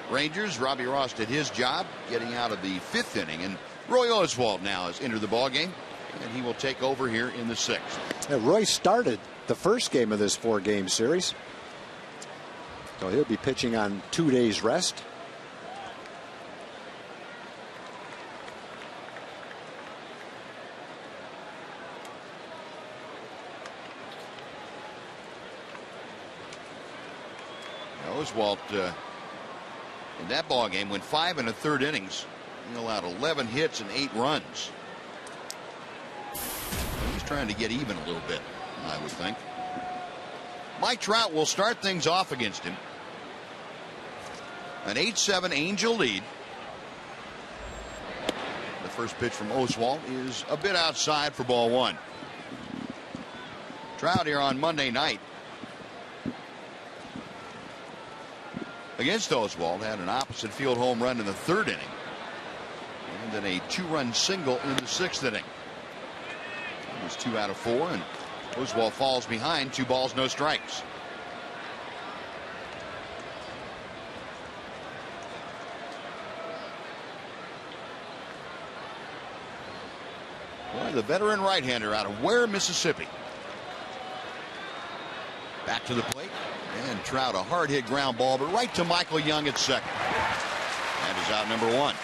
Rangers. Robbie Ross did his job getting out of the 5th inning, and Roy Oswalt now has entered the ballgame, and he will take over here in the 6th. Roy started the first game of this 4-game series, so he'll be pitching on 2 days rest. Oswalt in that ball game went 5 1/3 innings. He allowed 11 hits and 8 runs. He's trying to get even a little bit, I would think. Mike Trout will start things off against him. An 8-7 Angel lead. The first pitch from Oswalt is a bit outside for ball 1. Trout here on Monday night against Oswalt had an opposite field home run in the 3rd inning. And then a 2-run single in the 6th inning. It was 2 out of 4, and Oswalt falls behind, 2 balls, no strikes. Boy, the veteran right-hander out of Ware, Mississippi. Back to the plate, and Trout a hard hit ground ball, but right to Michael Young at second. That is out number 1.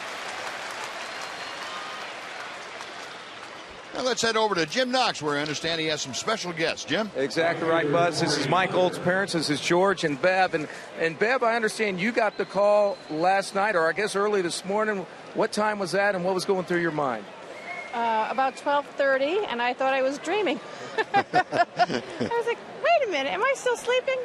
Now let's head over to Jim Knox, where I understand he has some special guests. Jim? Exactly right, Buzz. This is Mike Olt's parents. This is George and Bev. And Bev, I understand you got the call last night, or I guess early this morning. What time was that, and what was going through your mind? About 12:30, and I thought I was dreaming. I was like, wait a minute, am I still sleeping?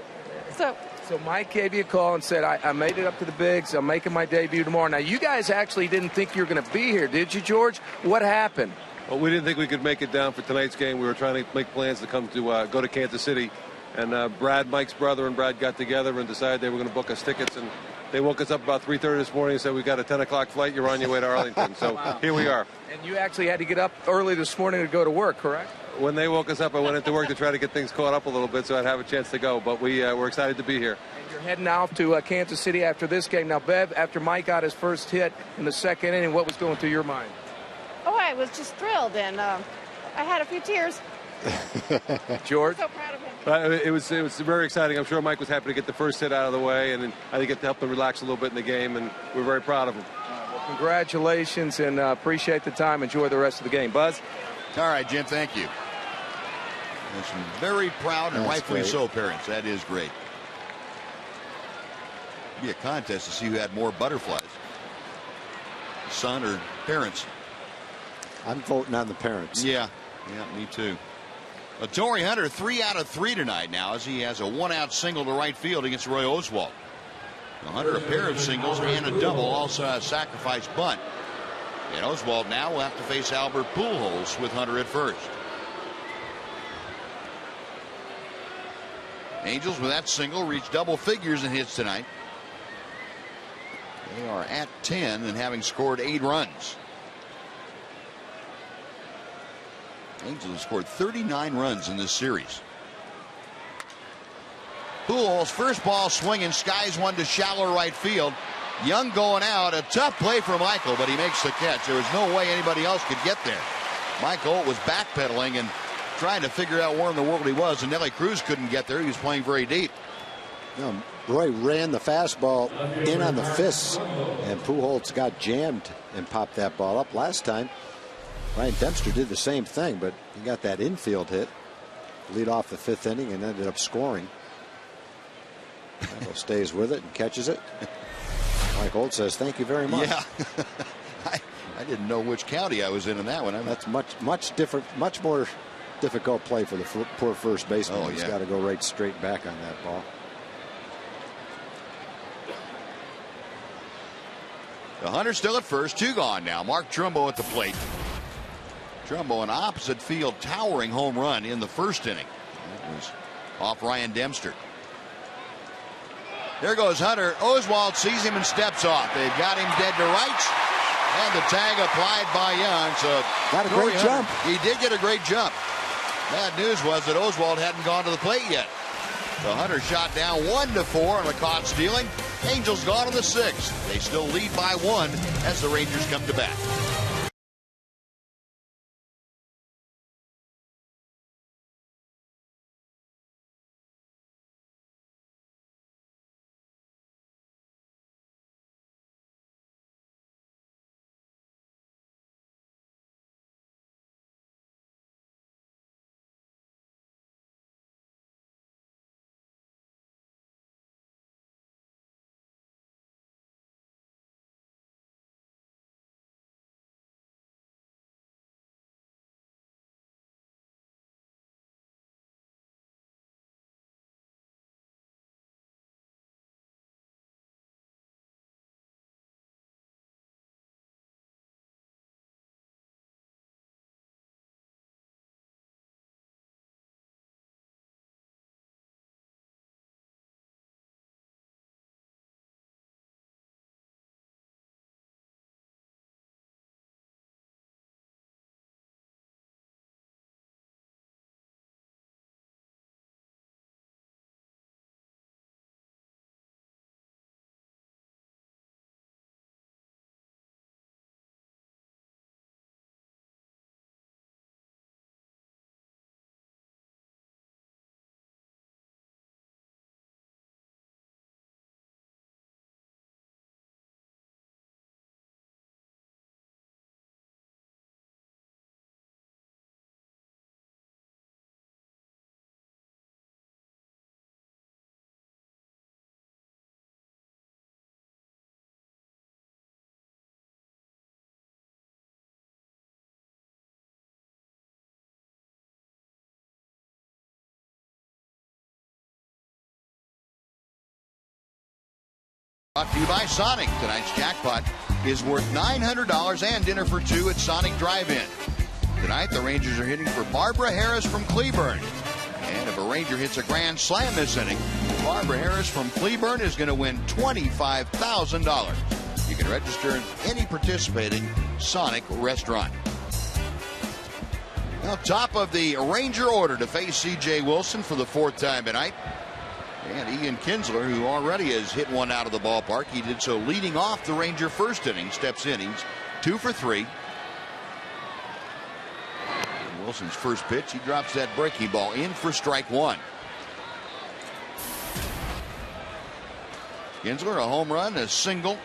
So Mike gave you a call and said, I made it up to the bigs. I'm making my debut tomorrow. Now, you guys actually didn't think you were going to be here, did you, George? What happened? Well, we didn't think we could make it down for tonight's game. We were trying to make plans to come to go to Kansas City. And Brad, Mike's brother, and Brad got together and decided they were going to book us tickets. And they woke us up about 3:30 this morning and said, we got a 10 o'clock flight. You're on your way to Arlington. So wow. Here we are. And you actually had to get up early this morning to go to work, correct? When they woke us up, I went into work to try to get things caught up a little bit so I'd have a chance to go. But we're excited to be here. And you're heading out to Kansas City after this game. Now, Bev, after Mike got his first hit in the 2nd inning, what was going through your mind? Oh, I was just thrilled, and I had a few tears. George? So proud of him. It was very exciting. I'm sure Mike was happy to get the first hit out of the way, and I think it helped him relax a little bit in the game, and we're very proud of him. Well, congratulations, and appreciate the time. Enjoy the rest of the game. Buzz? All right, Jim, thank you. There's some very proud and rightfully so parents. That is great. Be a contest to see who had more butterflies, son or parents. I'm voting on the parents. Yeah, me too. Torrey Hunter 3 out of 3 tonight now, as he has a 1-out single to right field against Roy Oswalt. Hunter a pair of singles and a double, also a sacrifice bunt. And Oswalt now will have to face Albert Pujols with Hunter at first. Angels with that single reach double figures in hits tonight. They are at 10 and having scored 8 runs. Angels have scored 39 runs in this series. Pujols first ball swinging, skies one to shallow right field. Young going out, a tough play for Michael, but he makes the catch. There was no way anybody else could get there. Michael was backpedaling and trying to figure out where in the world he was, and Nelly Cruz couldn't get there. He was playing very deep. Roy ran the fastball in on the fists, and Pujols got jammed and popped that ball up. Last time, Ryan Dempster did the same thing, but he got that infield hit, lead off the 5th inning, and ended up scoring. Michael stays with it and catches it. Mike Holt says, "Thank you very much." Yeah, I didn't know which county I was in that one. That's much different, much more difficult play for the poor first baseman. Oh, He's yeah. got to go right straight back on that ball. The Hunter still at first, 2 gone now. Mark Trumbo at the plate. Trumbo an opposite field towering home run in the 1st inning. It was off Ryan Dempster. There goes Hunter. Oswalt sees him and steps off. They've got him dead to rights. And the tag applied by Young. So got a great jump. He did get a great jump. Bad news was that Oswalt hadn't gone to the plate yet. The Hunter shot down 1-4 on the caught stealing. Angels gone on the 6th. They still lead by 1 as the Rangers come to bat. Brought to you by Sonic. Tonight's jackpot is worth $900 and dinner for two at Sonic Drive-In. Tonight, the Rangers are hitting for Barbara Harris from Cleburne. And if a Ranger hits a grand slam this inning, Barbara Harris from Cleburne is going to win $25,000. You can register in any participating Sonic restaurant. Now, top of the Ranger order to face C.J. Wilson for the fourth time tonight. And Ian Kinsler, who already has hit one out of the ballpark. He did so leading off the Ranger first inning. Steps in. He's 2 for 3. And Wilson's first pitch, he drops that breaking ball in for strike one. Kinsler, a home run, a single.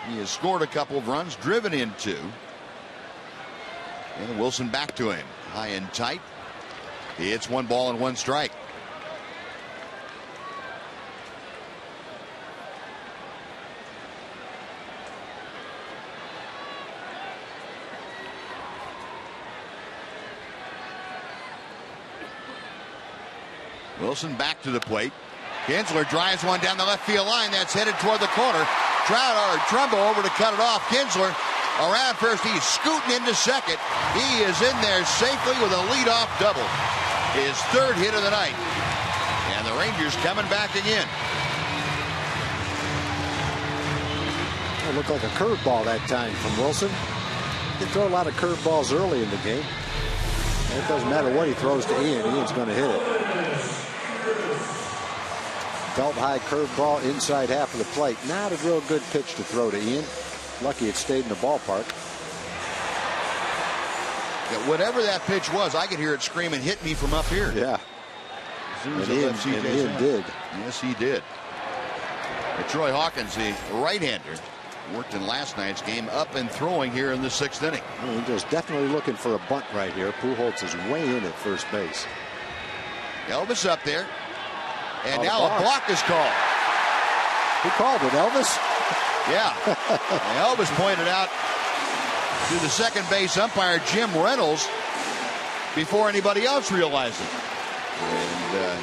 He has scored a couple of runs, driven in 2. And Wilson back to him. High and tight. It's 1 ball and 1 strike. Wilson back to the plate. Kinsler drives one down the left field line. That's headed toward the corner. Trumbo over to cut it off. Kinsler around first. He's scooting into second. He is in there safely with a leadoff double. His third hit of the night. And the Rangers coming back again. It looked like a curveball that time from Wilson. He can throw a lot of curveballs early in the game. And it doesn't matter what he throws to Ian. Ian's going to hit it. Belt high curveball inside half of the plate. Not a real good pitch to throw to Ian. Lucky it stayed in the ballpark. Yeah, whatever that pitch was, I could hear it screaming, "Hit me" from up here. Yeah. As soon as Ian did. Yes, he did. And Troy Hawkins, the right-hander, worked in last night's game, up and throwing here in the 6th inning. Rangers definitely looking for a bunt right here. Pujols is way in at first base. Elvis up there. And now a block is called. Who called it, Elvis? Yeah. Elvis pointed out to the second base umpire, Jim Reynolds, before anybody else realized it. And,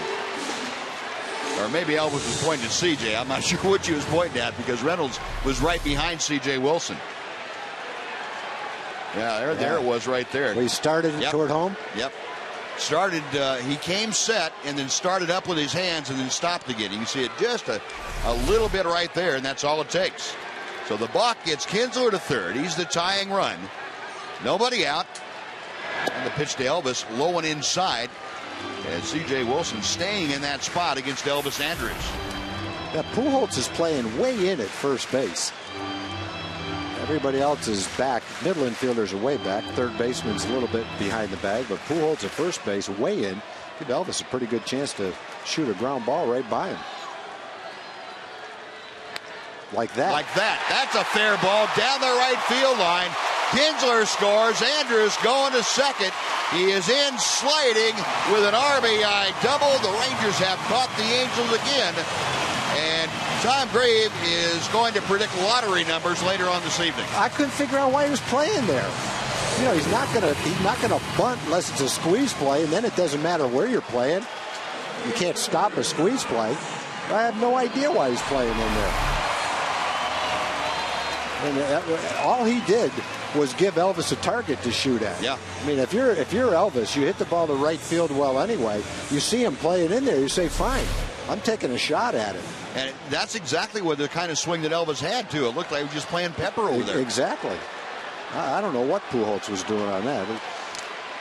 or maybe Elvis was pointing to CJ. I'm not sure which he was pointing at because Reynolds was right behind CJ Wilson. Yeah, there it was right there. Well, he started toward home? Yep. Started, he came set and then started up with his hands and then stopped again. You can see it just a little bit right there, and that's all it takes. So the balk gets Kinsler to third. He's the tying run. Nobody out. And the pitch to Elvis, low and inside. And C.J. Wilson staying in that spot against Elvis Andrus. Yeah, Pujols is playing way in at first base. Everybody else is back. Middle infielders are way back. Third baseman's a little bit behind the bag, but Pujols at first base way in. Give Elvis a pretty good chance to shoot a ground ball right by him. Like that. Like that. That's a fair ball down the right field line. Kinsler scores. Andrus going to second. He is in sliding with an RBI double. The Rangers have caught the Angels again. And Tom Grave is going to predict lottery numbers later on this evening. I couldn't figure out why he was playing there. You know, he's not gonna bunt unless it's a squeeze play, and then it doesn't matter where you're playing. You can't stop a squeeze play. I have no idea why he's playing in there. And all he did was give Elvis a target to shoot at. Yeah. I mean, if you're Elvis, you hit the ball to right field well anyway. You see him playing in there, you say, fine, I'm taking a shot at it. And that's exactly what the kind of swing that Elvis had, too. It looked like he was just playing pepper over there. Exactly. I don't know what Pujols was doing on that.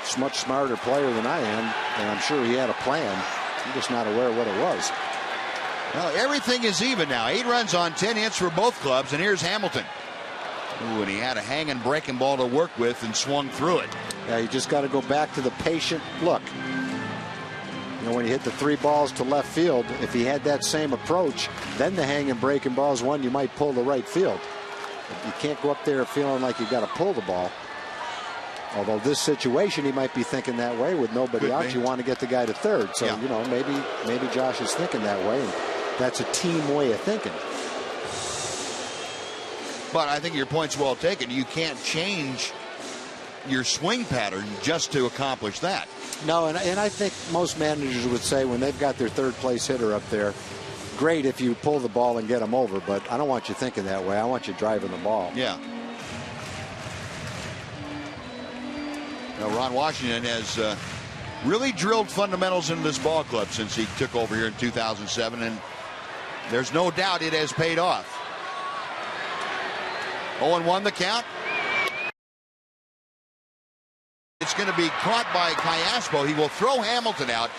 He's a much smarter player than I am, and I'm sure he had a plan. I'm just not aware of what it was. Well, everything is even now. 8 runs on 10 hits for both clubs, and here's Hamilton. Ooh, and he had a hanging breaking ball to work with and swung through it. Yeah, you just got to go back to the patient look. You know, when you hit the 3 balls to left field, if he had that same approach, then the hanging breaking ball is one you might pull to right field. You can't go up there feeling like you got to pull the ball. Although this situation, he might be thinking that way with nobody out. You want to get the guy to third. So, you know, maybe Josh is thinking that way, and that's a team way of thinking. But I think your point's well taken. You can't change your swing pattern just to accomplish that. No, and I think most managers would say when they've got their third place hitter up there, great if you pull the ball and get them over, but I don't want you thinking that way. I want you driving the ball. Yeah. Now, Ron Washington has really drilled fundamentals into this ball club since he took over here in 2007, and there's no doubt it has paid off. 0-1 the count. It's going to be caught by Cayaspo. He will throw Hamilton out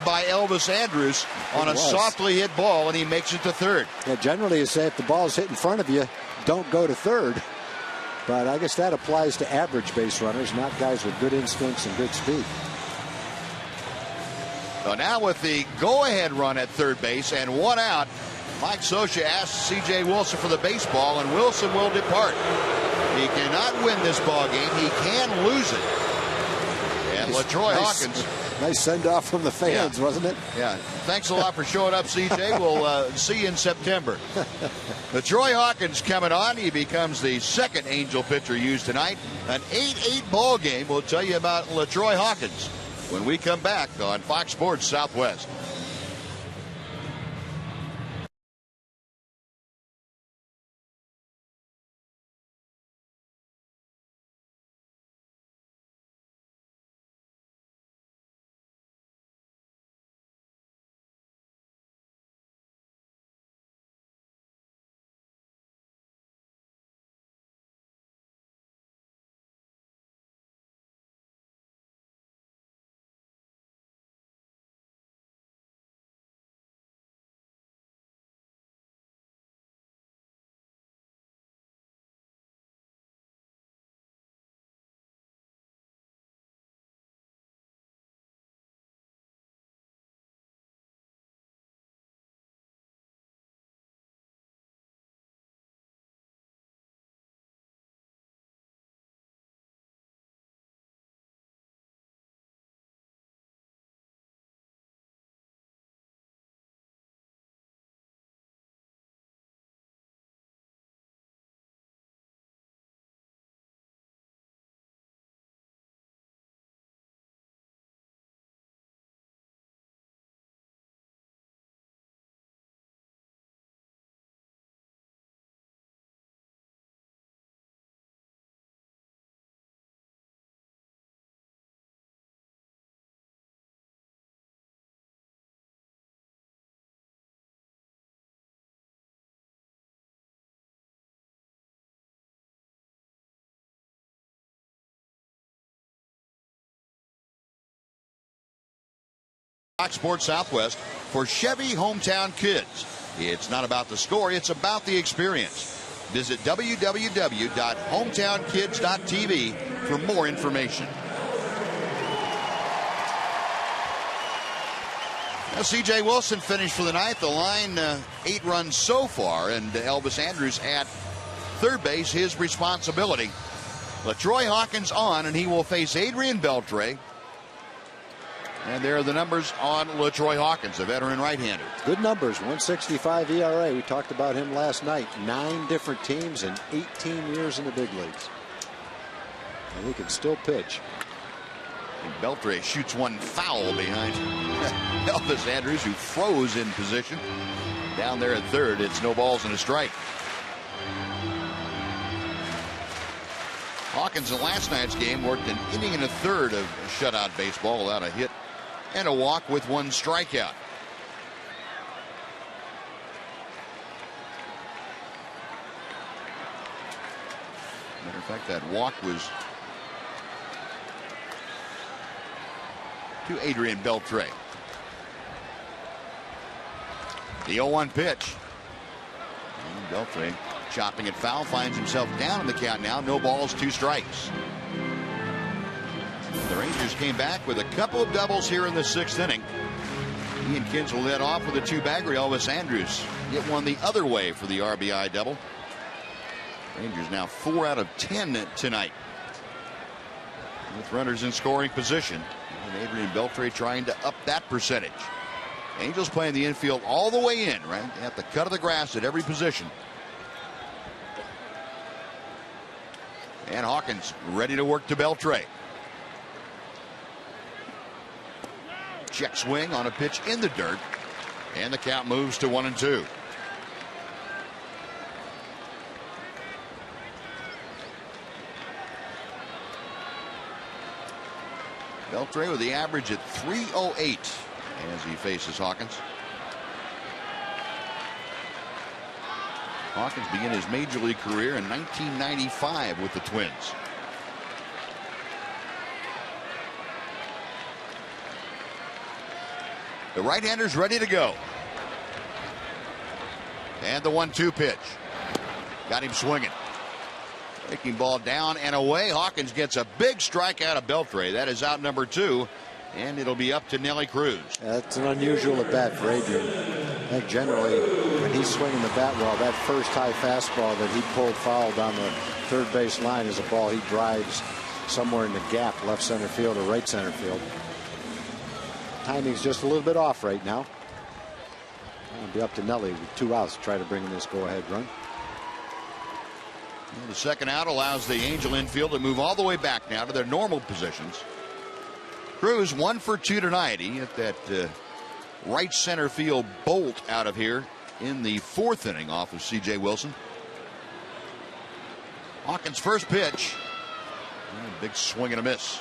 by Elvis Andrus on a softly hit ball, and he makes it to third. Yeah, generally you say if the ball's hit in front of you, don't go to third. But I guess that applies to average base runners, not guys with good instincts and good speed. So now with the go-ahead run at third base and one out, Mike Scioscia asks C.J. Wilson for the baseball, and Wilson will depart. He cannot win this ball game. He can lose it. And LaTroy Hawkins. Nice send-off from the fans, wasn't it? Yeah. Thanks a lot for showing up, C.J. We'll see you in September. LaTroy Hawkins coming on. He becomes the second Angel pitcher used tonight. An 8-8 ball game. We'll tell you about LaTroy Hawkins when we come back on Fox Sports Southwest. Fox Sports Southwest for Chevy Hometown Kids. It's not about the score, it's about the experience. Visit www.hometownkids.tv for more information. Now, C.J. Wilson finished for the night. The line 8 runs so far, and Elvis Andrus at third base, his responsibility. LaTroy Hawkins on, and he will face Adrian Beltre. And there are the numbers on LaTroy Hawkins, a veteran right-hander. Good numbers, 1.65 ERA. We talked about him last night. 9 different teams and 18 years in the big leagues. And he can still pitch. And Beltre shoots one foul behind Elvis Andrus, who froze in position. Down there at third, it's no balls and a strike. Hawkins in last night's game worked an inning and a third of shutout baseball without a hit and a walk with 1 strikeout. Matter of fact, that walk was to Adrian Beltre. The 0-1 pitch. And Beltre chopping it foul, finds himself down in the count now. No balls, 2 strikes. The Rangers came back with a couple of doubles here in the 6th inning. Ian Kinsel led off with a 2-bagger. Elvis Andrus hit one the other way for the RBI double. Rangers now 4 out of 10 tonight, with runners in scoring position. And Adrian Beltre trying to up that percentage. Angels playing the infield all the way in, right at the cut of the grass at every position. And Hawkins ready to work to Beltre. Check swing on a pitch in the dirt. And the count moves to 1-2. Beltre with the average at 308 as he faces Hawkins. Hawkins began his major league career in 1995 with the Twins. The right-hander's ready to go. And the 1-2 pitch. Got him swinging. Taking ball down and away. Hawkins gets a big strike out of Beltre. That is out number 2. And it'll be up to Nelly Cruz. That's an unusual at bat for Adrian. I think generally when he's swinging the bat well, that first high fastball that he pulled foul down the third base line is a ball he drives somewhere in the gap, left center field or right center field. Timing's just a little bit off right now. It'll be up to Nelly with 2 outs to try to bring in this go-ahead run. The second out allows the Angel infield to move all the way back now to their normal positions. Cruz 1 for 2 tonight. He hit that right center field bolt out of here in the 4th inning off of C.J. Wilson. Hawkins' first pitch. Big swing and a miss.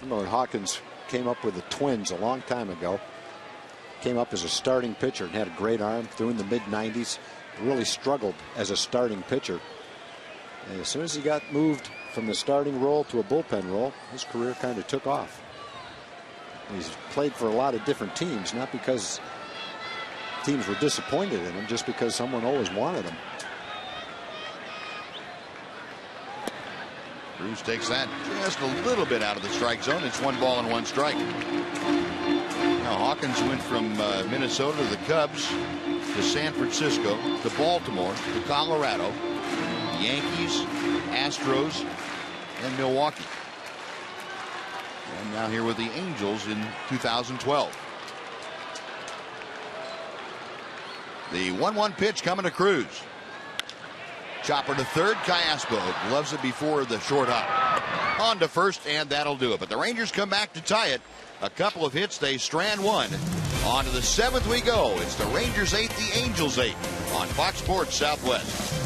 You know, when Hawkins came up with the Twins a long time ago, came up as a starting pitcher and had a great arm, threw in the mid-90s, really struggled as a starting pitcher. And as soon as he got moved from the starting role to a bullpen role, his career kind of took off. He's played for a lot of different teams, not because teams were disappointed in him, just because someone always wanted him. Cruz takes that just a little bit out of the strike zone. It's 1 ball and 1 strike. Now Hawkins went from Minnesota to the Cubs, to San Francisco, to Baltimore, to Colorado, Yankees, Astros, and Milwaukee. And now here with the Angels in 2012. The 1-1 pitch coming to Cruz. Chopper to third. Callaspo gloves it before the short hop. On to first, and that'll do it. But the Rangers come back to tie it. A couple of hits, they strand one. On to the 7th we go. It's the Rangers 8, the Angels 8 on Fox Sports Southwest.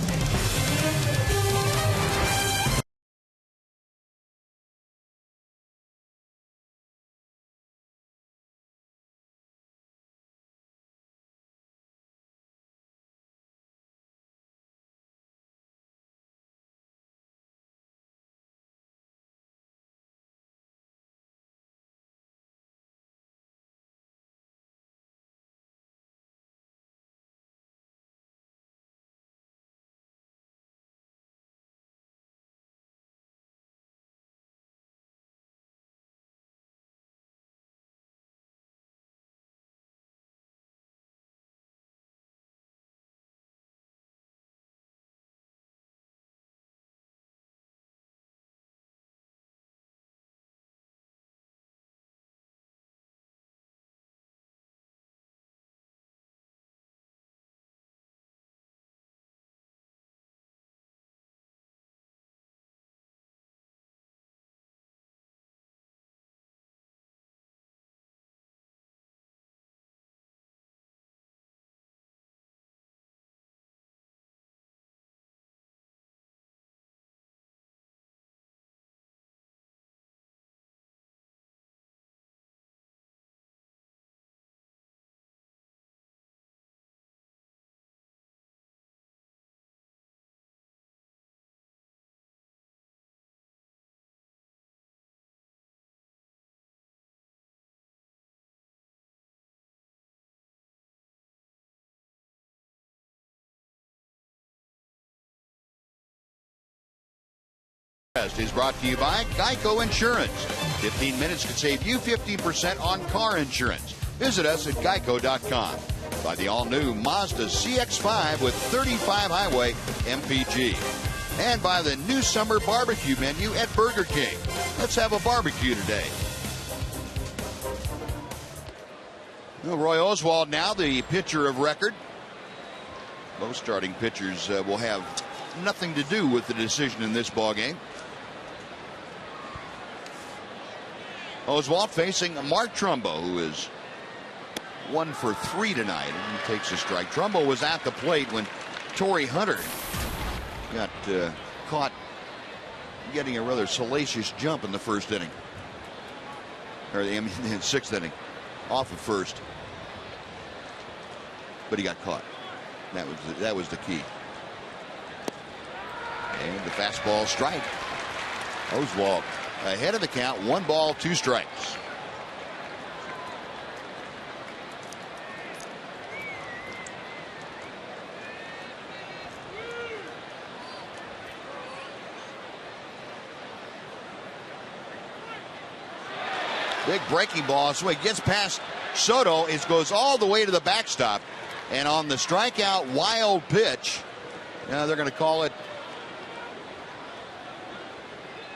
Is brought to you by Geico Insurance. 15 minutes could save you 15% on car insurance. Visit us at geico.com. By the all-new Mazda CX-5 with 35 highway MPG. And by the new summer barbecue menu at Burger King. Let's have a barbecue today. Well, Roy Oswald now the pitcher of record. Most starting pitchers will have nothing to do with the decision in this ballgame. Oswalt facing Mark Trumbo, who is 1 for 3 tonight, and he takes a strike. Trumbo was at the plate when Torrey Hunter got caught getting a rather salacious jump in the first inning, or in the sixth inning, off of first. But he got caught. That was the key. And the fastball strike. Oswalt ahead of the count, 1 ball, 2 strikes. Big breaking ball, so it gets past Soto. It goes all the way to the backstop. And on the strikeout wild pitch, they're going to call it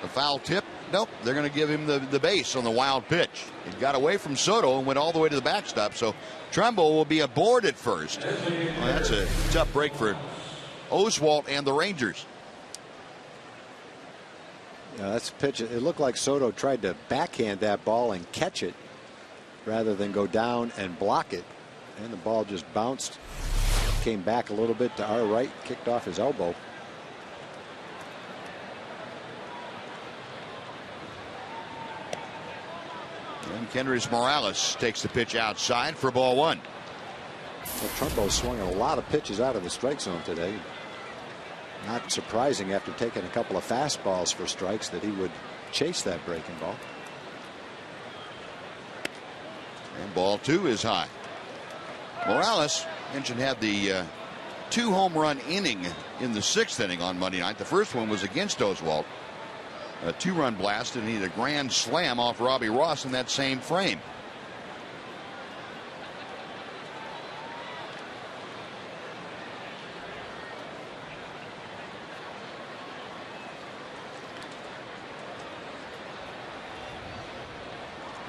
a foul tip. Nope, they're going to give him the base on the wild pitch. It got away from Soto and went all the way to the backstop. So Trumbo will be aboard at first. Well, that's a tough break for Oswalt and the Rangers. Yeah, that's a pitch. It looked like Soto tried to backhand that ball and catch it rather than go down and block it. And the ball just bounced, came back a little bit to our right, kicked off his elbow. And Kendrys Morales takes the pitch outside for ball 1. Well, Trumbo swung a lot of pitches out of the strike zone today. Not surprising after taking a couple of fastballs for strikes that he would chase that breaking ball. And ball 2 is high. Morales, mentioned, had the 2 home run inning in the 6th inning on Monday night. The first one was against Oswalt. A 2-run blast, and he had a grand slam off Robbie Ross in that same frame.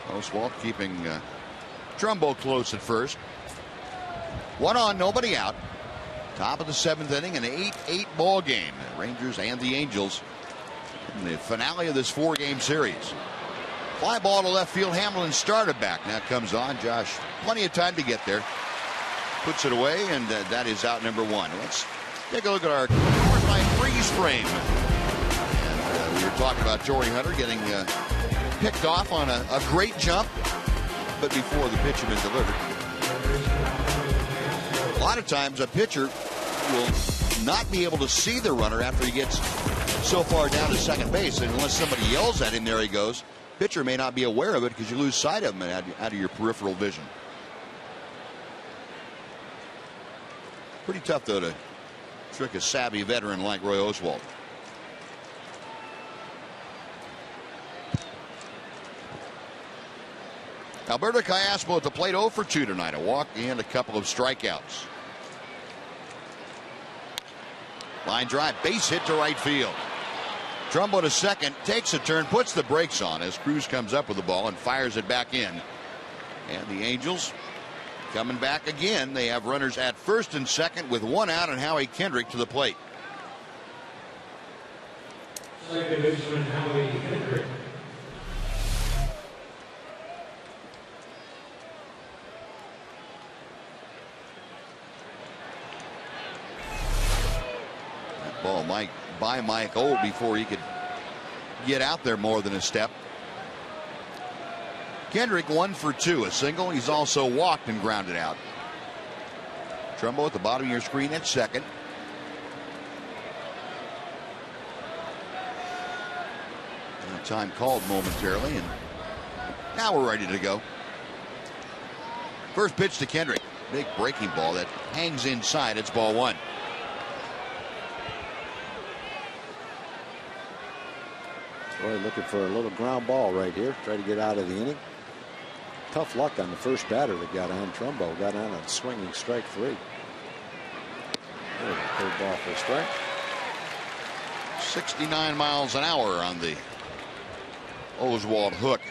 Oswalt keeping Trumbo close at first. 1 on, nobody out. Top of the 7th inning, an 8-8 ball game. The Rangers and the Angels in the finale of this 4-game series. Fly ball to left field. Hamlin started back. Now comes on. Josh, plenty of time to get there. Puts it away, and that is out number 1. Let's take a look at our Coors Light freeze frame. And we were talking about Torrey Hunter getting picked off on a great jump, but before the pitch had been delivered. A lot of times a pitcher will not be able to see the runner after he gets so far down to second base, and unless somebody yells at him, there he goes. Pitcher may not be aware of it because you lose sight of him out of your peripheral vision. Pretty tough, though, to trick a savvy veteran like Roy Oswalt. Alberto Callaspo at the plate, 0 for 2 tonight. A walk and a couple of strikeouts. Line drive, base hit to right field. Trumbo to second, takes a turn, puts the brakes on as Cruz comes up with the ball and fires it back in. And the Angels coming back again. They have runners at first and second with 1 out, and Howie Kendrick to the plate. Second baseman Howie Kendrick. Ball by Mike Old before he could get out there more than a step. Kendrick 1 for 2, a single. He's also walked and grounded out. Trumbo at the bottom of your screen at second. Time called momentarily, and now we're ready to go. First pitch to Kendrick. Big breaking ball that hangs inside. It's ball 1. Boy, looking for a little ground ball right here. Try to get out of the inning. Tough luck on the first batter that got on. Trumbo got on a swinging strike 3. Third ball for a strike. 69 miles an hour on the Oswalt hook.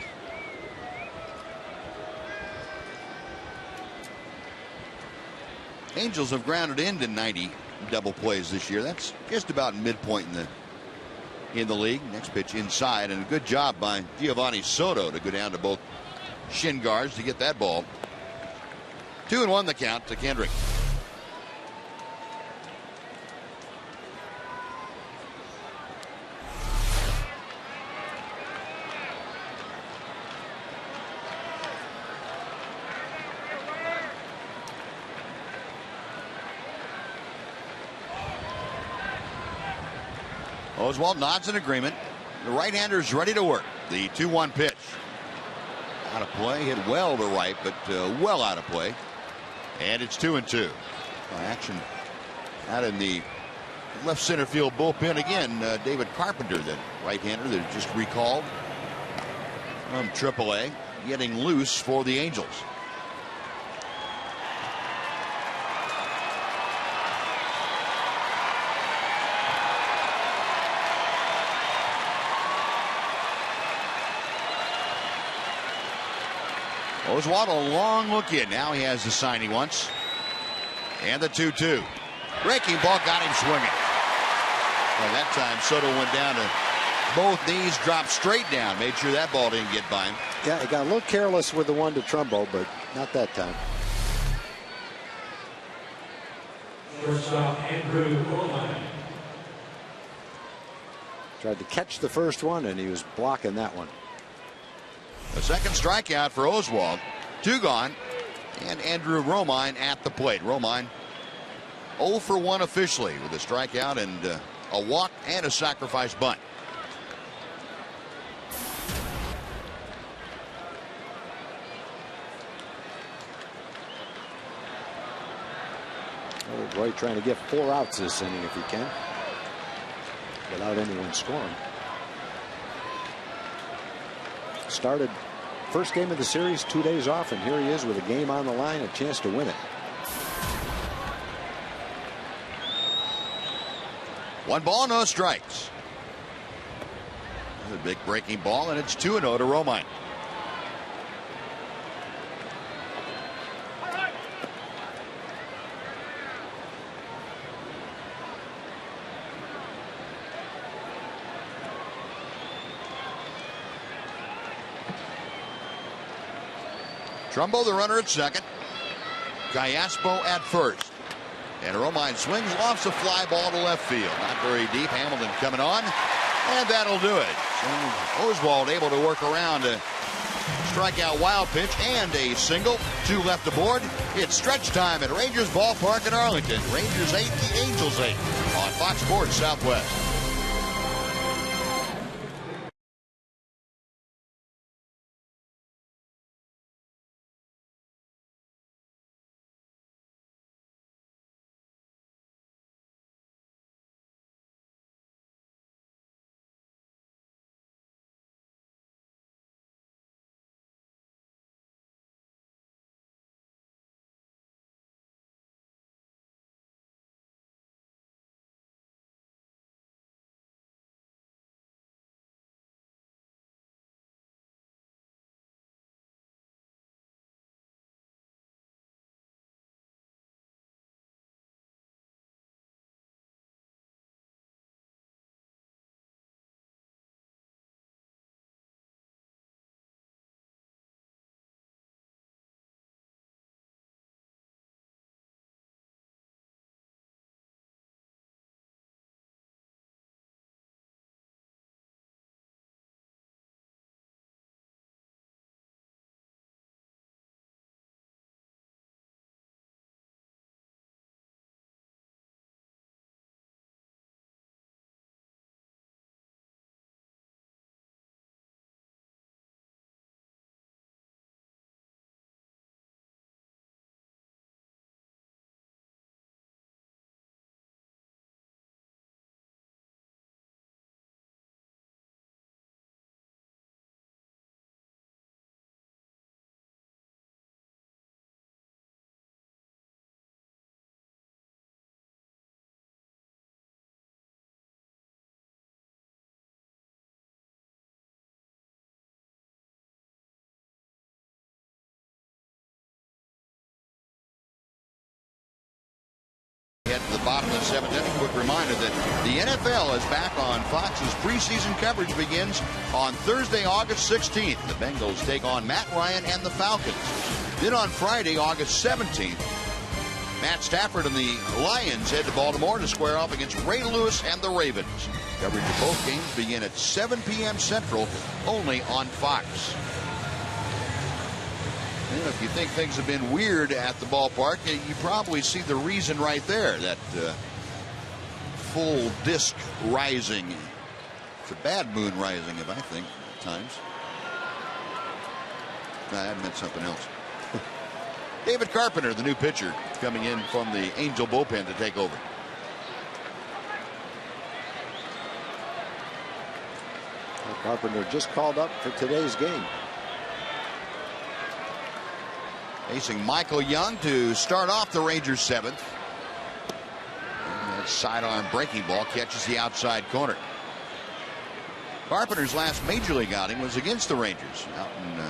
Angels have grounded into 90 double plays this year. That's just about midpoint in the league. Next pitch inside, and a good job by Giovanni Soto to go down to both shin guards to get that ball. 2-1 the count to Kendrick. Oswald nods in agreement. The right-hander's ready to work. The 2-1 pitch. Out of play, hit well to right, but well out of play. And it's 2-2. Action out in the left center field bullpen again. David Carpenter, the right-hander that just recalled from AAA, getting loose for the Angels. Oswald, a long look in. Now he has the sign he wants. And the 2-2. Breaking ball got him swinging. Well, that time Soto went down to both knees, dropped straight down. Made sure that ball didn't get by him. Yeah, he got a little careless with the one to Trumbo, but not that time. Shortstop Andrew Romine. Tried to catch the first one, and he was blocking that one. A second strikeout for Oswald. 2 gone. And Andrew Romine at the plate. Romine 0 for 1 officially with a strikeout and a walk and a sacrifice bunt. Oh, Roy trying to get 4 outs this inning if he can, without anyone scoring. Started first game of the series, 2 days off, and here he is with a game on the line, a chance to win it. 1 ball, no strikes. Another big breaking ball, and it's 2-0 to Romine. Trumbo the runner at second. Callaspo at first. And Romine swings, lofts a fly ball to left field. Not very deep. Hamilton coming on. And that'll do it. So Oswald able to work around a strikeout wild pitch and a single. 2 left aboard. It's stretch time at Rangers Ballpark in Arlington. Rangers 8, the Angels 8 on Fox Sports Southwest. get to the bottom of the 7th inning. Quick reminder that the NFL is back on Fox's preseason coverage begins on Thursday, August 16th. The Bengals take on Matt Ryan and the Falcons. Then on Friday, August 17th, Matt Stafford and the Lions head to Baltimore to square off against Ray Lewis and the Ravens. Coverage of both games begin at 7 p.m. Central, only on Fox. And if you think things have been weird at the ballpark, you probably see the reason right there. That full disc rising. It's a bad moon rising, if I think, at times. No, that meant something else. David Carpenter, the new pitcher, coming in from the Angel bullpen to take over. Carpenter just called up for today's game. Facing Michael Young to start off the Rangers 7th. And that sidearm breaking ball catches the outside corner. Carpenter's last major league outing was against the Rangers out in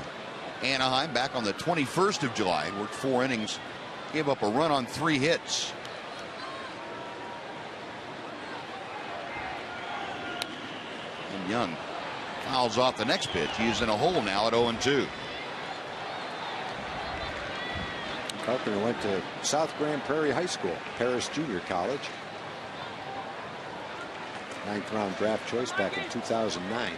Anaheim back on the 21st of July. Worked 4 innings, gave up a run on 3 hits. And Young fouls off the next pitch. He's in a hole now at 0-2. Carpenter went to South Grand Prairie High School, Paris Junior College. 9th round draft choice back in 2009.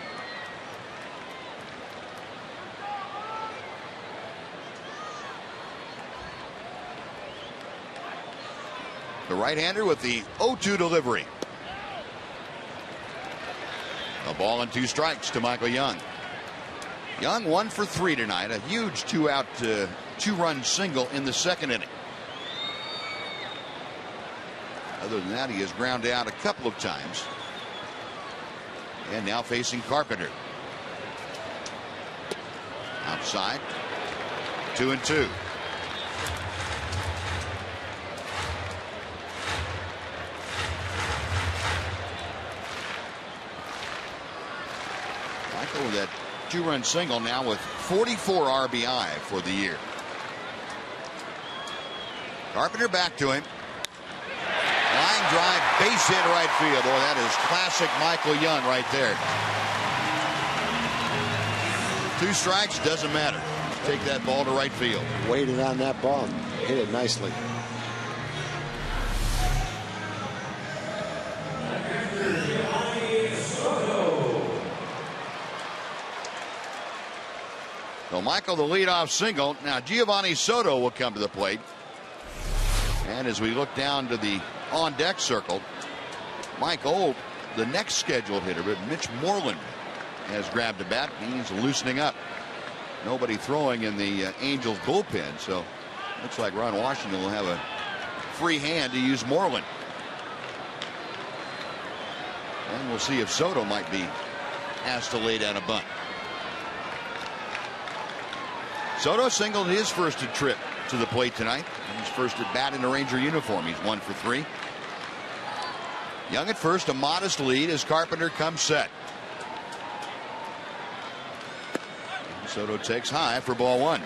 The right-hander with the 0-2 delivery. A ball and 2 strikes to Michael Young. Young 1 for 3 tonight. A huge 2-out, 2-run single in the 2nd inning. Other than that, he has grounded out a couple of times. And now facing Carpenter. Outside. 2-2. Michael with that 2-run single now with 44 RBI for the year. Carpenter back to him. Line drive, base hit right field. Boy, that is classic Michael Young right there. 2 strikes, doesn't matter. Take that ball to right field. Waited on that ball and hit it nicely. So Michael, the leadoff single. Now Giovanni Soto will come to the plate. And as we look down to the on-deck circle, Michael, the next scheduled hitter, but Mitch Moreland has grabbed a bat. He's loosening up. Nobody throwing in the Angels bullpen, so looks like Ron Washington will have a free hand to use Moreland. And we'll see if Soto might be asked to lay down a bunt. Soto singled his first trip to the plate tonight. His first at bat in a Ranger uniform. He's 1 for 3. Young at first, a modest lead as Carpenter comes set. Soto takes high for ball 1.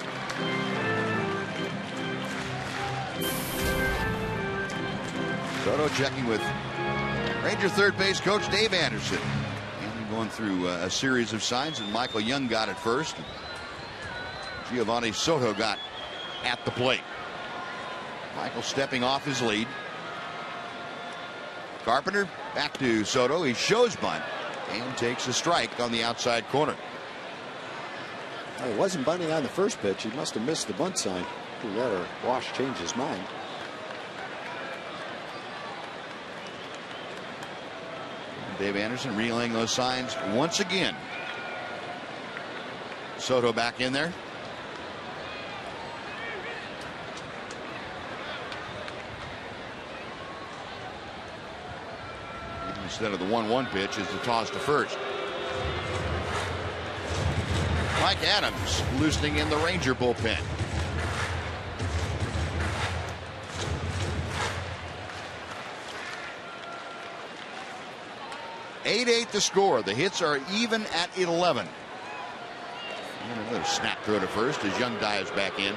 Soto checking with Ranger third base coach Dave Anderson. And going through a series of signs, and Michael Young got it first. Giovanni Soto got at the plate. Michael stepping off his lead. Carpenter back to Soto. He shows bunt and takes a strike on the outside corner. He wasn't bunting on the first pitch. He must have missed the bunt sign. Either that or Wash changed his mind. Dave Anderson relaying those signs once again. Soto back in there. Instead of the 1-1 pitch is the toss to first. Mike Adams loosening in the Ranger bullpen. (8-8) the score. The hits are even at 11. And another snap throw to first as Young dives back in.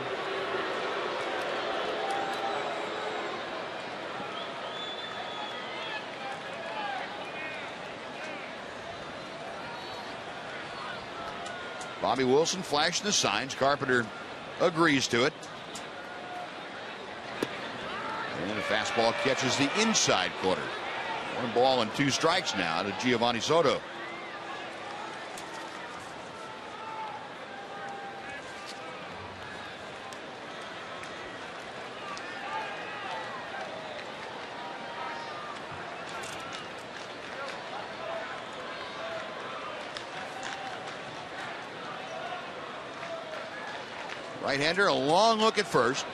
Bobby Wilson flashing the signs. Carpenter agrees to it. And the fastball catches the inside corner. 1 ball and 2 strikes now to Giovanni Soto. Right-hander, a long look at first.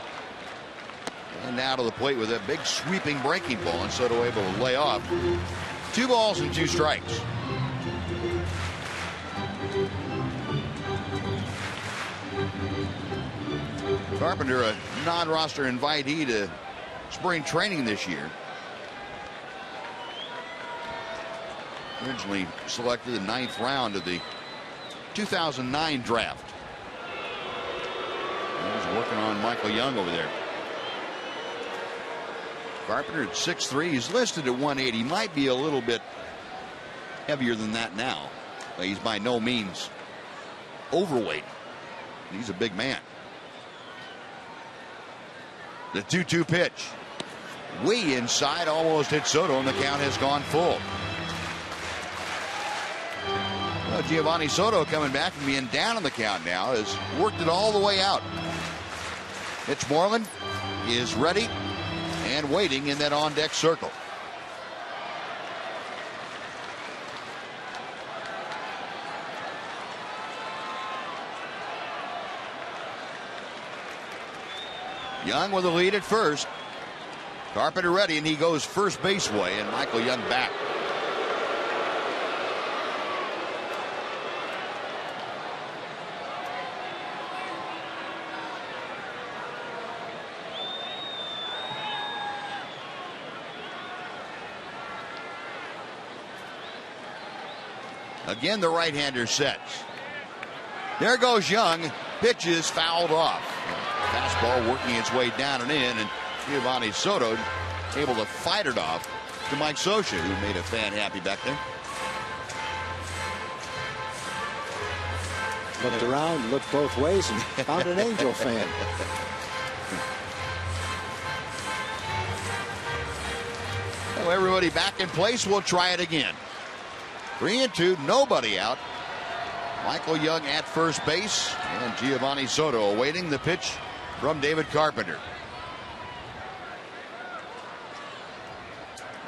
And now to the plate with a big sweeping breaking ball, and Soto able to lay off. 2 balls and 2 strikes. Carpenter, a non-roster invitee to spring training this year. Originally selected the 9th round of the 2009 draft. He's working on Michael Young over there. Carpenter at 6'3". He's listed at 180. Might be a little bit heavier than that now. But he's by no means overweight. He's a big man. The 2-2 pitch. Way inside, almost hit Soto, and the count has gone full. Well, Giovanni Soto coming back and being down on the count now has worked it all the way out. Mitch Moreland is ready and waiting in that on-deck circle. Young with a lead at first. Carpenter ready, and he goes first base way, and Michael Young back. Again, the right-hander sets. There goes Young. Pitches fouled off. Fastball working its way down and in, and Giovanni Soto able to fight it off to Mike Scioscia, who made a fan happy back there. Looked around, looked both ways, and found an Angel fan. Well, everybody back in place. We'll try it again. 3-2, nobody out. Michael Young at first base, and Giovanni Soto awaiting the pitch from David Carpenter.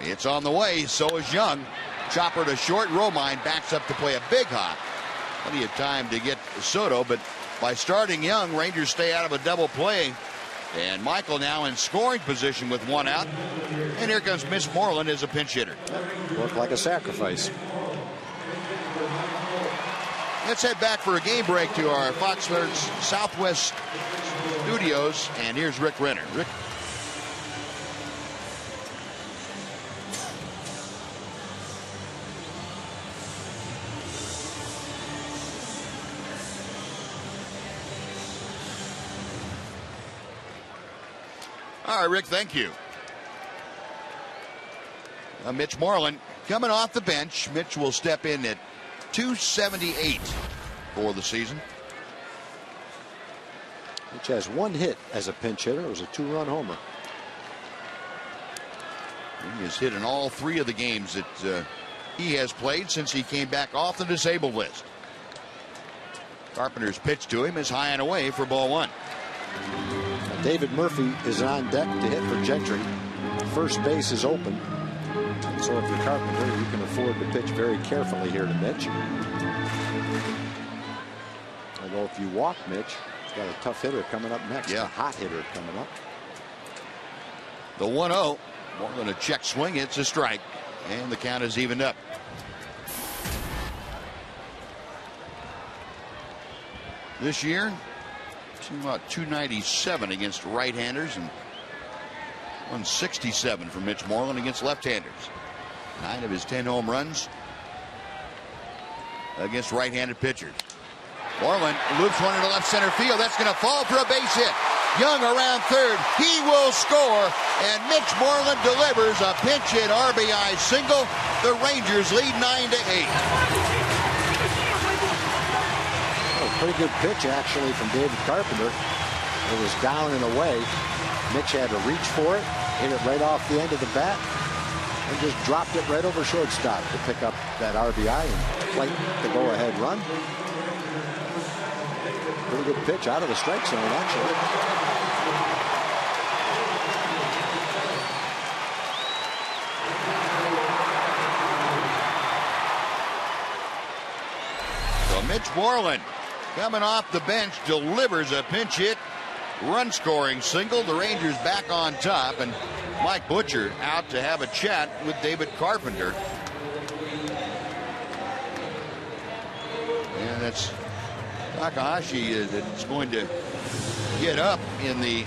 It's on the way, so is Young. Chopper to short, Romine backs up to play a big hop. Plenty of time to get Soto, but by starting Young, Rangers stay out of a double play. And Michael now in scoring position with 1 out. And here comes Mitch Moreland as a pinch hitter. Looked like a sacrifice. Let's head back for a game break to our Fox Sports Southwest studios, and here's Rick Renner. Rick. All right, Rick, thank you. Mitch Moreland coming off the bench. Mitch will step in at 278 for the season. Which has 1 hit as a pinch hitter. It was a 2-run homer. He has hit in all 3 of the games that he has played since he came back off the disabled list. Carpenter's pitch to him is high and away for ball 1. David Murphy is on deck to hit for Gentry. First base is open. So if you're Carpenter, you can afford to pitch very carefully here to Mitch. Although if you walk Mitch, he's got a tough hitter coming up next. Yeah. A hot hitter coming up. The 1-0. More than a check swing. It's a strike. And the count is evened up. This year, about 297 against right-handers and 167 for Mitch Moreland against left-handers. 9 of his 10 home runs against right-handed pitchers. Moreland loops one into left center field. That's going to fall for a base hit. Young around third. He will score, and Mitch Moreland delivers a pinch hit RBI single. The Rangers lead 9-8. Pretty good pitch, actually, from David Carpenter. It was down and away. Mitch had to reach for it, hit it right off the end of the bat, and just dropped it right over shortstop to pick up that RBI and plate the go-ahead run. Pretty good pitch out of the strike zone, actually. So Mitch Moreland, coming off the bench, delivers a pinch hit run-scoring single. The Rangers back on top, and Mike Butcher out to have a chat with David Carpenter. And that's Takahashi that's going to get up in the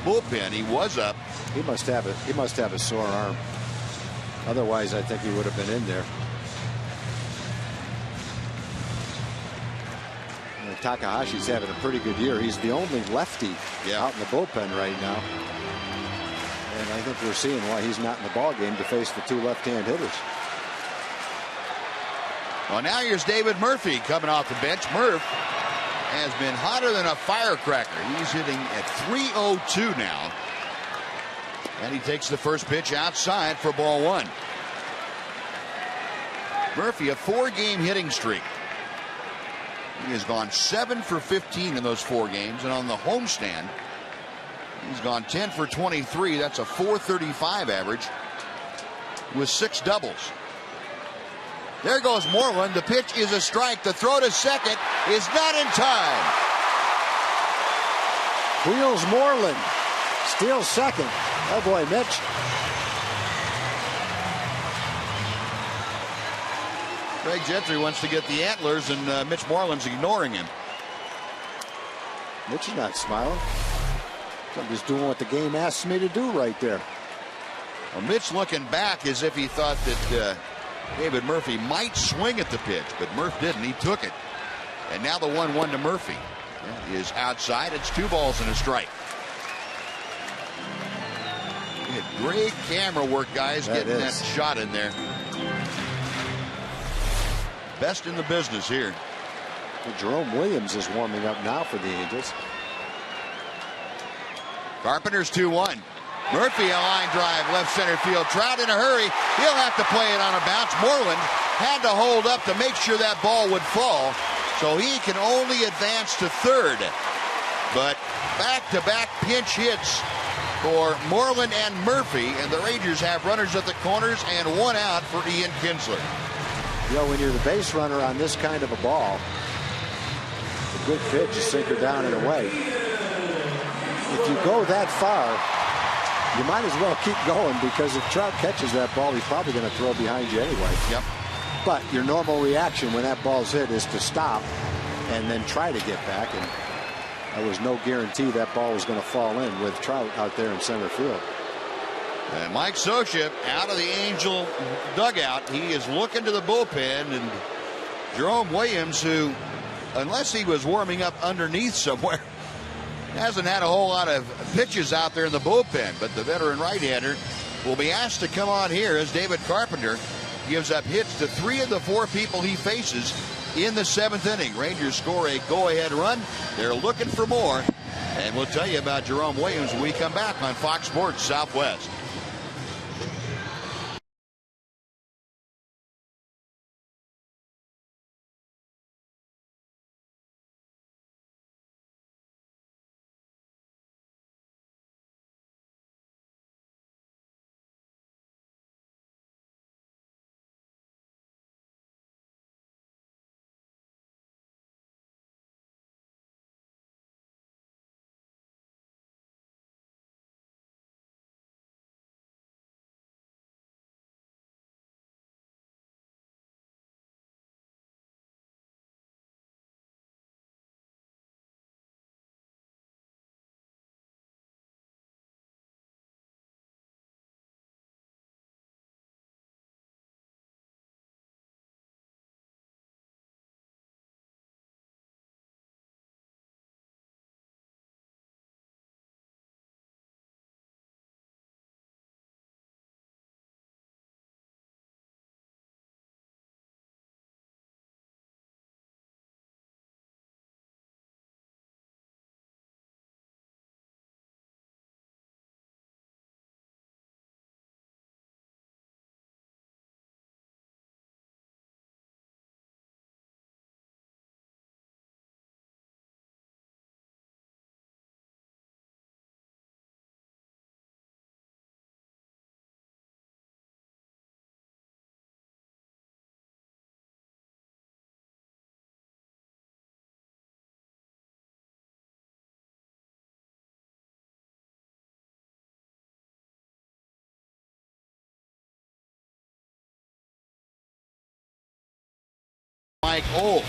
bullpen. He was up. He must have a sore arm. Otherwise, I think he would have been in there. Takahashi's having a pretty good year. He's the only lefty out in the bullpen right now. And I think we're seeing why he's not in the ball game to face the two left-hand hitters. Well, now here's David Murphy coming off the bench. Murph has been hotter than a firecracker. He's hitting at .302 now. And he takes the first pitch outside for ball one. Murphy, a 4-game hitting streak. He has gone 7 for 15 in those 4 games, and on the homestand, he's gone 10 for 23. That's a .435 average with 6 doubles. There goes Moreland. The pitch is a strike. The throw to second is not in time. Wheels Moreland. Steals second. Oh boy, Mitch. Craig Gentry wants to get the antlers, and Mitch Moreland's ignoring him. Mitch is not smiling. I'm just doing what the game asks me to do right there. Well, Mitch looking back as if he thought that David Murphy might swing at the pitch, but Murph didn't. He took it. And now the 1-1 to Murphy is outside. It's 2 balls and a strike. Great camera work, guys, getting that shot in there. Best in the business here. Well, Jerome Williams is warming up now for the Angels. Carpenter's 2-1. Murphy, a line drive, left center field. Trout in a hurry. He'll have to play it on a bounce. Moreland had to hold up to make sure that ball would fall, so he can only advance to third. But back-to-back pinch hits for Moreland and Murphy, and the Rangers have runners at the corners and 1 out for Ian Kinsler. You know, when you're the base runner on this kind of a ball, it's a good pitch to sink her down and away. If you go that far, you might as well keep going, because if Trout catches that ball, he's probably going to throw behind you anyway. Yep. But your normal reaction when that ball's hit is to stop and then try to get back, and there was no guarantee that ball was going to fall in with Trout out there in center field. And Mike Socha out of the Angel dugout. He is looking to the bullpen, and Jerome Williams, who, unless he was warming up underneath somewhere, hasn't had a whole lot of pitches out there in the bullpen. But the veteran right-hander will be asked to come on here as David Carpenter gives up hits to 3 of the 4 people he faces in the 7th inning. Rangers score a go-ahead run. They're looking for more, and we'll tell you about Jerome Williams when we come back on Fox Sports Southwest. Mike Old.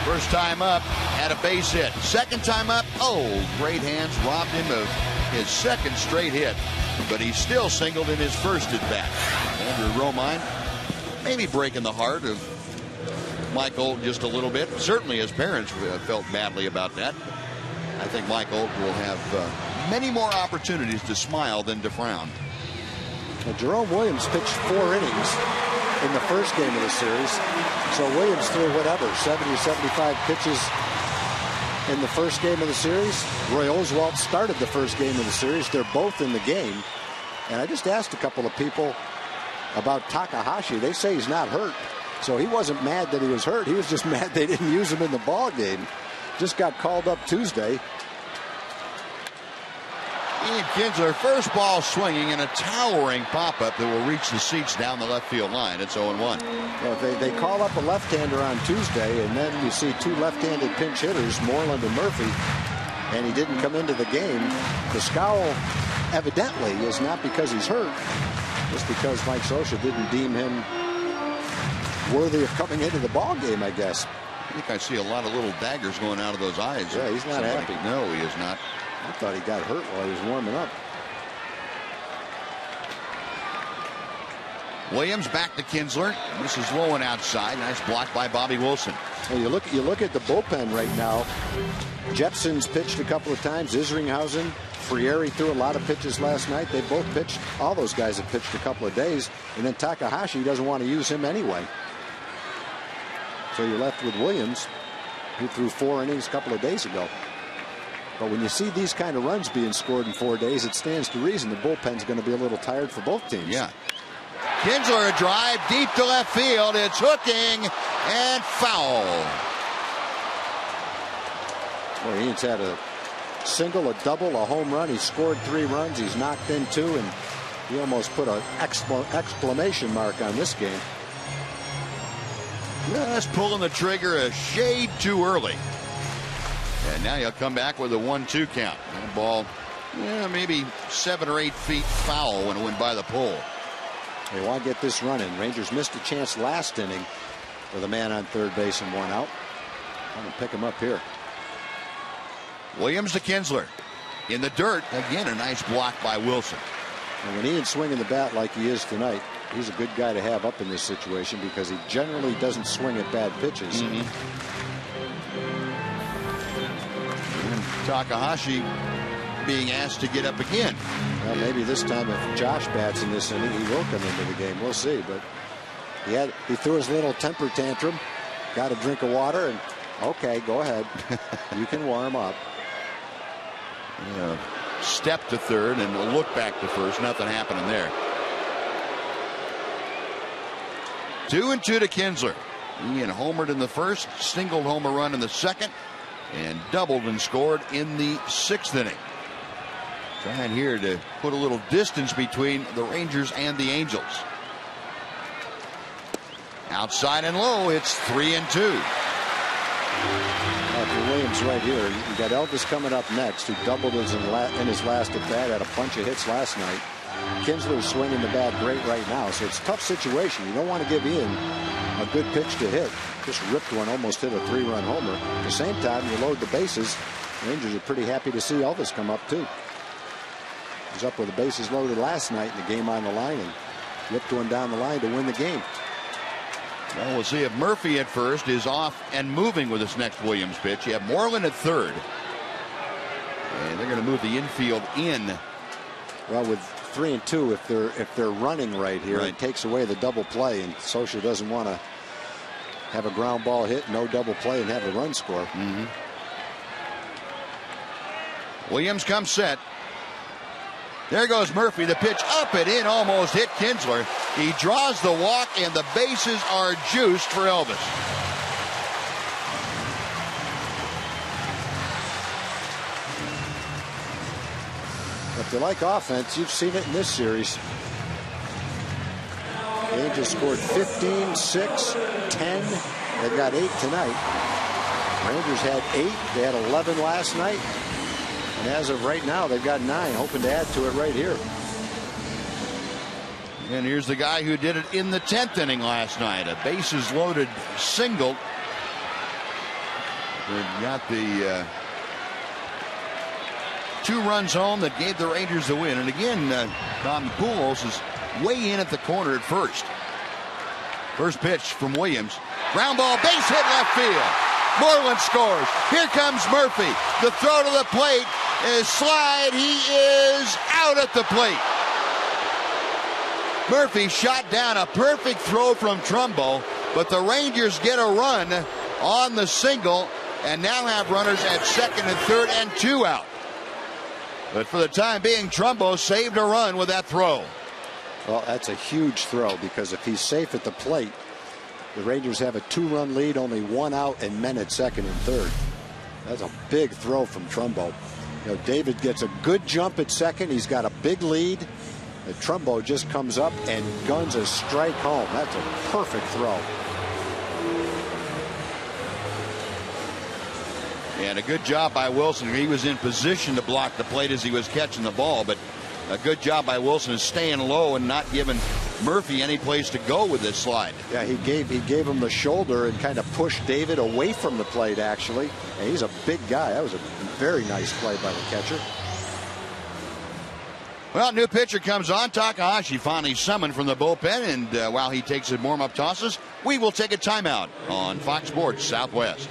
First time up, had a base hit. Second time up, great hands, robbed him of his second straight hit. But he still singled in his first at bat. Andrew Romine maybe breaking the heart of Mike Old just a little bit. Certainly his parents felt badly about that. I think Mike Old will have many more opportunities to smile than to frown. Well, Jerome Williams pitched 4 innings in the first game of the series. So Williams threw 70, 75 pitches in the first game of the series. Roy Oswalt started the first game of the series. They're both in the game. And I just asked a couple of people about Takahashi. They say he's not hurt. So he wasn't mad that he was hurt. He was just mad they didn't use him in the ball game. Just got called up Tuesday. Ian Kinsler, first ball swinging in a towering pop-up that will reach the seats down the left field line. It's 0-1. Well, they call up a left-hander on Tuesday, and then you see 2 left-handed pinch hitters, Moreland and Murphy, and he didn't come into the game. The scowl evidently is not because he's hurt, just because Mike Scioscia didn't deem him worthy of coming into the ball game, I guess. I think I see a lot of little daggers going out of those eyes. Yeah, he's not happy. No, he is not. I thought he got hurt while he was warming up. Williams back to Kinsler. This is low and outside. Nice block by Bobby Wilson. Well, you look at the bullpen right now. Jepson's pitched a couple of times. Isringhausen, Frieri threw a lot of pitches last night. They both pitched. All those guys have pitched a couple of days. And then Takahashi doesn't want to use him anyway. So you're left with Williams, who threw 4 innings a couple of days ago. But when you see these kind of runs being scored in 4 days, it stands to reason the bullpen's going to be a little tired for both teams. Yeah. Kinsler, a drive deep to left field. It's hooking and foul. Well, Ian's had a single, a double, a home run. He scored 3 runs. He's knocked in 2, and he almost put an exclamation mark on this game. Just pulling the trigger a shade too early. And now he'll come back with a 1-2 count. And ball, maybe 7 or 8 feet foul when it went by the pole. They want to get this running. Rangers missed a chance last inning with a man on third base and 1 out. I'm going to pick him up here. Williams to Kinsler. In the dirt. Again, a nice block by Wilson. And when Ian's swinging the bat like he is tonight, he's a good guy to have up in this situation because he generally doesn't swing at bad pitches. And Takahashi being asked to get up again. Well, maybe this time if Josh bats in this inning, he will come into the game. We'll see. But he threw his little temper tantrum, got a drink of water, and okay, go ahead. You can warm up. Yeah. Step to third and a look back to first. Nothing happening there. 2-2 to Kinsler. Ian homered in the first, singled home a run in the second, and doubled and scored in the 6th inning. Trying here to put a little distance between the Rangers and the Angels. Outside and low, it's 3-2. For Williams right here, you got Elvis coming up next, who doubled in his last at bat, had a bunch of hits last night. Kinsler's swinging the bat great right now, so it's a tough situation. You don't want to give Ian a good pitch to hit. Just ripped one, almost hit a 3-run homer. At the same time, you load the bases. Rangers are pretty happy to see Elvis come up too. He was up with the bases loaded last night in the game on the line and ripped one down the line to win the game. Well, we'll see if Murphy at first is off and moving with this next Williams pitch. You have Moreland at third. And they're going to move the infield in. Well, with 3-2, if they're running right here, it takes away the double play, and Scioscia doesn't want to have a ground ball hit, no double play, and have a run score. Williams comes set. There goes Murphy. The pitch up and in, almost hit Kinsler. He draws the walk, and the bases are juiced for Elvis. If you like offense, you've seen it in this series. The Angels scored 15, 6, 10. They've got 8 tonight. Rangers had 8. They had 11 last night. And as of right now, they've got 9, hoping to add to it right here. And here's the guy who did it in the 10th inning last night. A bases loaded single. They got the 2 runs home that gave the Rangers the win. And again, Tommy Pujols is way in at the corner at first. First pitch from Williams. Ground ball, base hit left field. Moreland scores. Here comes Murphy. The throw to the plate is slide. He is out at the plate. Murphy shot down a perfect throw from Trumbo, but the Rangers get a run on the single and now have runners at second and third and 2 out. But for the time being, Trumbo saved a run with that throw. Well, that's a huge throw, because if he's safe at the plate, the Rangers have a 2-run lead, only 1 out, and men at second and third. That's a big throw from Trumbo. You know, David gets a good jump at second. He's got a big lead. And Trumbo just comes up and guns a strike home. That's a perfect throw. And a good job by Wilson. He was in position to block the plate as he was catching the ball, but a good job by Wilson is staying low and not giving Murphy any place to go with this slide. Yeah, he gave him the shoulder and kind of pushed David away from the plate, actually. And he's a big guy. That was a very nice play by the catcher. Well, new pitcher comes on. Takahashi finally summoned from the bullpen, and while he takes his warm-up tosses, we will take a timeout on Fox Sports Southwest.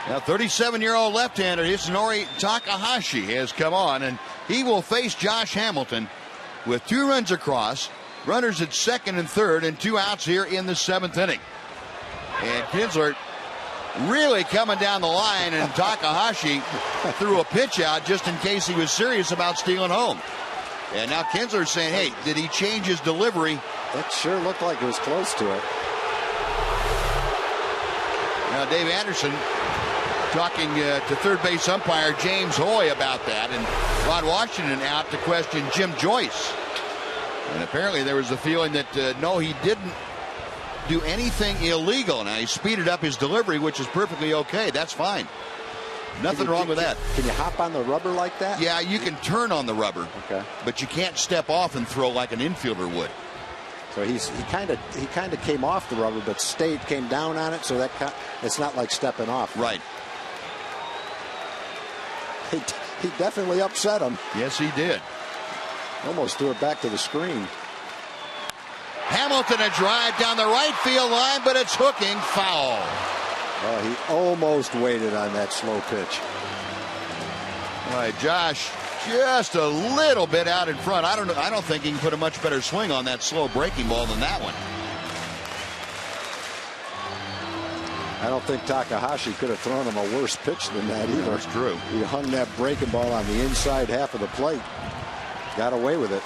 Now, 37-year-old left-hander Hisanori Takahashi has come on, and he will face Josh Hamilton with 2 runs across, runners at second and third, and 2 outs here in the 7th inning. And Kinsler really coming down the line, and Takahashi threw a pitch out just in case he was serious about stealing home. And now Kinsler's saying, hey, did he change his delivery? That sure looked like it was close to it. Now, Dave Anderson talking to third base umpire James Hoy about that, and Rod Washington out to question Jim Joyce. And apparently there was the feeling that no, he didn't do anything illegal. Now, he speeded up his delivery, which is perfectly okay. That's fine. Nothing wrong with that. Can you hop on the rubber like that? Yeah, you can turn on the rubber. Okay. But you can't step off and throw like an infielder would. So he kind of came off the rubber, but came down on it, so that it's not like stepping off. Right. He definitely upset him. Yes, he did. Almost threw it back to the screen. Hamilton a drive down the right field line, but it's hooking foul. Oh, he almost waited on that slow pitch. All right, Josh, just a little bit out in front. I don't think he can put a much better swing on that slow breaking ball than that one. I don't think Takahashi could have thrown him a worse pitch than that either. That's true. He hung that breaking ball on the inside half of the plate. Got away with it.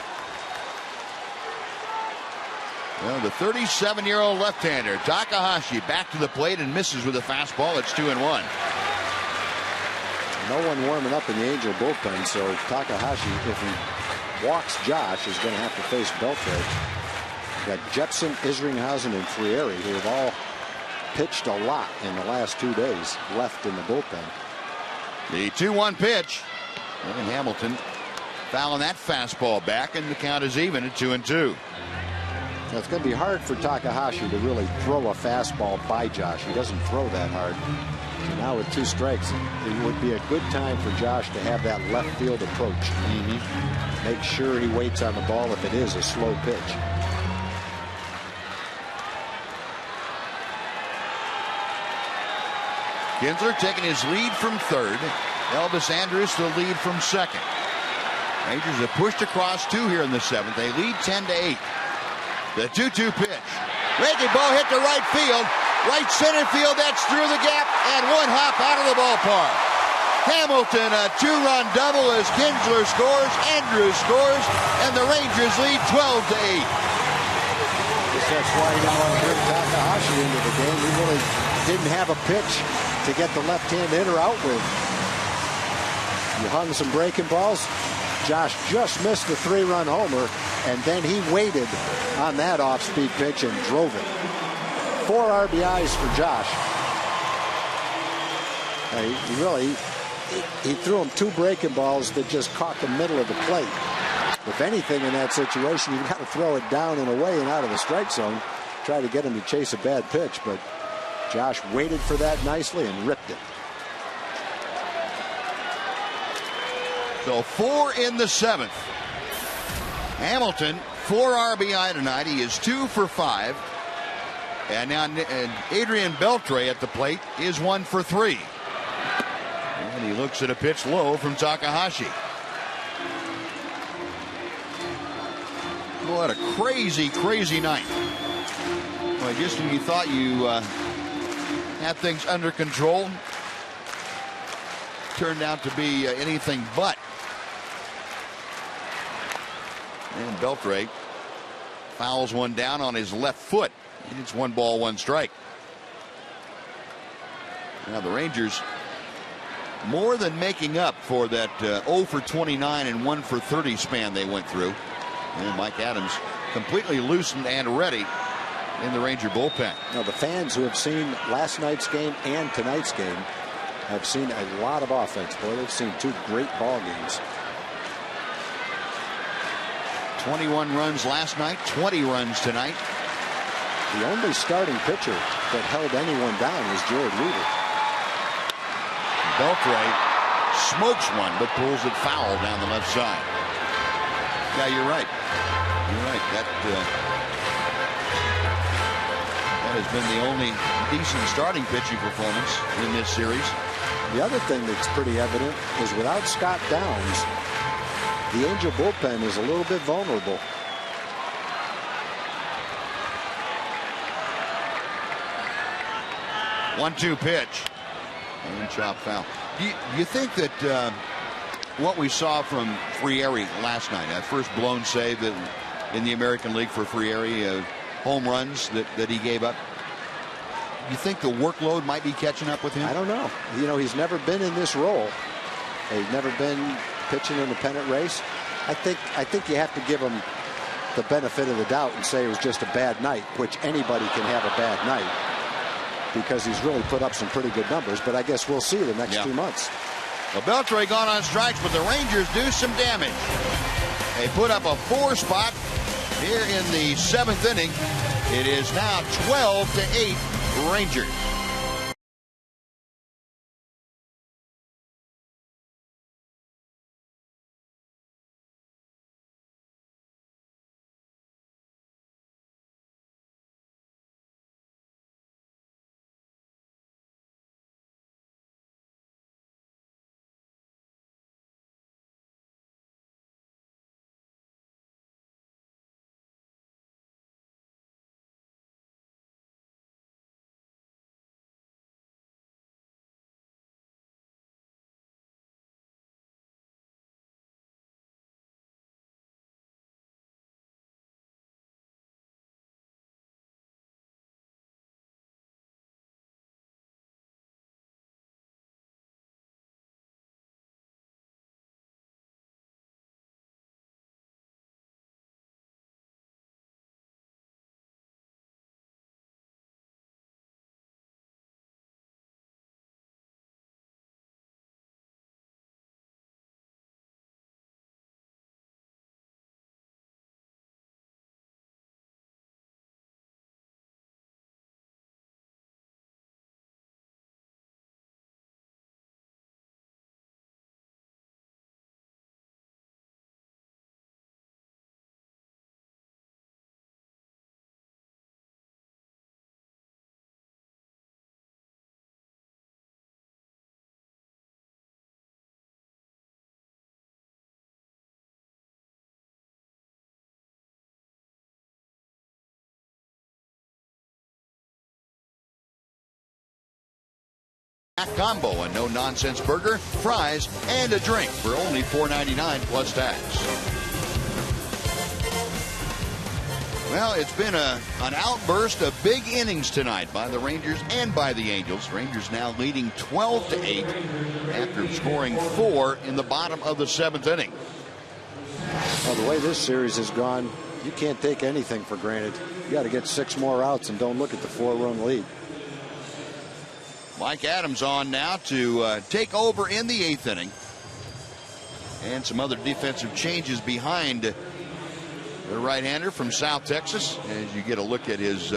Well, the 37-year-old left-hander, Takahashi, back to the plate and misses with a fastball. It's 2-1. No one warming up in the Angel bullpen, so Takahashi, if he walks Josh, is going to have to face Beltre. Got Jepson, Isringhausen, and Frieri, who have all pitched a lot in the last 2 days, left in the bullpen. The 2-1 pitch. And Hamilton fouling that fastball back, and the count is even at 2-2. Now, it's going to be hard for Takahashi to really throw a fastball by Josh. He doesn't throw that hard. So now with 2 strikes, it would be a good time for Josh to have that left field approach. Make sure he waits on the ball if it is a slow pitch. Kinsler taking his lead from third. Elvis Andrus the lead from second. Rangers have pushed across 2 here in the 7th. They lead 10-8. The 2-2 pitch. Breaking ball hit to right field. Right center field, that's through the gap, and 1 hop out of the ballpark. Hamilton, a 2-run double as Kinsler scores, Andrews scores, and the Rangers lead 12-8. Guess that's why he didn't want to bring Takahashi into the game. He really didn't have a pitch to get the left-hand hitter out with. You hung some breaking balls. Josh just missed the 3-run homer, and then he waited on that off-speed pitch and drove it. 4 RBIs for Josh. He threw him 2 breaking balls that just caught the middle of the plate. If anything in that situation, you've got to throw it down and away and out of the strike zone. Try to get him to chase a bad pitch, but Josh waited for that nicely and ripped it. So 4 in the 7th. Hamilton, 4 RBI tonight. He is 2 for 5. And now Adrian Beltre at the plate is 1 for 3. And he looks at a pitch low from Takahashi. What a crazy, crazy night. Well, just when you thought you had things under control, turned out to be anything but. And Beltre fouls one down on his left foot. It's 1 ball, 1 strike. Now the Rangers more than making up for that 0 for 29 and 1 for 30 span they went through. And Mike Adams completely loosened and ready in the Ranger bullpen. Now the fans who have seen last night's game and tonight's game have seen a lot of offense. Boy, they've seen 2 great ball games. 21 runs last night, 20 runs tonight. The only starting pitcher that held anyone down was Jared Weaver. Beltre smokes one, but pulls it foul down the left side. Yeah, you're right. You're right. That has been the only decent starting pitching performance in this series. The other thing that's pretty evident is without Scott Downs, the Angel bullpen is a little bit vulnerable. One-two pitch. And chop foul. Do you think that what we saw from Frieri last night, that first blown save in the American League for Frieri, home runs that he gave up, you think the workload might be catching up with him? I don't know. You know, he's never been in this role. He's never been pitching in a pennant race. I think you have to give him the benefit of the doubt and say it was just a bad night, which anybody can have a bad night, because he's really put up some pretty good numbers. But I guess we'll see the next 2 months. Well, Beltre gone on strikes, but the Rangers do some damage. They put up a 4 spot here in the 7th inning. It is now 12-8 Rangers. combo, a no-nonsense burger, fries, and a drink for only $4.99 plus tax. Well, it's been an outburst of big innings tonight by the Rangers and by the Angels. Rangers now leading 12-8 after scoring 4 in the bottom of the 7th inning. Well, the way this series has gone, you can't take anything for granted. You got to get 6 more outs and don't look at the 4-run lead. Mike Adams on now to take over in the 8th inning. And some other defensive changes behind the right-hander from South Texas. As you get a look at his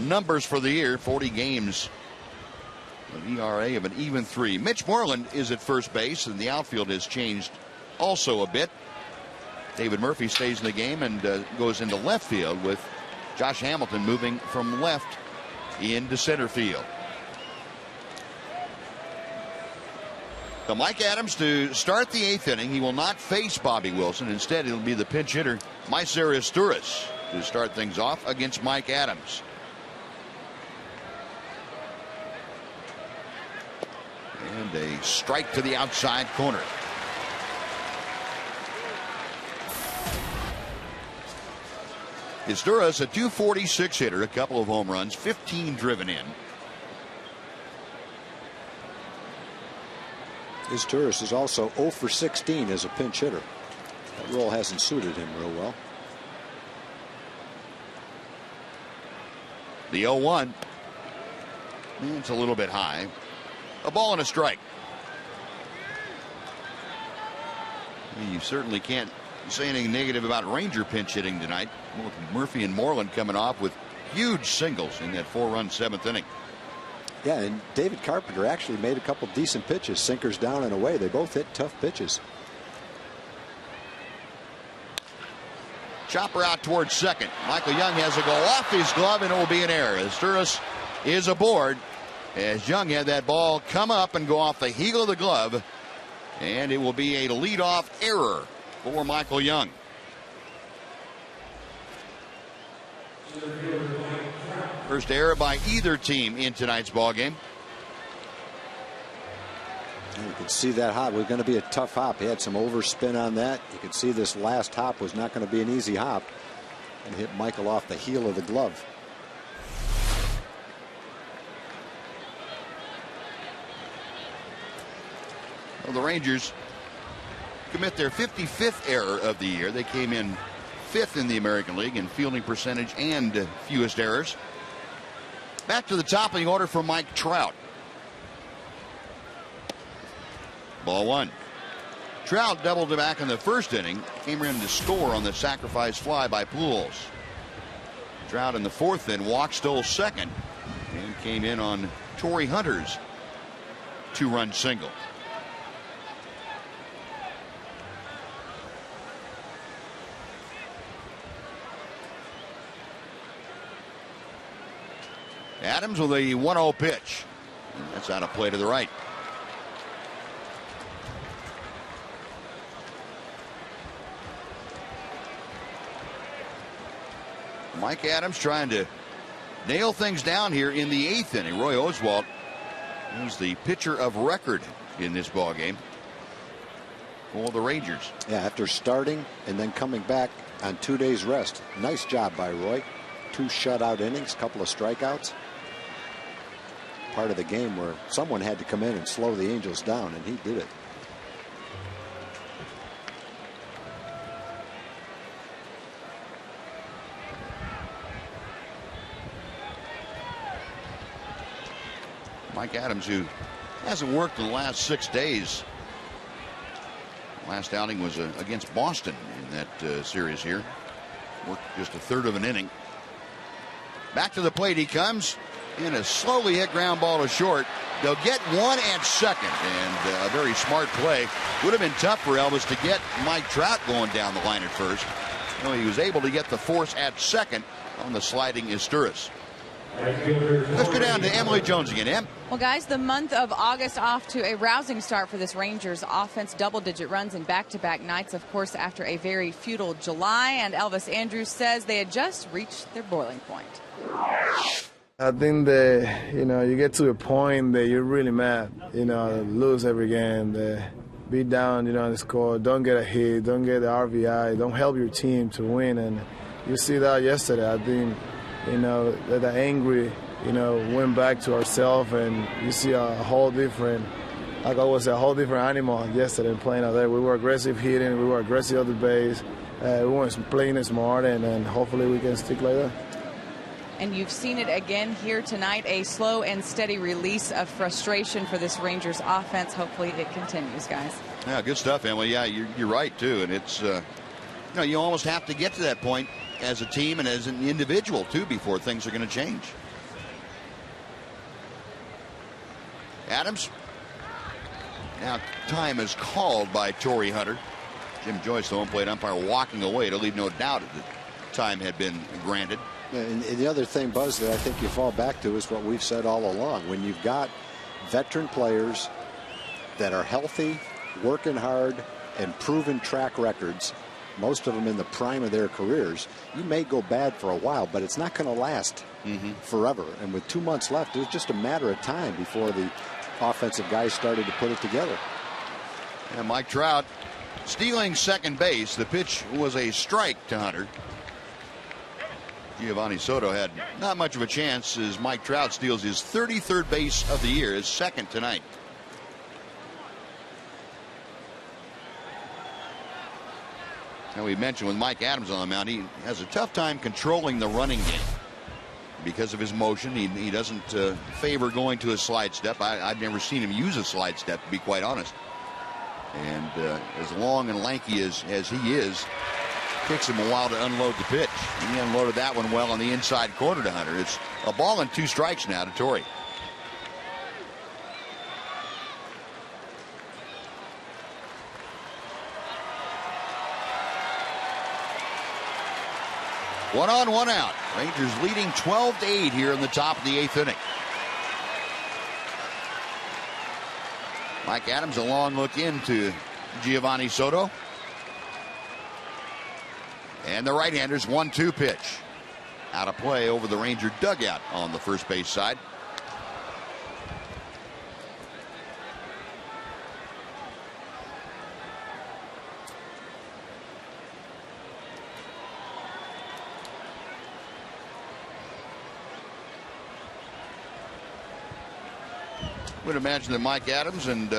numbers for the year, 40 games, an ERA of an even 3. Mitch Moreland is at first base, and the outfield has changed also a bit. David Murphy stays in the game and goes into left field, with Josh Hamilton moving from left into center field. So Mike Adams to start the 8th inning. He will not face Bobby Wilson. Instead, it'll be the pinch hitter, Maicer Astúriz, to start things off against Mike Adams. And a strike to the outside corner. Astúriz, a .246 hitter, a couple of home runs, 15 driven in. Astúriz is also 0 for 16 as a pinch hitter. That role hasn't suited him real well. The 0-1. It's a little bit high. A ball and a strike. You certainly can't say anything negative about Ranger pinch hitting tonight. Both Murphy and Moreland coming off with huge singles in that 4-run 7th inning. Yeah, and David Carpenter actually made a couple decent pitches, sinkers down and away. They both hit tough pitches. Chopper out towards second. Michael Young has a go off his glove, and it will be an error. Astúriz is aboard as Young had that ball come up and go off the heel of the glove, and it will be a leadoff error for Michael Young. First error by either team in tonight's ball game. You can see that hop was going to be a tough hop. He had some overspin on that. You can see this last hop was not going to be an easy hop, and hit Michael off the heel of the glove. Well, the Rangers commit their 55th error of the year. They came in 5th in the American League in fielding percentage and fewest errors. Back to the top of the order for Mike Trout. Ball 1. Trout doubled back in the first inning. Came in to score on the sacrifice fly by Pujols. Trout in the 4th then walked, stole second, and came in on Torrey Hunter's 2-run single. Adams with a 1-0 pitch. That's out of play to the right. Mike Adams trying to nail things down here in the 8th inning. Roy Oswalt is the pitcher of record in this ball game for the Rangers. Yeah, after starting and then coming back on 2 days rest. Nice job by Roy. 2 shutout innings, couple of strikeouts. Part of the game where someone had to come in and slow the Angels down, and he did it. Mike Adams, who hasn't worked in the last 6 days. Last outing was against Boston in that series here. Worked just a third of an inning. Back to the plate he comes. In a slowly hit ground ball to short. They'll get one at second, and a very smart play. Would have been tough for Elvis to get Mike Trout going down the line at first. Well, he was able to get the force at second on the sliding Astúriz. Let's go down to Emily Jones again. Em? Well, guys, the month of August off to a rousing start for this Rangers offense. Double-digit runs in back-to-back nights, of course, after a very futile July. And Elvis Andrus says they had just reached their boiling point. I think that, you get to a point that you're really mad, lose every game, be down, the score, don't get a hit, don't get the RBI, don't help your team to win. And you see that yesterday. I think, that the angry, went back to ourselves, and you see a whole different, like I was a whole different animal yesterday playing out there. We were aggressive hitting, we were aggressive at the base, we weren't playing smart, and hopefully we can stick like that. And you've seen it again here tonight, a slow and steady release of frustration for this Rangers offense. Hopefully it continues, guys. Yeah, good stuff, Emily. Yeah, you're right, too. And it's, you almost have to get to that point as a team and as an individual, too, before things are going to change. Adams. Now, time is called by Torrey Hunter. Jim Joyce, the home plate umpire, walking away to leave no doubt that time had been granted. And the other thing, Buzz, that I think you fall back to is what we've said all along. When you've got veteran players that are healthy, working hard, and proven track records, most of them in the prime of their careers, you may go bad for a while, but it's not going to last forever. And with 2 months left, it was just a matter of time before the offensive guys started to put it together. And Mike Trout stealing second base. The pitch was a strike to Hunter. Giovanni Soto had not much of a chance as Mike Trout steals his 33rd base of the year, his second tonight. Now, we mentioned with Mike Adams on the mound, he has a tough time controlling the running game because of his motion. He doesn't favor going to a slide step. I've never seen him use a slide step, to be quite honest. And as long and lanky as he is, takes him a while to unload the pitch. And he unloaded that one well on the inside corner to Hunter. It's a ball and 2 strikes now to Torrey. One on, one out. Rangers leading 12-8 here in the top of the 8th inning. Mike Adams, a long look into Giovanni Soto. And the right-hander's 1-2 pitch. Out of play over the Ranger dugout on the first base side. Would imagine that Mike Adams and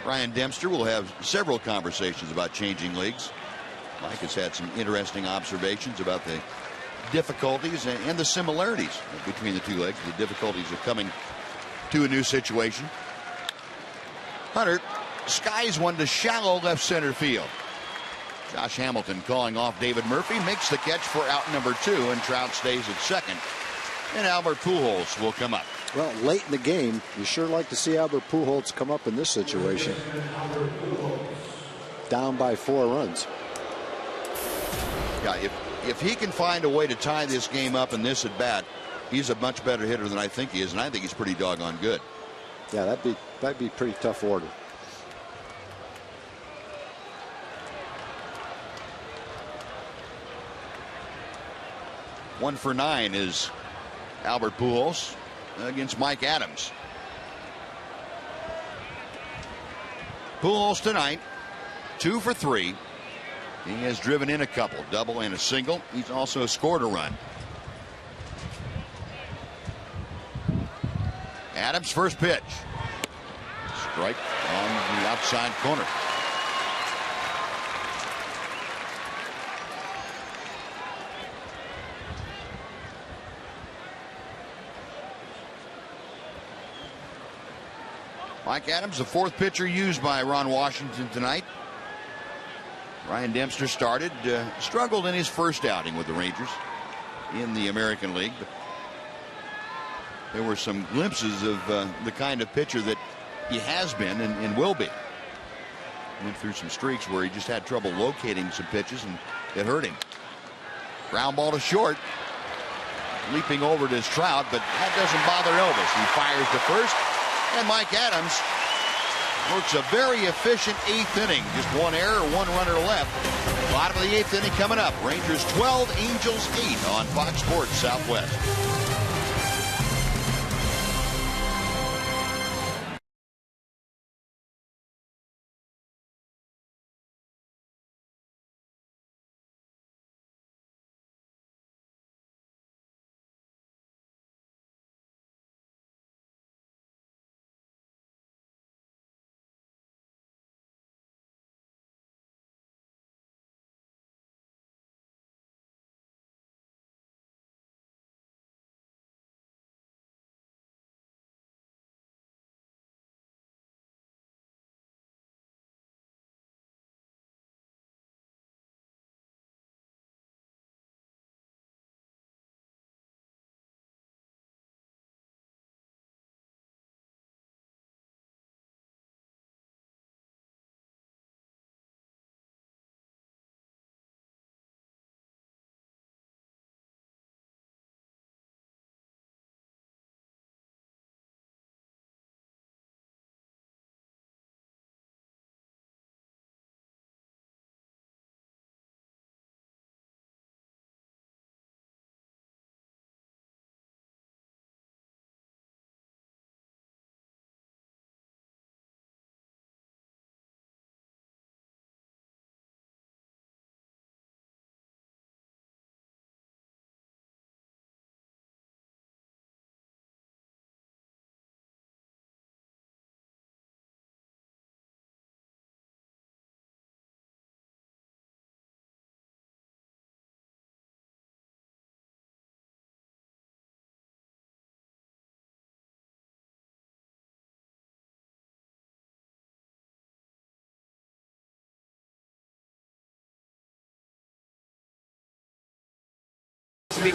Ryan Dempster will have several conversations about changing leagues. Mike has had some interesting observations about the difficulties and the similarities between the two leagues. The difficulties of coming to a new situation. Hunter skies one to shallow left center field. Josh Hamilton calling off David Murphy, makes the catch for out number 2, and Trout stays at second. And Albert Pujols will come up. Well, late in the game, you sure like to see Albert Pujols come up in this situation. Down by 4 runs. Yeah, if he can find a way to tie this game up in this at bat, he's a much better hitter than I think he is, and I think he's pretty doggone good. Yeah, that'd be pretty tough order. One for 9 is Albert Pujols against Mike Adams. Pujols tonight, 2 for 3. He has driven in a couple, double and a single. He's also scored a run. Adams' first pitch. Strike on the outside corner. Mike Adams, the 4th pitcher used by Ron Washington tonight. Ryan Dempster started, struggled in his first outing with the Rangers in the American League. But there were some glimpses of the kind of pitcher that he has been and will be. Went through some streaks where he just had trouble locating some pitches, and it hurt him. Ground ball to short. Leaping over to Trout, but that doesn't bother Elvis. He fires to first, and Mike Adams works a very efficient 8th inning. Just one error, one runner left. Bottom of the 8th inning coming up. Rangers 12, Angels 8 on Fox Sports Southwest.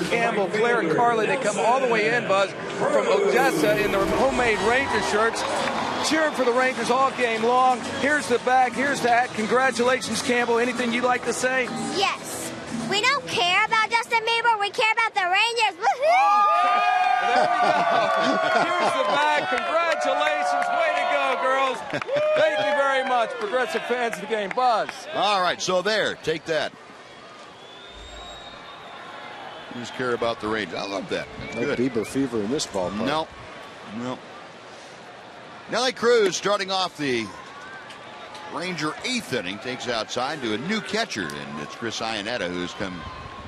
Campbell, Claire, and Carly, they come all the way in, Buzz, from Odessa in their homemade Ranger shirts, cheering for the Rangers all game long. Here's the bag, here's the hat. Congratulations, Campbell. Anything you'd like to say? Yes. We don't care about Justin Bieber. We care about the Rangers. Woohoo! Oh, there we go. Here's the bag. Congratulations. Way to go, girls. Thank you very much, Progressive fans of the game. Buzz. All right, so there, take that. You just care about the Rangers. I love that. That's no good. Bieber fever in this ballpark. No. Nelly Cruz starting off the Ranger 8th inning, takes outside to a new catcher, and it's Chris Iannetta who's come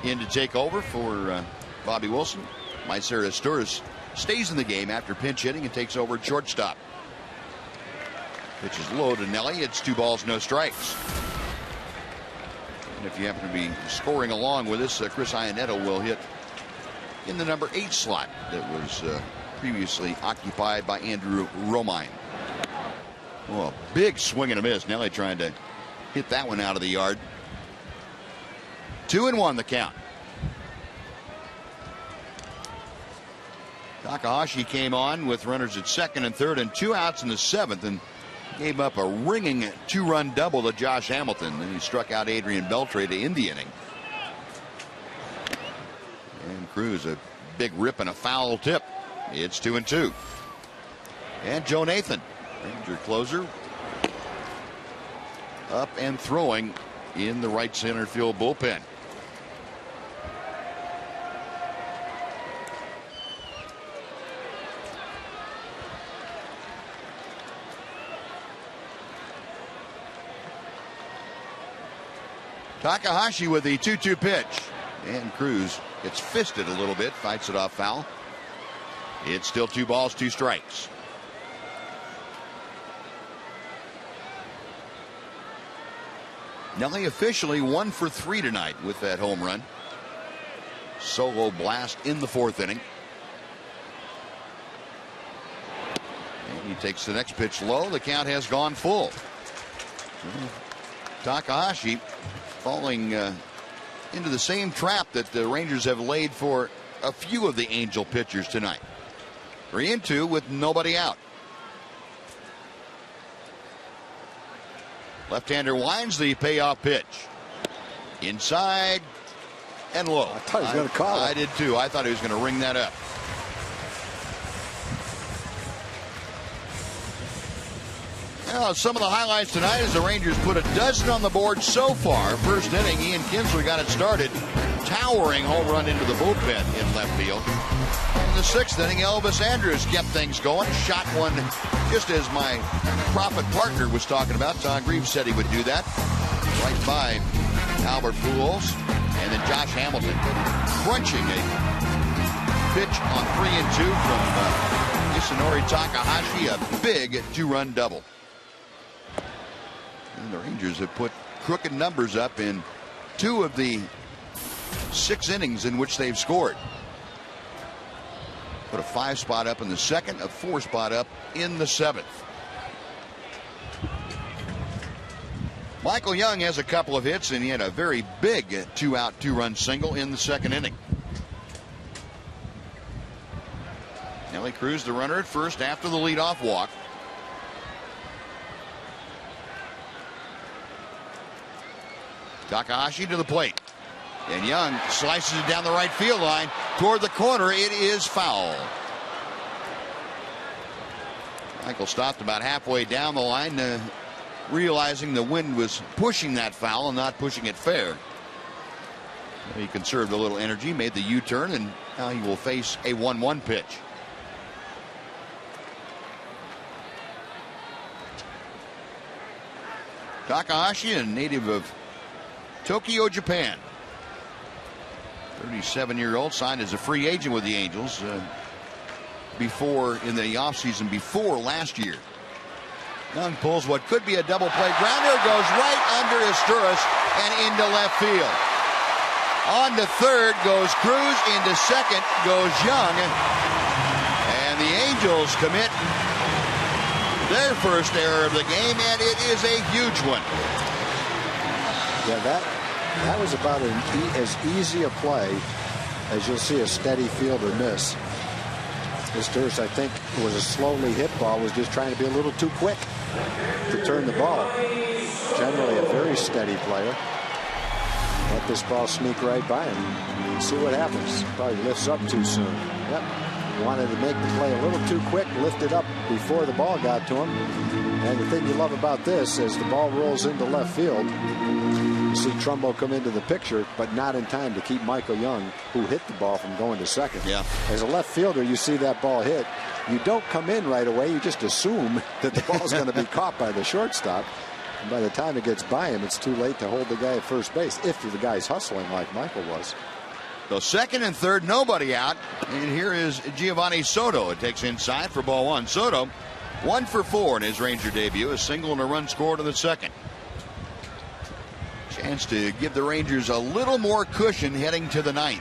in to take over for Bobby Wilson. Mycera Astures stays in the game after pinch hitting and takes over at shortstop. Pitch is low to Nelly. It's 2 balls, no strikes. And if you happen to be scoring along with us, Chris Iannetta will hit in the number 8 slot that was previously occupied by Andrew Romine. Oh, a big swing and a miss. Nelly trying to hit that one out of the yard. 2-1 the count. Takahashi came on with runners at 2nd and 3rd and 2 outs in the 7th and gave up a ringing 2-run double to Josh Hamilton. Then he struck out Adrian Beltre to end the inning. And Cruz a big rip and a foul tip. It's 2-2. And Joe Nathan, Ranger closer, up and throwing in the right center field bullpen. Takahashi with the 2-2 pitch, and Cruz gets fisted a little bit, fights it off foul. It's still 2 balls, 2 strikes. Nelly officially 1 for 3 tonight with that home run. Solo blast in the 4th inning. And he takes the next pitch low. The count has gone full. Takahashi falling into the same trap that the Rangers have laid for a few of the Angel pitchers tonight. 3-2 with nobody out. Left-hander winds the payoff pitch. Inside and low. I thought he was going to call it. I did too. I thought he was going to ring that up. Well, some of the highlights tonight is the Rangers put a dozen on the board so far. First inning, Ian Kinsler got it started. Towering home run into the bullpen in left field. In the sixth inning, Elvis Andrus kept things going. Shot one just as my profit partner was talking about. Todd Greaves said he would do that. Right by Albert Pujols. And then Josh Hamilton crunching a pitch on 3-2 from Isunori Takahashi. A big 2-run double. And the Rangers have put crooked numbers up in 2 of the 6 innings in which they've scored. Put a 5 spot up in the second, a 4 spot up in the 7th. Michael Young has a couple of hits, and he had a very big 2-out, 2-run single in the second inning. Nelly Cruz, the runner at first after the leadoff walk. Takahashi to the plate. And Young slices it down the right field line toward the corner. It is foul. Michael stopped about halfway down the line, realizing the wind was pushing that foul and not pushing it fair. He conserved a little energy, made the U-turn, and now he will face a 1-1 pitch. Takahashi, a native of Tokyo, Japan. 37-year-old, signed as a free agent with the Angels in the offseason before last year. Young pulls what could be a double play. Grounder goes right under Asturias and into left field. On to third goes Cruz. Into second goes Young. And the Angels commit their first error of the game, and it is a huge one. Yeah, that was about as easy a play as you'll see a steady fielder miss. Asturias, I think, was a slowly hit ball, was just trying to be a little too quick to turn the ball. Generally a very steady player. Let this ball sneak right by him. See what happens. Probably lifts up too soon. Yep. Wanted to make the play a little too quick, lifted up before the ball got to him. And the thing you love about this is the ball rolls into left field. You see Trumbo come into the picture, but not in time to keep Michael Young, who hit the ball, from going to second. Yeah. As a left fielder, you see that ball hit. You don't come in right away. You just assume that the ball's going to be caught by the shortstop. And by the time it gets by him, it's too late to hold the guy at first base, if the guy's hustling like Michael was. So second and third, nobody out. And here is Giovanni Soto. It takes inside for ball 1. Soto, 1 for 4 in his Ranger debut. A single and a run scored in the second. Chance to give the Rangers a little more cushion heading to the 9th.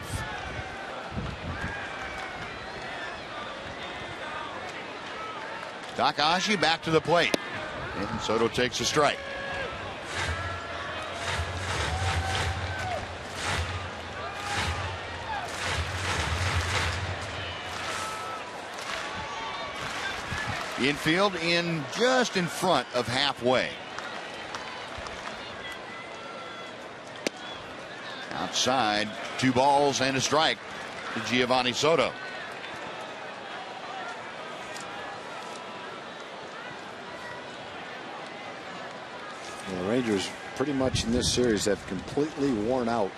Takahashi back to the plate. And Soto takes a strike. Infield in just in front of halfway. Outside, 2 balls and a strike to Giovanni Soto. The Rangers pretty much in this series have completely worn out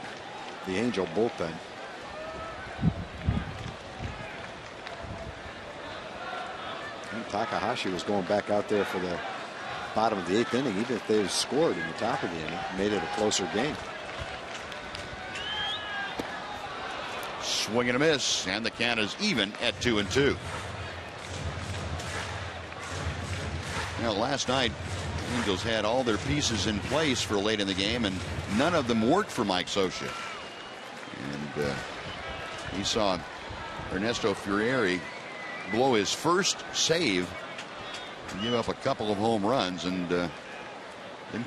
the Angel bullpen. And Takahashi was going back out there for the bottom of the 8th inning. Even if they had scored in the top of the inning, made it a closer game. Swing and a miss, and the count is even at 2-2. Now, last night, Angels had all their pieces in place for late in the game, and none of them worked for Mike Scioscia. And he saw Ernesto Frieri blow his first save and give up a couple of home runs, and then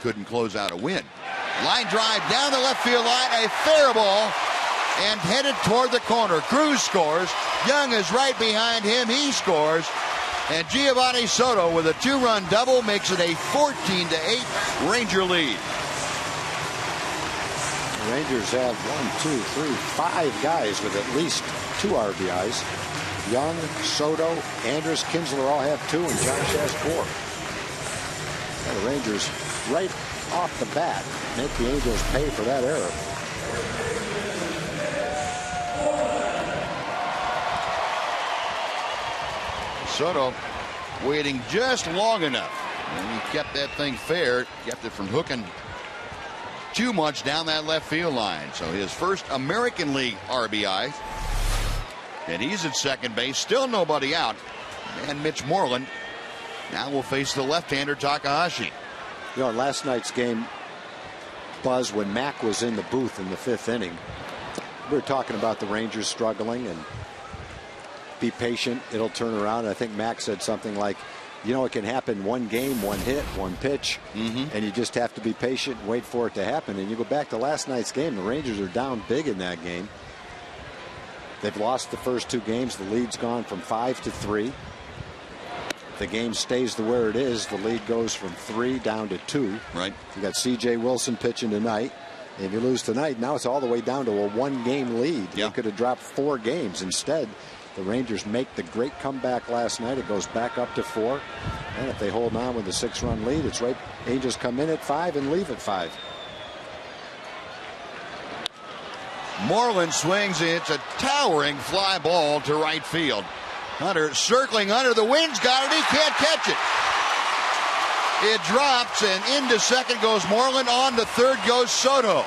couldn't close out a win. Line drive down the left field line, a fair ball, and headed toward the corner. Cruz scores. Young is right behind him. He scores. And Giovanni Soto with a 2-run double makes it a 14-8 Ranger lead. The Rangers have 5 guys with at least 2 RBIs. Young, Soto, Andrus, Kinsler all have 2, and Josh has 4. And the Rangers, right off the bat, make the Angels pay for that error. Soto waiting just long enough. And he kept that thing fair, kept it from hooking too much down that left field line. So his first American League RBI. And he's at second base, still nobody out. And Mitch Moreland now will face the left-hander Takahashi. You know, last night's game, Buzz, when Mac was in the booth in the 5th inning, we were talking about the Rangers struggling and be patient, it'll turn around. I think Mac said something like, you know, it can happen one game, one hit, one pitch, and you just have to be patient and wait for it to happen. And you go back to last night's game, the Rangers are down big in that game. They've lost the first 2 games. The lead's gone from 5 to 3. If the game stays the where it is, the lead goes from 3 down to 2. Right. You got C.J. Wilson pitching tonight. If you lose tonight, now it's all the way down to a 1-game lead. Yeah. They could have dropped 4 games. Instead, the Rangers make the great comeback last night. It goes back up to 4. And if they hold on with a 6-run lead, it's right. Angels come in at 5 and leave at 5. Moreland swings. It's a towering fly ball to right field. Hunter circling under, the wind's got it. He can't catch it. It drops, and into second goes Moreland. On to third goes Soto.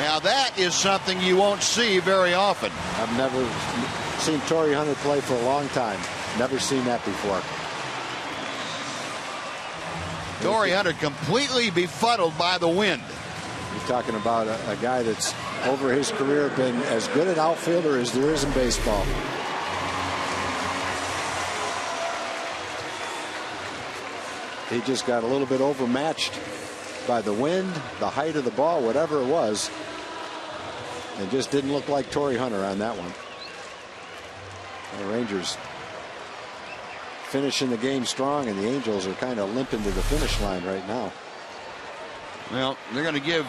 Now that is something you won't see very often. I've never seen Torrey Hunter play for a long time. Never seen that before. Torrey Hunter completely befuddled by the wind. You're talking about a guy that's over his career been as good an outfielder as there is in baseball. He just got a little bit overmatched by the wind, the height of the ball, whatever it was. It just didn't look like Torrey Hunter on that one. The Rangers finishing the game strong, and the Angels are kind of limping to the finish line right now. Well, they're going to give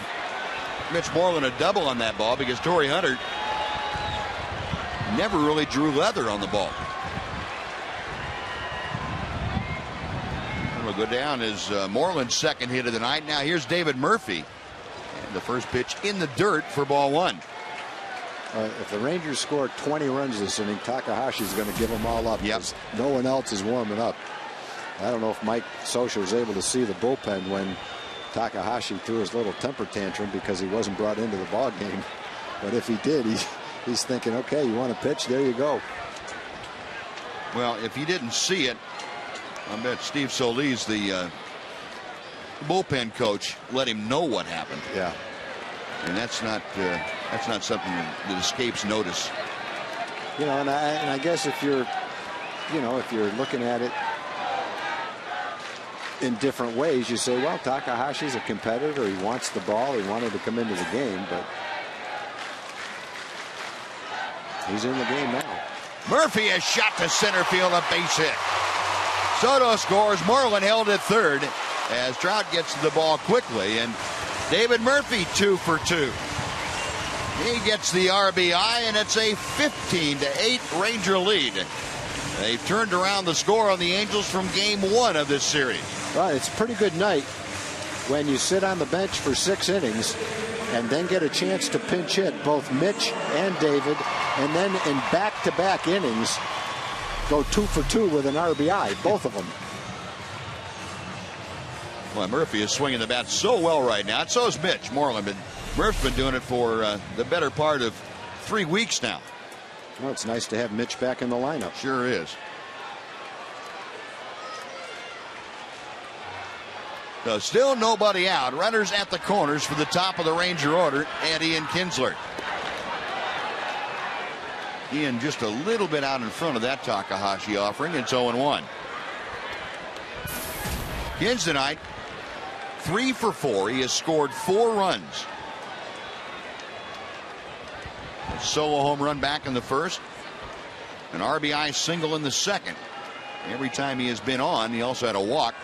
Mitch Moreland a double on that ball because Torrey Hunter never really drew leather on the ball. We'll go down as Moreland's second hit of the night. Now here's David Murphy. And the first pitch in the dirt for ball 1. If the Rangers score 20 runs this inning, Takahashi's going to give them all up. Yep. No one else is warming up. I don't know if Mike Scioscia was able to see the bullpen when Takahashi threw his little temper tantrum because he wasn't brought into the ball game. But if he did, he's thinking, okay, you want to pitch? There you go. Well, if he didn't see it, I bet Steve Solis, the bullpen coach, let him know what happened. Yeah. And that's not something that escapes notice. You know, and I guess if you're looking at it in different ways, you say, well, Takahashi's a competitor. He wants the ball. He wanted to come into the game, but he's in the game now. Murphy has shot to center field, a base hit. Soto scores. Moreland held at third as Trout gets to the ball quickly, and David Murphy 2 for 2. He gets the RBI, and it's a 15-8 Ranger lead. They've turned around the score on the Angels from game 1 of this series. Well, it's a pretty good night when you sit on the bench for 6 innings and then get a chance to pinch hit both Mitch and David, and then in back-to-back innings go 2 for 2 with an RBI, both of them. Well, Murphy is swinging the bat so well right now, and so is Mitch Moreland. But Murphy's been doing it for the better part of 3 weeks now. Well, it's nice to have Mitch back in the lineup. Sure is. So still nobody out. Runners at the corners for the top of the Ranger order, and Ian Kinsler. Ian just a little bit out in front of that Takahashi offering. It's 0-1. Kins tonight 3 for 4. He has scored 4 runs. A solo home run back in the first. An RBI single in the second. Every time he has been on, he also had a walk.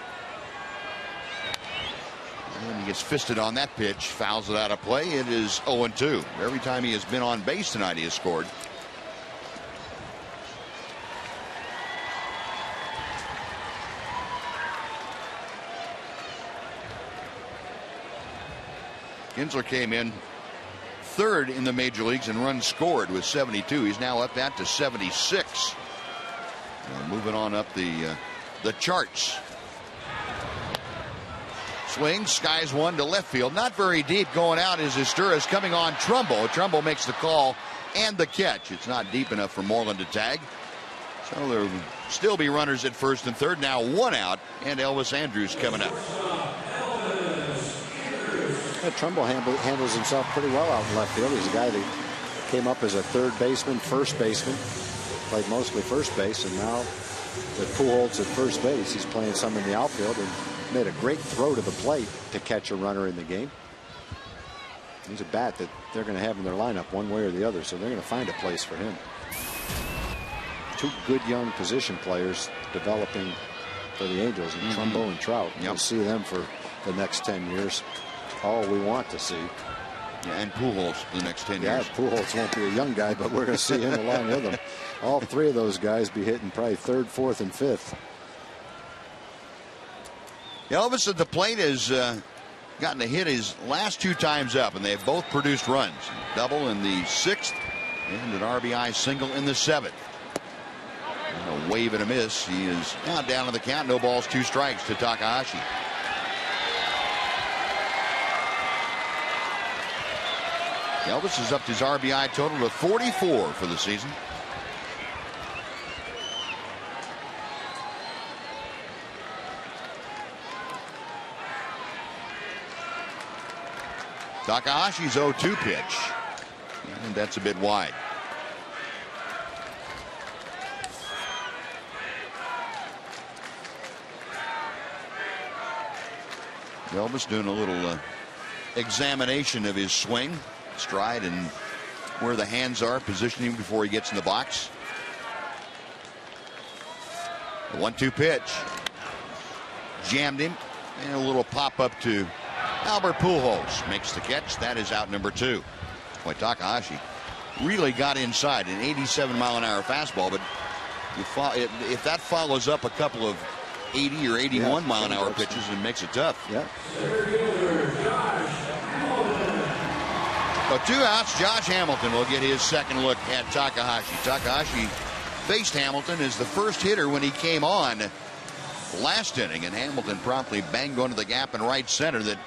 And he gets fisted on that pitch, fouls it out of play. It is 0-2. Every time he has been on base tonight, he has scored. Kinsler came in third in the major leagues in runs scored with 72. He's now up that to 76. Moving on up the charts. Swing, skies one to left field. Not very deep. Going out is Estura's coming on Trumbo. Trumbo makes the call and the catch. It's not deep enough for Moreland to tag. So there will still be runners at first and third. Now one out, and Elvis Andrus coming up. Yeah, Trumbo handles himself pretty well out in left field. He's a guy that came up as a third baseman, first baseman, played mostly first base, and now with Pujols at first base, he's playing some in the outfield and made a great throw to the plate to catch a runner in the game. He's a bat that they're going to have in their lineup one way or the other, so they're going to find a place for him. Two good young position players developing for the Angels, and Trumbo and Trout. You'll see them for the next 10 years. All we want to see. Yeah, and Pujols the next 10 years. Yeah, Pujols won't be a young guy, but we're going to see him along with him. All three of those guys be hitting probably third, fourth, and fifth. Elvis at the plate has gotten to hit his last two times up, and they've both produced runs. Double in the 6th and an RBI single in the 7th. And a wave and a miss. He is now down to the count. No balls, 2 strikes to Takahashi. Elvis has upped his RBI total to 44 for the season. Takahashi's 0-2 pitch, and that's a bit wide. Elvis doing a little examination of his swing, stride, and where the hands are, positioning before he gets in the box. 1-2 pitch. Jammed him, and a little pop-up to Albert Pujols. Makes the catch. That is out number 2. Boy, Takahashi really got inside. An 87-mile-an-hour fastball, but if that follows up a couple of 80 or 81-mile-an-hour pitches, and makes it tough. Yeah. So 2 outs. Josh Hamilton will get his second look at Takahashi. Takahashi faced Hamilton as the first hitter when he came on last inning, and Hamilton promptly banged one to the gap in right center that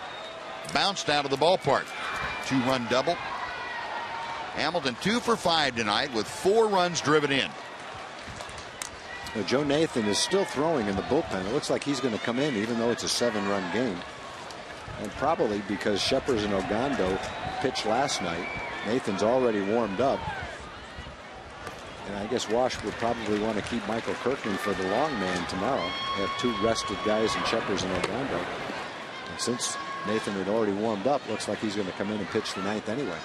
bounced out of the ballpark. 2-run double. Hamilton 2 for 5 tonight with 4 runs driven in. Now, Joe Nathan is still throwing in the bullpen. It looks like he's going to come in even though it's a 7-run game. And probably because Sheppers and Ogando pitched last night, Nathan's already warmed up. And I guess Wash would probably want to keep Michael Kirkman for the long man tomorrow. They have 2 rested guys in Sheppers and Ogando. And since Nathan had already warmed up, looks like he's going to come in and pitch the 9th anyway.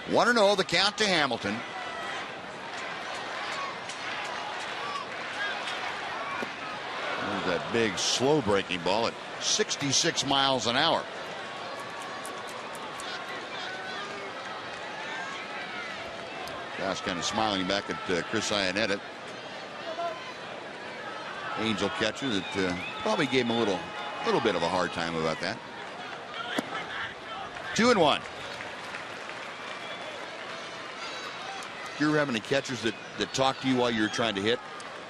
1-0 the count to Hamilton. There's that big slow breaking ball at 66 miles an hour. Josh kind of smiling back at Chris Iannetta. Angel catcher that probably gave him a little bit of a hard time about that. 2-1. Do you ever have any catchers that talk to you while you're trying to hit?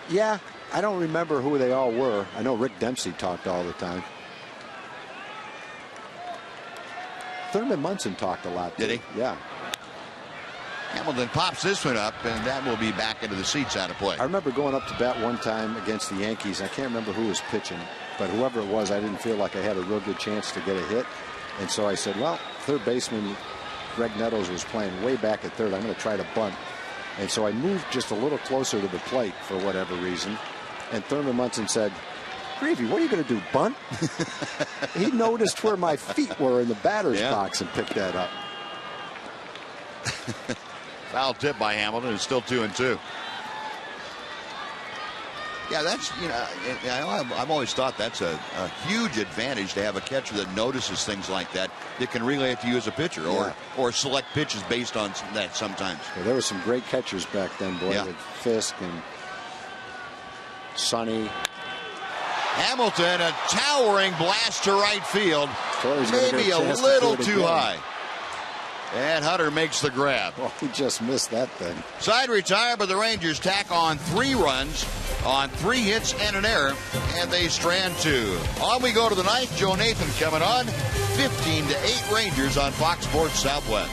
Yeah, I don't remember who they all were. I know Rick Dempsey talked all the time. Thurman Munson talked a lot. Did he? Yeah. Hamilton pops this one up, and that will be back into the seats out of play. I remember going up to bat one time against the Yankees. I can't remember who was pitching, but whoever it was, I didn't feel like I had a real good chance to get a hit. And so I said, well, third baseman Greg Nettles was playing way back at third. I'm going to try to bunt. And so I moved just a little closer to the plate for whatever reason. And Thurman Munson said, Greavy, what are you going to do, bunt? He noticed where my feet were in the batter's box and picked that up. Foul tip by Hamilton. It's still 2-2. Yeah, that's, I've always thought that's a huge advantage to have a catcher that notices things like that can relay it to you as a pitcher, or select pitches based on that sometimes. Yeah, there were some great catchers back then, boy, with Fisk and Sonny. Hamilton, a towering blast to right field. Torrey's gonna Maybe get a chance to little do it too again. high. And Hunter makes the grab. Well, he just missed that thing. Side retire, but the Rangers tack on 3 runs on 3 hits and an error, and they strand 2. On we go to the ninth. Joe Nathan coming on. 15-8 Rangers on Fox Sports Southwest.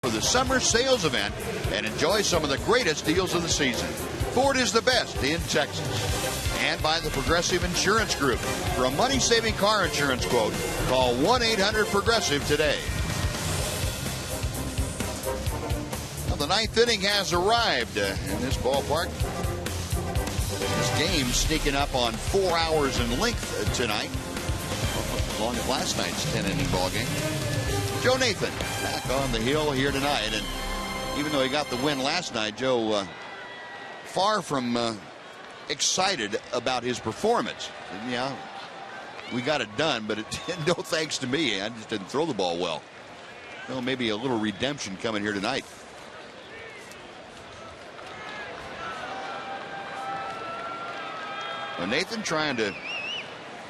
For the summer sales event and enjoy some of the greatest deals of the season. Ford is the best in Texas. And by the Progressive Insurance Group. For a money-saving car insurance quote, call 1-800-PROGRESSIVE today. Well, the ninth inning has arrived in this ballpark. This game sneaking up on 4 hours in length tonight. As long as last night's 10-inning ball game. Joe Nathan back on the hill here tonight, and even though he got the win last night, Joe far from excited about his performance. And, yeah, we got it done, but no thanks to me. I just didn't throw the ball well. Well, maybe a little redemption coming here tonight. Well, Nathan trying to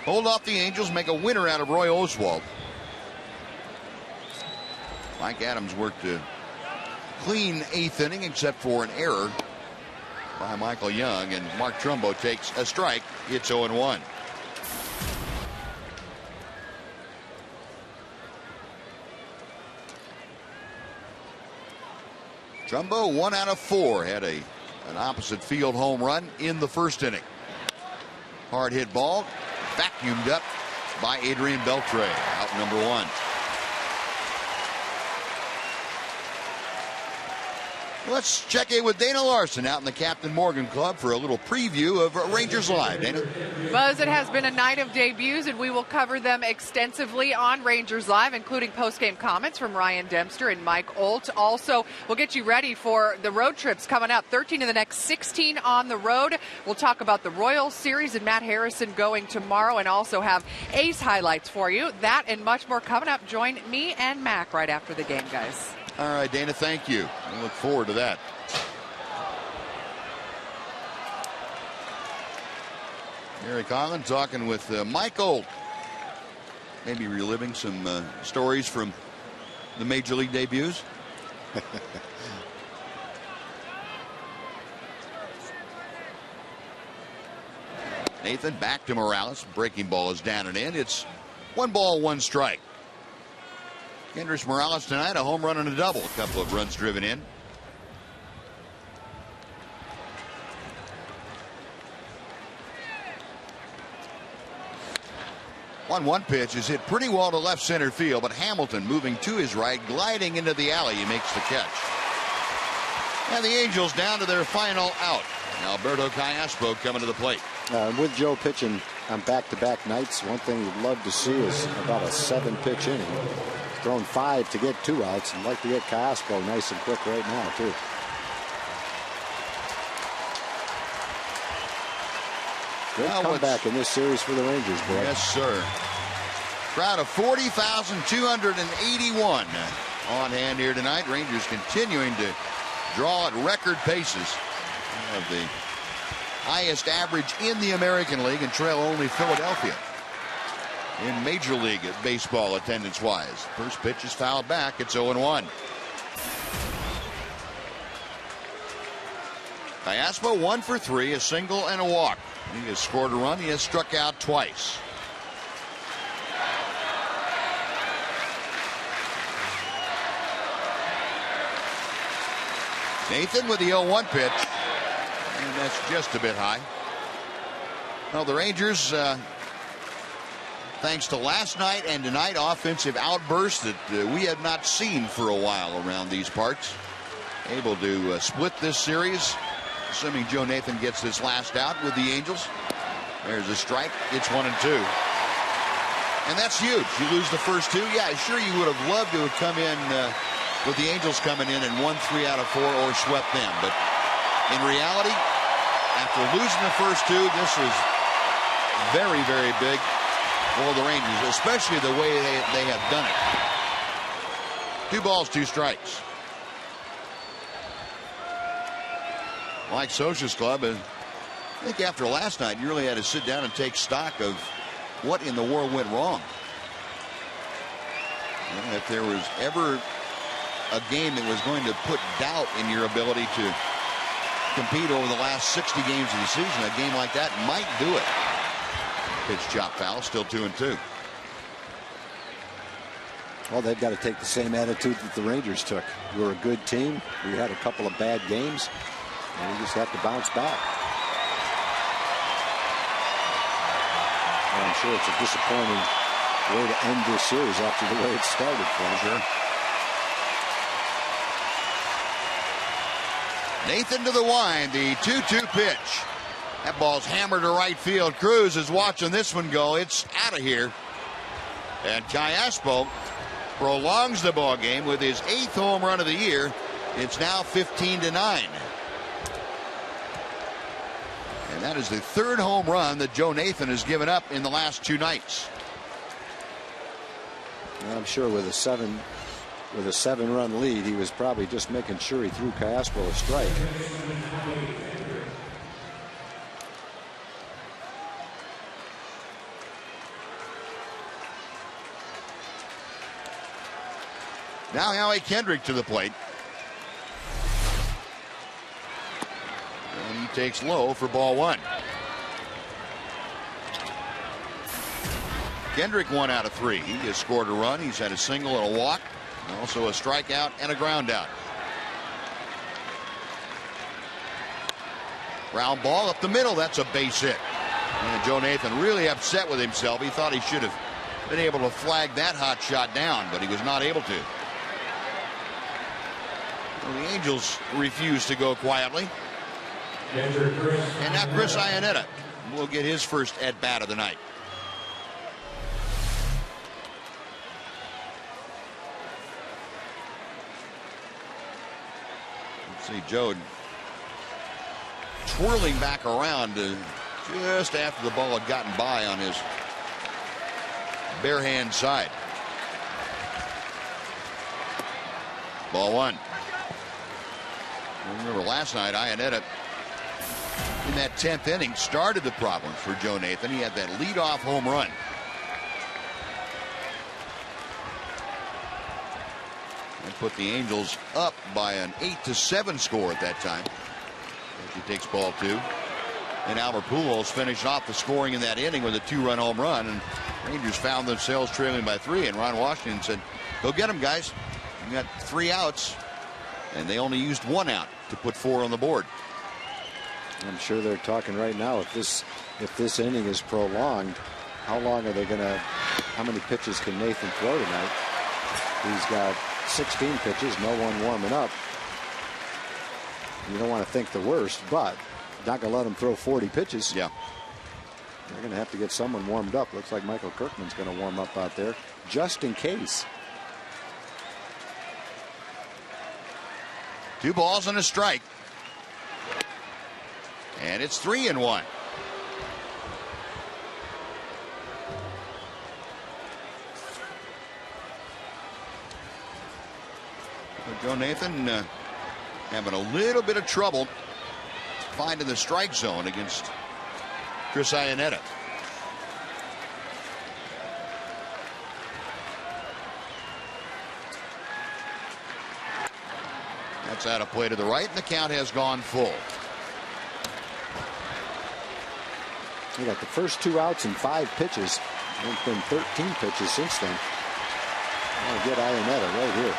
hold off the Angels, make a winner out of Roy Oswalt. Mike Adams worked a clean 8th inning except for an error by Michael Young, and Mark Trumbo takes a strike. It's 0-1. Trumbo 1 out of 4 had an opposite field home run in the first inning. Hard hit ball vacuumed up by Adrian Beltre, out number 1. Let's check in with Dana Larson out in the Captain Morgan Club for a little preview of Rangers Live. Dana? Buzz, it has been a night of debuts, and we will cover them extensively on Rangers Live, including post-game comments from Ryan Dempster and Mike Olt. Also, we'll get you ready for the road trips coming up. 13 of the next 16 on the road. We'll talk about the Royals series and Matt Harrison going tomorrow, and also have A's highlights for you. That and much more coming up. Join me and Mac right after the game, guys. All right, Dana, thank you. I look forward to that. Gary Collin talking with Mike Olt. Maybe reliving some stories from the Major League debuts. Nathan back to Morales. Breaking ball is down and in. It's 1 ball, 1 strike. Kendrys Morales tonight, a home run and a double. A couple of runs driven in. One pitch is hit pretty well to left center field, but Hamilton moving to his right, gliding into the alley. He makes the catch. And the Angels down to their final out. Alberto Callaspo coming to the plate. With Joe pitching on back-to-back nights, one thing you'd love to see is about a 7-pitch inning. He's thrown 5 to get 2 outs, and like to get Caspo nice and quick right now, too. Good comeback in this series for the Rangers, boy. Yes, sir. Crowd of 40,281 on hand here tonight. Rangers continuing to draw at record paces. Of the highest average in the American League and trail only Philadelphia in Major League Baseball attendance-wise. First pitch is fouled back. It's 0-1. Caspo 1 for 3, a single and a walk. He has scored a run. He has struck out twice. Nathan with the 0-1 pitch. And that's just a bit high. Well, the Rangers, thanks to last night and tonight, offensive outbursts that we have not seen for a while around these parts. Able to split this series, assuming Joe Nathan gets this last out with the Angels. There's a strike. It's 1-2. And that's huge. You lose the first 2. Yeah, sure, you would have loved to have come in with the Angels coming in and won 3 out of 4 or swept them. But in reality, after losing the first 2, this is very, very big for the Rangers, especially the way they have done it. 2 balls, 2 strikes. Like Socialist Club, I think after last night, you really had to sit down and take stock of what in the world went wrong. And if there was ever a game that was going to put doubt in your ability to compete over the last 60 games of the season, a game like that might do it. Pitch, chop, foul, still 2-2. Well, they've got to take the same attitude that the Rangers took. We're a good team. We had a couple of bad games, and we just have to bounce back. And I'm sure it's a disappointing way to end this series after the way it started for them. Sure. Nathan to the wind, the 2-2 pitch. That ball's hammered to right field. Cruz is watching this one go. It's out of here. And Caspo prolongs the ball game with his 8th home run of the year. It's now 15-9. And that is the 3rd home run that Joe Nathan has given up in the last 2 nights. I'm sure with a 7-run lead, he was probably just making sure he threw Caspo a strike. Now Howie Kendrick to the plate. And he takes low for ball 1. Kendrick 1 out of 3. He has scored a run. He's had a single and a walk. Also a strikeout and a ground out. Ground ball up the middle. That's a base hit. And Joe Nathan really upset with himself. He thought he should have been able to flag that hot shot down, but he was not able to. Well, the Angels refuse to go quietly. And now Chris Iannetta will get his first at-bat of the night. See Joe twirling back around just after the ball had gotten by on his bare hand side. Ball 1. Remember last night, Iannetta in that 10th inning started the problems for Joe Nathan. He had that leadoff home run. And put the Angels up by an 8-7 score at that time. As he takes ball 2. And Albert Pujols finished off the scoring in that inning with a 2-run home run. And Rangers found themselves trailing by 3. And Ron Washington said, go get them, guys. You got 3 outs. And they only used 1 out to put 4 on the board. I'm sure they're talking right now. If this inning is prolonged, how long are they going to? How many pitches can Nathan throw tonight? He's got 16 pitches, no one warming up. You don't want to think the worst, but not going to let him throw 40 pitches. Yeah. They're going to have to get someone warmed up. Looks like Michael Kirkman's going to warm up out there just in case. 2 balls and a strike. And it's 3-1. Joe Nathan having a little bit of trouble finding the strike zone against Chris Iannetta. That's out of play to the right, and the count has gone full. They got the first 2 outs and 5 pitches. There's been 13 pitches since then. I'll get Iannetta right here.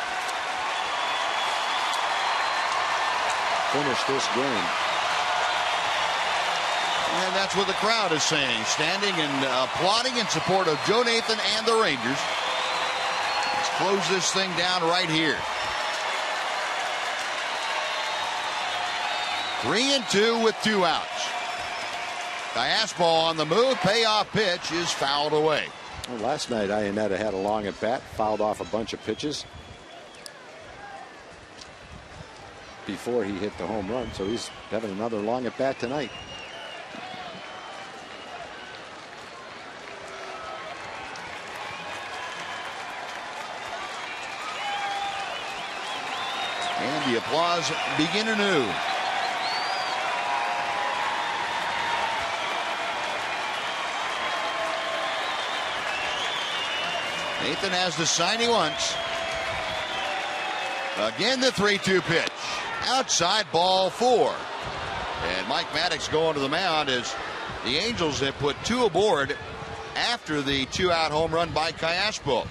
Finish this game. And that's what the crowd is saying, standing and applauding in support of Joe Nathan and the Rangers. Let's close this thing down right here. 3-2 with 2 outs. Fastball on the move. Payoff pitch is fouled away. Well, last night Iannetta had a long at bat, fouled off a bunch of pitches before he hit the home run, so he's having another long at bat tonight. And the applause begin anew. Nathan has the sign he wants. Again, the 3-2 pitch. Outside, ball 4. And Mike Maddox going to the mound as the Angels have put 2 aboard after the 2-out home run by Cayaspo.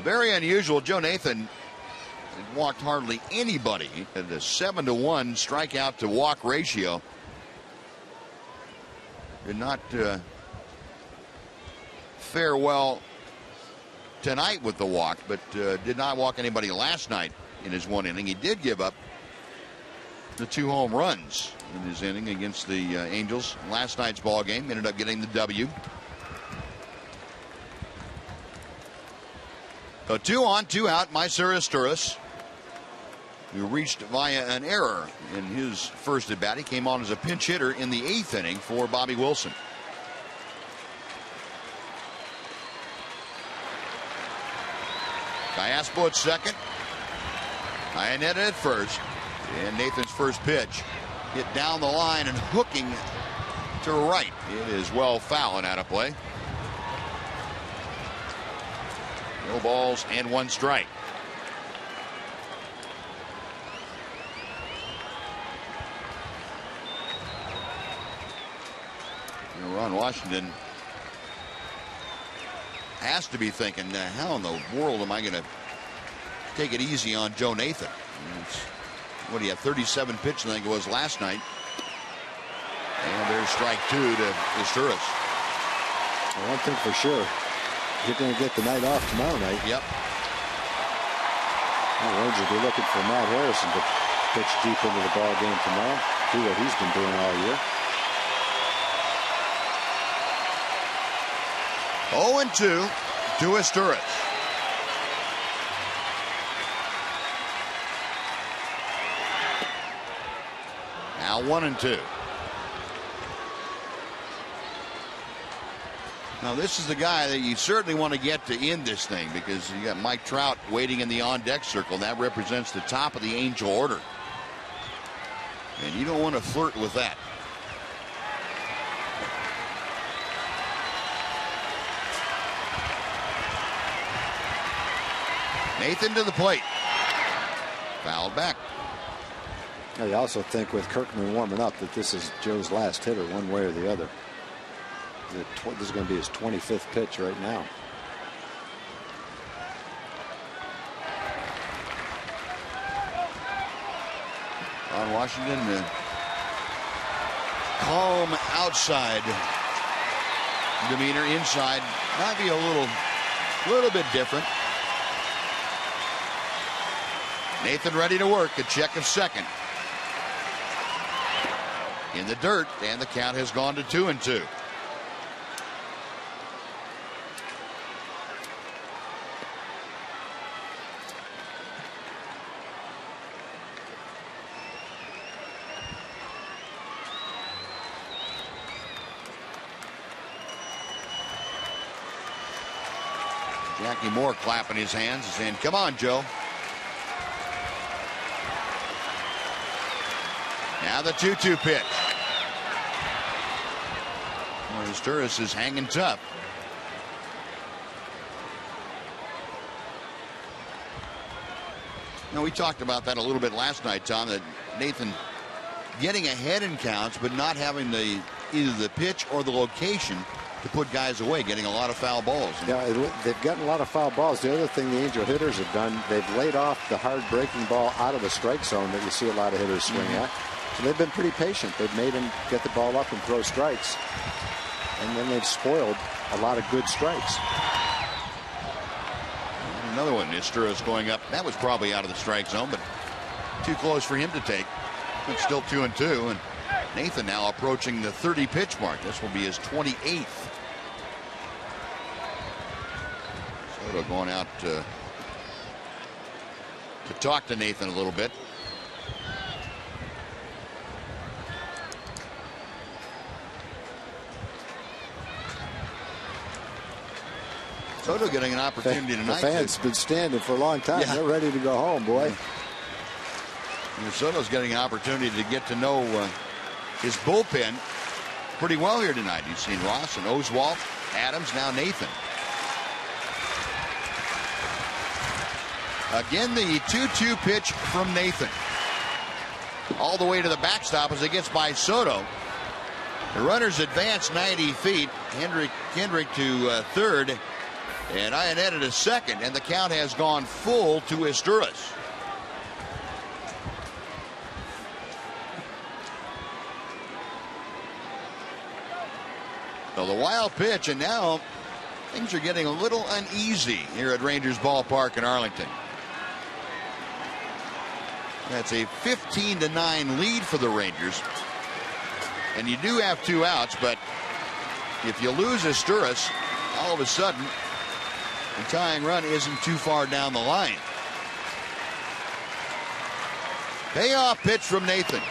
Very unusual. Joe Nathan walked hardly anybody at a 7-to-1 strikeout to walk ratio. Did not fare well tonight with the walk, but did not walk anybody last night in his 1 inning. He did give up the 2 home runs in his inning against the Angels. Last night's ball game ended up getting the W. So 2 on, 2 out. Mysur Asturias, who reached via an error in his first at bat. He came on as a pinch hitter in the 8th inning for Bobby Wilson. Cayaspo at second. Iannetta at first. And Nathan's first pitch hit down the line and hooking to right. It is well foul and out of play. No balls and 1 strike. Ron Washington has to be thinking, how in the world am I going to take it easy on Joe Nathan? What do you have, 37 pitches, I think it was last night. And there's strike 2 to Asturias. Well, one thing for sure, you're going to get the night off tomorrow night. Yep. The Rangers will be looking for Matt Harrison to pitch deep into the ball game tomorrow. Do what he's been doing all year. 0-2 to Asturias. Now 1-2. Now this is the guy that you certainly want to get to end this thing, because you got Mike Trout waiting in the on-deck circle. That represents the top of the Angel order. And you don't want to flirt with that. Nathan to the plate. Fouled back. I also think with Kirkman warming up that this is Joe's last hitter one way or the other. This is going to be his 25th pitch right now. On Washington, calm outside demeanor. Inside might be a little bit different. Nathan ready to work. A check of second. in the dirt, and the count has gone to 2-2. Jackie Moore clapping his hands and saying, "Come on, Joe." Now the 2-2 pitch. Asturis is hanging tough. Now, we talked about that a little bit last night, Tom, that Nathan getting ahead in counts, but not having either the pitch or the location to put guys away, getting a lot of foul balls. Yeah, they've gotten a lot of foul balls. The other thing the Angel hitters have done, they've laid off the hard breaking ball out of the strike zone that you see a lot of hitters swing at. So they've been pretty patient. They've made him get the ball up and throw strikes. And then they've spoiled a lot of good strikes. And another one, Asturis going up. That was probably out of the strike zone, but too close for him to take. It's still 2-2, and Nathan now approaching the 30 pitch mark. This will be his 28th. Soto going out to talk to Nathan a little bit. Soto getting an opportunity tonight. The fans been standing for a long time. Yeah. They're ready to go home, boy. Soto's getting an opportunity to get to know his bullpen pretty well here tonight. You've seen Ross and Oswalt, Adams, now Nathan. Again, the 2-2 pitch from Nathan. All the way to the backstop as it gets by Soto. The runners advance 90 feet. Kendrick to third. And Ionetta to second. And the count has gone full to Asturis. So the wild pitch, and now things are getting a little uneasy here at Rangers Ballpark in Arlington. That's a 15-9 lead for the Rangers. And you do have 2 outs, but if you lose Asturis, all of a sudden the tying run isn't too far down the line. Payoff pitch from Nathan.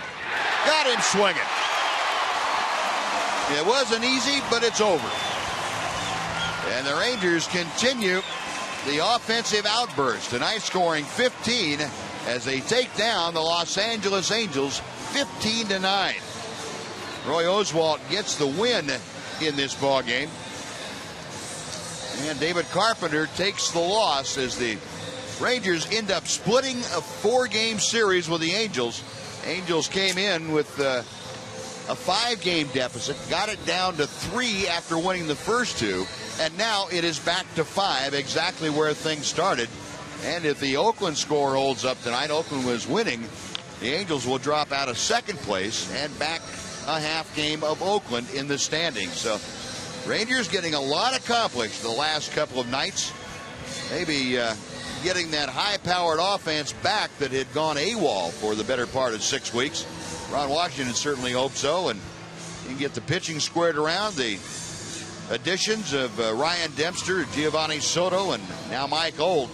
Got him swinging. It wasn't easy, but it's over. And the Rangers continue the offensive outburst tonight, scoring 15 as they take down the Los Angeles Angels 15-9. Roy Oswalt gets the win in this ball game. And David Carpenter takes the loss as the Rangers end up splitting a 4-game series with the Angels. Angels came in with a 5-game deficit, got it down to 3 after winning the first 2, and now it is back to 5, exactly where things started. And if the Oakland score holds up tonight, Oakland was winning, the Angels will drop out of second place and back a half game of Oakland in the standings. So Rangers getting a lot accomplished the last couple of nights. Maybe getting that high-powered offense back that had gone AWOL for the better part of 6 weeks. Ron Washington certainly hopes so, and you can get the pitching squared around. The additions of Ryan Dempster, Giovanni Soto, and now Mike Old,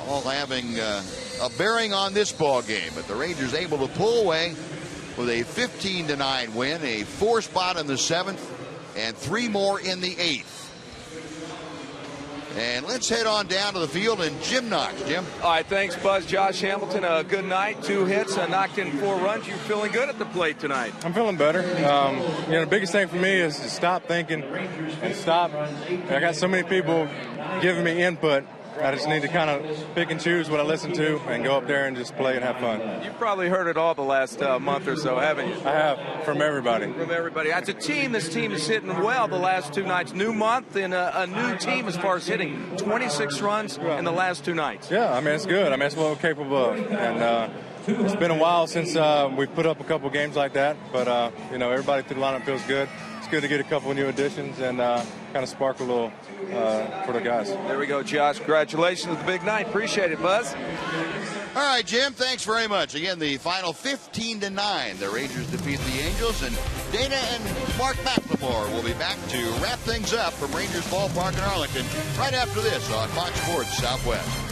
all having a bearing on this ball game. But the Rangers able to pull away with a 15-9 win, a 4 spot in the 7th, and 3 more in the 8th. And let's head on down to the field and Jim Knox. Jim. All right, thanks, Buzz. Josh Hamilton, a good night. 2 hits, knocked in 4 runs. You feeling good at the plate tonight? I'm feeling better. The biggest thing for me is to stop thinking and stop. I got so many people giving me input. I just need to kind of pick and choose what I listen to and go up there and just play and have fun. You've probably heard it all the last month or so, haven't you? I have, from everybody. From everybody. As a team, this team is hitting well the last 2 nights. New month and a new team as far as hitting. 26 runs in the last 2 nights. Yeah, it's good. It's what we're capable of. And it's been a while since we've put up a couple games like that. But, everybody through the lineup feels good. it's good to get a couple of new additions and kind of spark a little for the guys. There we go, Josh. Congratulations with the big night. Appreciate it, Buzz. All right, Jim, thanks very much. Again, the final 15-9. The Rangers defeat the Angels, and Dana and Mark McLemore will be back to wrap things up from Rangers Ballpark in Arlington right after this on Fox Sports Southwest.